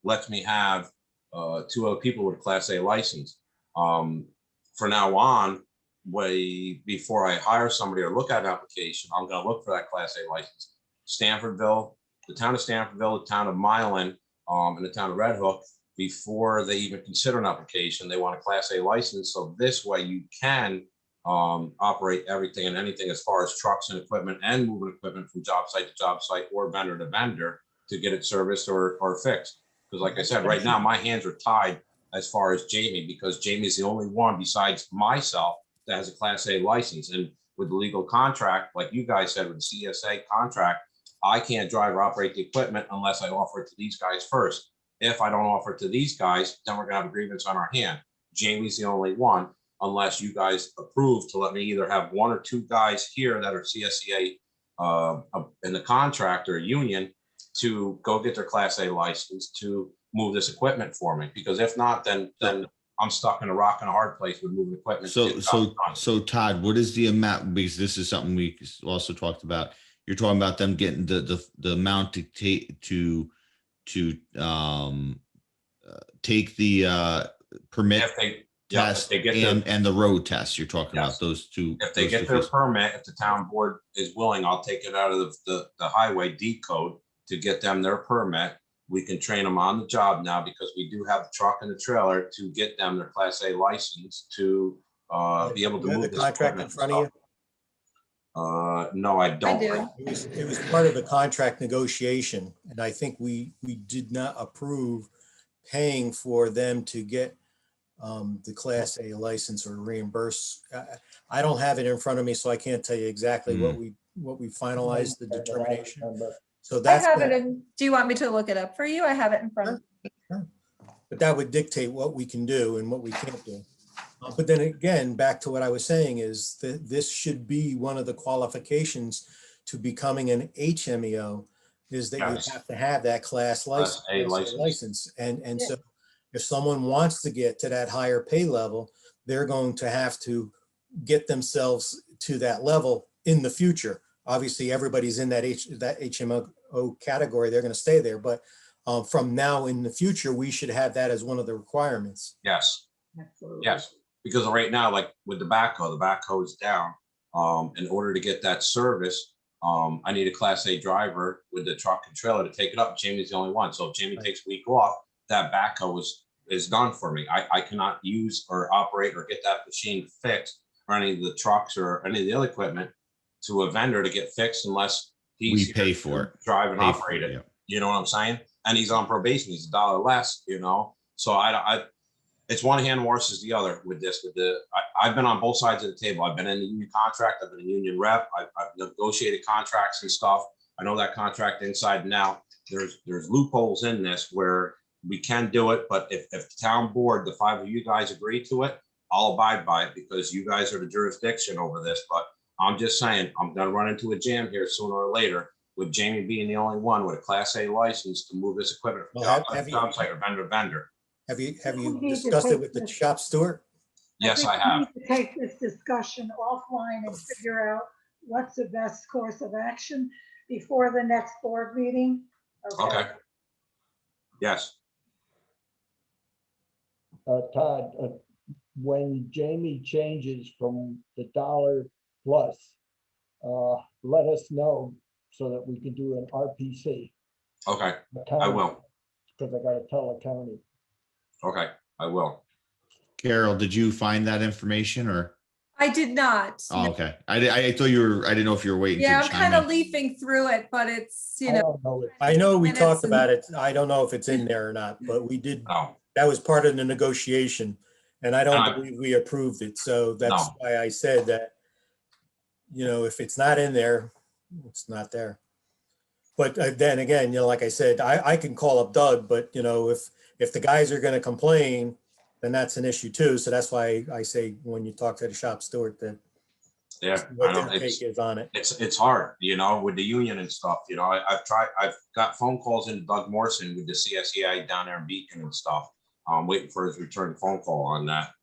lets me have 2 other people with a Class A license. For now on, way before I hire somebody or look at an application, I'm going to look for that Class A license. Stanfordville, the town of Stanfordville, the town of Milan, and the town of Red Hook, before they even consider an application, they want a Class A license. So this way you can operate everything and anything as far as trucks and equipment and moving equipment from job site to job site or vendor to vendor to get it serviced or fixed. Because like I said, right now my hands are tied as far as Jamie, because Jamie is the only one besides myself that has a Class A license. And with the legal contract, like you guys said, with the CSA contract, I can't drive or operate the equipment unless I offer it to these guys first. If I don't offer it to these guys, then we're gonna have a grievance on our hand. Jamie's the only one, unless you guys approve to let me either have 1 or 2 guys here that are CSEA in the contract or union to go get their Class A license to move this equipment for me. Because if not, then I'm stuck in a rock and a hard place with moving equipment. So Todd, what is the amount? Because this is something we also talked about. You're talking about them getting the amount to take the permit test and the road test. You're talking about those 2. If they get their permit, if the town board is willing, I'll take it out of the highway D code to get them their permit. We can train them on the job now because we do have the truck and the trailer to get them their Class A license to be able to You have move the this contract in equipment and front of you? stuff. No, I don't. do. It was part of the contract negotiation, and I think we did not approve paying for them to get the Class A license or reimburse. I don't have it in front of me, so I can't tell you exactly what we finalized the determination. So I that's, have it in, do you want me to look it up for you? I have it in front of me. but that would dictate what we can do and what we can't do. But then again, back to what I was saying is that this should be one of the qualifications to becoming an HMEO, is that Yes. you have to have that class Class A license. And so if someone wants to get to that higher pay level, they're going to have to get themselves to that level in the future. Obviously, everybody's in that HMO category, they're going to stay there. But from now in the future, we should have that as one of the requirements. Yes, Absolutely. yes. Because right now, like with the backhoe is down. In order to get that service, I need a Class A driver with the truck and trailer to take it up. Jamie's the only one. So if Jamie takes a week off, that backhoe is done for me. I cannot use or operate or get that machine fixed or any of the trucks or any of the other equipment to a vendor to get fixed unless he's We pay here for to it. drive and Pay for operate it, it. yeah. You know what I'm saying? And he's on probation. He's $1 less, you know? So I it's one hand washes the other with this. I've been on both sides of the table. I've been in the union contract. I've been a union rep. I've negotiated contracts and stuff. I know that contract inside and out. There's loopholes in this where we can do it, but if the town board, the 5 of you guys agree to it, I'll abide by it because you guys are the jurisdiction over this. But I'm just saying, I'm gonna run into a jam here sooner or later with Jamie being the only one with a Class A license to move this equipment from Well, job site or vendor to vendor. Have you We need to discussed it take with the this- shop steward? Yes, think I we have. need to take this discussion offline and figure out what's the best course of action before the next board meeting. Okay. Yes. Todd, when Jamie changes from the $1 plus, let us know so that we can do an RPC. Okay. I will. Because I gotta tell the county. Okay. I will. Carol, did you find that information or? I did not. Oh, okay. I thought you were, I didn't know if you were waiting. Yeah, to I'm chime kind of in. leafing through it, but it's, I you know, don't know it. I know we Minutes talked and- about it. I don't know if it's in there or not, but we did, No. that was part of the negotiation. And I No. don't believe we approved it. So that's No. why I said that, you know, if it's not in there, it's not there. But then again, you know, like I said, I can call up Doug, but you know, if the guys are gonna complain, then that's an issue too. So that's why I say when you talk to the shop steward that Yeah. what I their know. take is on it. It's hard, you know, with the union and stuff, you know, I've got phone calls into Doug Morrison with the CSEI down there in Beacon and stuff. I'm waiting for his return phone call on that,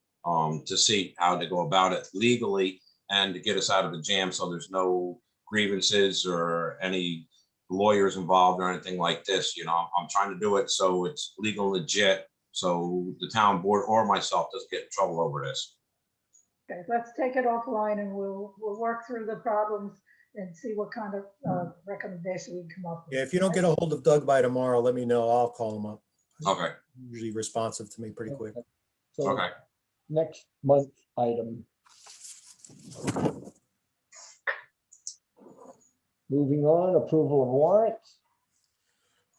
to see how to go about it legally and to get us out of the jam. So there's no grievances or any lawyers involved or anything like this, you know, I'm trying to do it so it's legal, legit. So the town board or myself doesn't get in trouble over this. Okay, let's take it offline and we'll work through the problems and see what kind of recommendation we can come up with. Yeah, if you don't get a hold of Doug by tomorrow, let me know. I'll call him up. Okay. Usually responsive to me pretty quick. So Okay. next month item. Moving on, approval of warrants.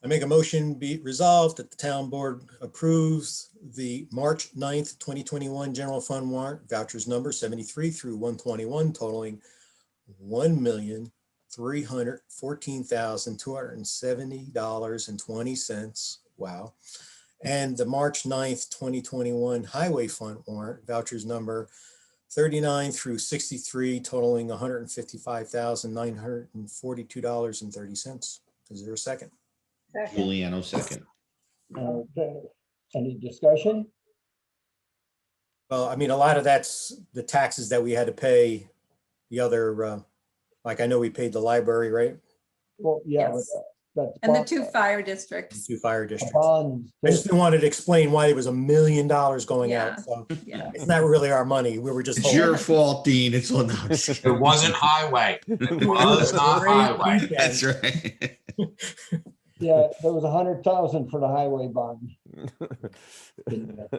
I make a motion be it resolved that the town board approves the March 9th, 2021 general fund warrant vouchers number 73 through 121 totaling $1,314,270.20. Wow. And the March 9th, 2021 highway fund warrant vouchers number 39 through 63 totaling $155,942.30. Is there a second? Second. Giuliano second. Okay, any discussion? Well, I mean, a lot of that's the taxes that we had to pay the other, like I know we paid the library, right? Well, yeah, but Yes. that's. and the bond- 2 fire districts. 2 fire districts. Bonds. I just wanted to explain why there was $1 million going out. So Yeah. it's not really our money. We were just. It's your fault, Dean. It's on. No, I'm just It kidding. wasn't highway. It was not Great highway. weekend. That's right. Yeah, there was 100,000 for the highway bond.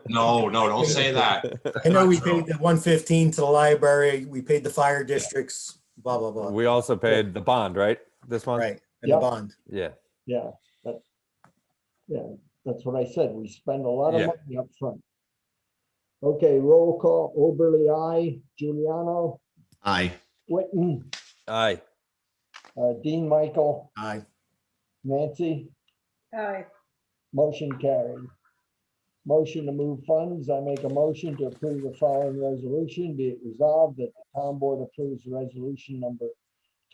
No, don't say that. I know we Not true. paid the 115 to the library, we paid the fire districts, blah, blah, blah. We also paid the bond, right? This month? Right, and the Yep. bond. Yeah. Yeah, that's what I said. We spend a lot of Yeah. money up front. Okay, roll call. Oberly, aye. Giuliano, Aye. Witten, Aye. Dean Michael, Aye. Nancy, Aye. motion carried. Motion to move funds. I make a motion to approve the following resolution. Be it resolved that the town board approves resolution number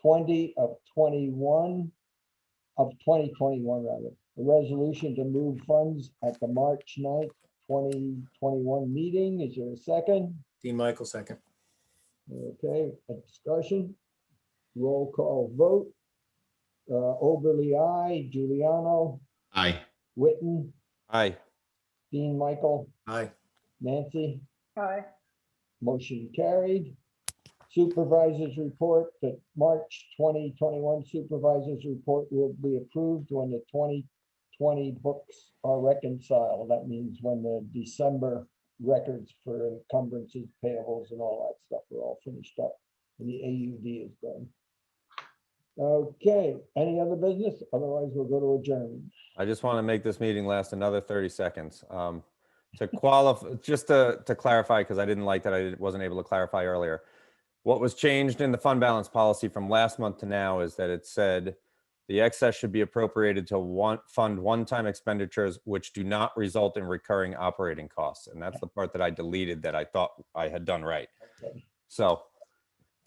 20 of 2021 rather. A resolution to move funds at the March 9th, 2021 meeting. Is there a second? Dean Michael, second. Okay, a discussion. Roll call vote. Oberly, aye. Giuliano, Aye. Witten, Aye. Dean Michael, Aye. Nancy, Aye. motion carried. Supervisors report, the March 2021 supervisors report will be approved when the 2020 books are reconciled. That means when the December records for encumbrances, payables, and all that stuff are all finished up and the AUD is done. Okay, any other business? Otherwise, we'll go to adjourn. I just want to make this meeting last another 30 seconds. To qualify, just to clarify, because I didn't like that I wasn't able to clarify earlier. What was changed in the fund balance policy from last month to now is that it said the excess should be appropriated to fund one-time expenditures which do not result in recurring operating costs. And that's the part that I deleted that I thought I had done right. Okay. So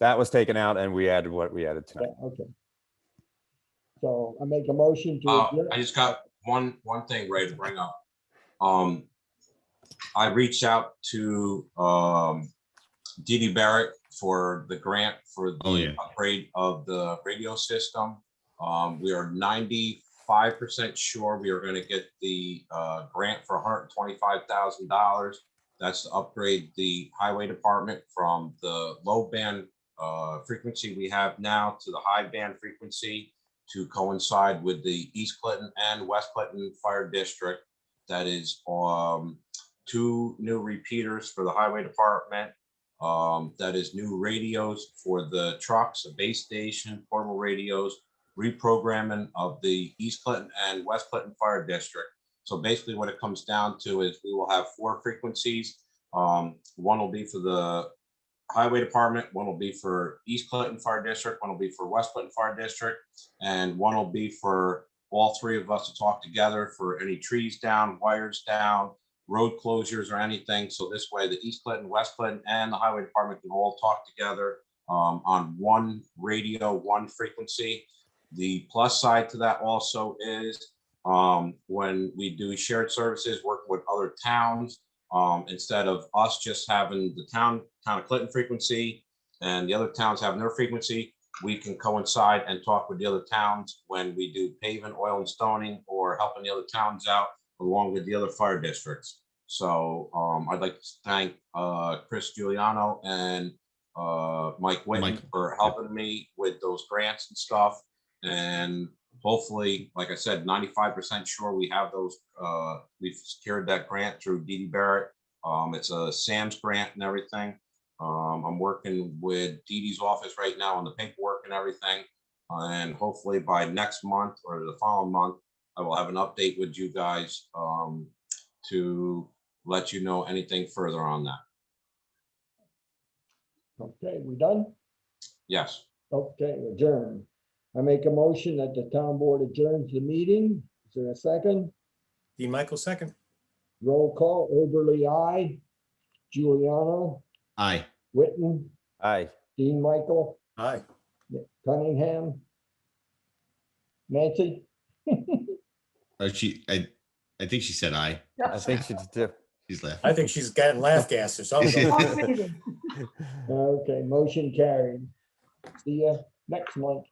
that was taken out and we added what we added Yeah, tonight. okay. So I make a motion to adjourn. I just got one thing ready to bring up. I reached out to Dee Dee Barrett for the grant for Oh, the yeah. upgrade of the radio system. We are 95% sure we are going to get the grant for $125,000. That's to upgrade the highway department from the low band frequency we have now to the high band frequency to coincide with the East Clinton and West Clinton Fire District. That is 2 new repeaters for the highway department. That is new radios for the trucks, a base station, portable radios, reprogramming of the East Clinton and West Clinton Fire District. So basically what it comes down to is we will have 4 frequencies. One will be for the highway department, one will be for East Clinton Fire District, one will be for West Clinton Fire District, and one will be for all 3 of us to talk together for any trees down, wires down, road closures or anything. So this way the East Clinton, West Clinton, and the highway department can all talk together on one radio, one frequency. The plus side to that also is when we do shared services, working with other towns, instead of us just having the town of Clinton frequency and the other towns having their frequency, we can coincide and talk with the other towns when we do paving, oil and stoning, or helping the other towns out along with the other fire districts. So I'd like to thank Chris Giuliano and Mike Whitten for helping me with those grants and stuff. And hopefully, like I said, 95% sure we have those. We've secured that grant through Dee Dee Barrett. It's a SAM's grant and everything. I'm working with Dee Dee's office right now on the paperwork and everything. And hopefully by next month or the following month, I will have an update with you guys to let you know anything further on that. Okay, we done? Yes. Okay, adjourn. I make a motion that the town board adjourns the meeting. Is there a second? Dean Michael, second. Roll call. Oberly, aye. Giuliano, Aye. Witten, Aye. Dean Michael, Aye. Cunningham, Nancy. I think she said aye. I think she did too. She's laughing. I think she's gotten laugh gas or something. Okay, motion carried. See ya next month.